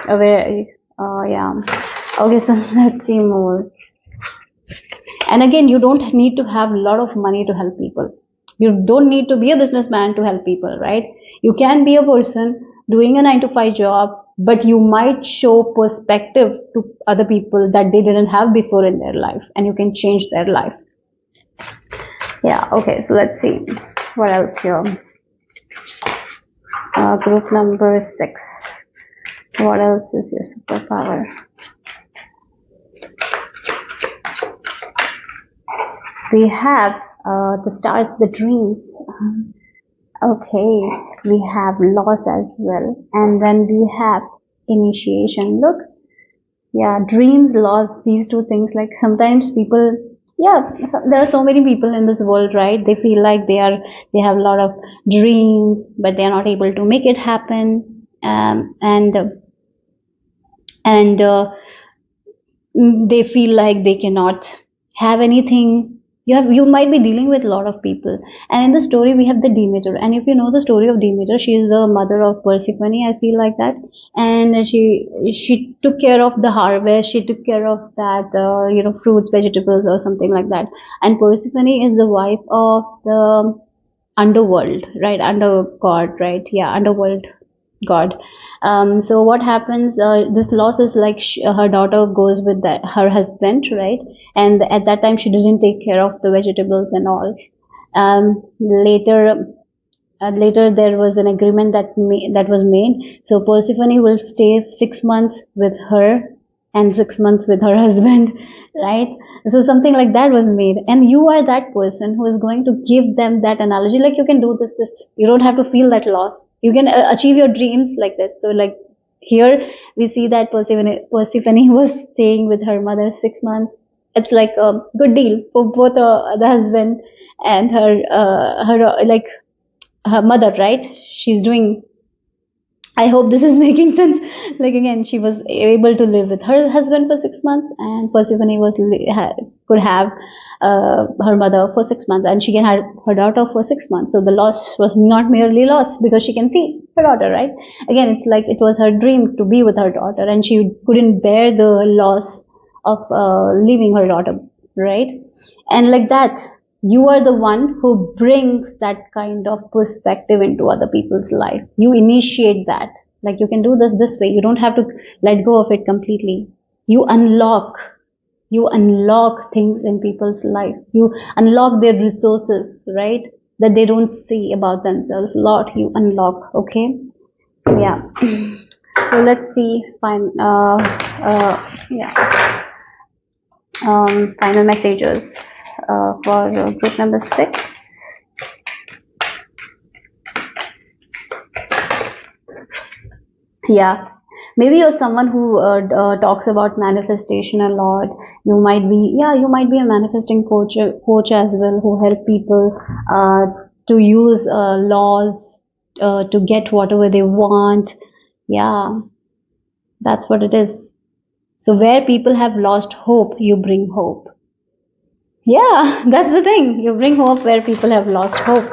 [SPEAKER 1] Yeah. Okay. So let's see more. And again, you don't need to have a lot of money to help people. You don't need to be a businessman to help people, right? You can be a person doing a 9 to 5 job, but you might show perspective to other people that they didn't have before in their life, and you can change their life. Yeah, okay, so let's see. What else here? Group number 6. What else is your superpower? We have the stars, the dreams. Okay, we have loss as well. And then we have initiation. Look, yeah, dreams, loss, these two things. Like sometimes people, there are so many people in this world, right? They feel like they have a lot of dreams, but they are not able to make it happen. And they feel like they cannot have anything. You might be dealing with a lot of people. And in the story, we have the Demeter. And if you know the story of Demeter, she is the mother of Persephone, I feel like that. And she took care of the harvest. She took care of that, fruits, vegetables, or something like that. And Persephone is the wife of the underworld, right? Under God, right? Yeah, underworld god. So what happens, this loss is like her daughter goes with her husband, right? And at that time she didn't take care of the vegetables and all. Later there was an agreement that was made. So Persephone will stay 6 months with her and 6 months with her husband, right? So something like that was made, and you are that person who is going to give them that analogy. Like you can do this. You don't have to feel that loss. You can achieve your dreams like this. So like here we see that Persephone was staying with her mother 6 months. It's like a good deal for both the husband and her mother, right? She's doing. I hope this is making sense. Like again, she was able to live with her husband for 6 months, and Persephone could have her mother for 6 months, and she can have her daughter for 6 months. So the loss was not merely loss because she can see her daughter, right? Again, it's like it was her dream to be with her daughter, and she couldn't bear the loss of leaving her daughter, right? And like that, you are the one who brings that kind of perspective into other people's life. You initiate that. Like, you can do this way. You don't have to let go of it completely. You unlock things in people's life. You unlock their resources, right? That they don't see about themselves. Lot you unlock. Okay. Yeah. So let's see. Fine. Yeah. Final messages for group number 6. Yeah, maybe you're someone who talks about manifestation a lot. You might be, yeah, you might be a manifesting coach as well, who help people to use laws to get whatever they want. Yeah, that's what it is. So where people have lost hope, you bring hope. Yeah, that's the thing. You bring hope where people have lost hope.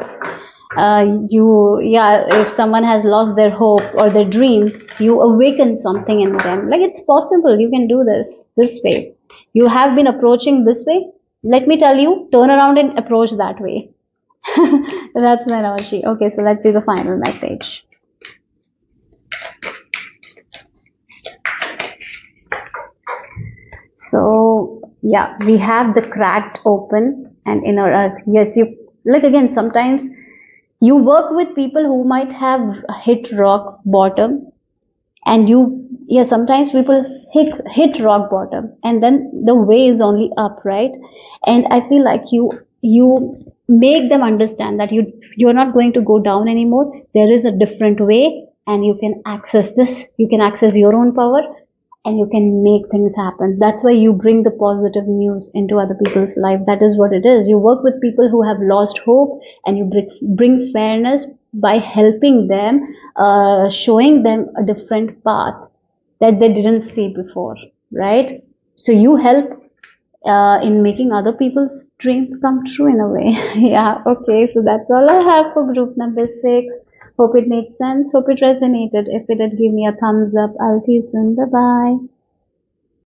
[SPEAKER 1] If someone has lost their hope or their dreams, you awaken something in them. Like, it's possible. You can do this way. You have been approaching this way. Let me tell you, turn around and approach that way. That's my analogy. Okay, so let's see the final message. So yeah, we have the cracked open and inner earth. Yes, you like, again, sometimes you work with people who might have hit rock bottom, and sometimes people hit rock bottom, and then the way is only up, right? And I feel like you make them understand that you're not going to go down anymore. There is a different way, and you can access this. You can access your own power, and you can make things happen. That's why you bring the positive news into other people's life. That is what it is. You work with people who have lost hope, and you bring fairness by helping them, showing them a different path that they didn't see before, right? So you help in making other people's dream come true in a way. Yeah, okay, so that's all I have for group number 6. Hope it made sense. Hope it resonated. If it did, give me a thumbs up. I'll see you soon. Bye bye.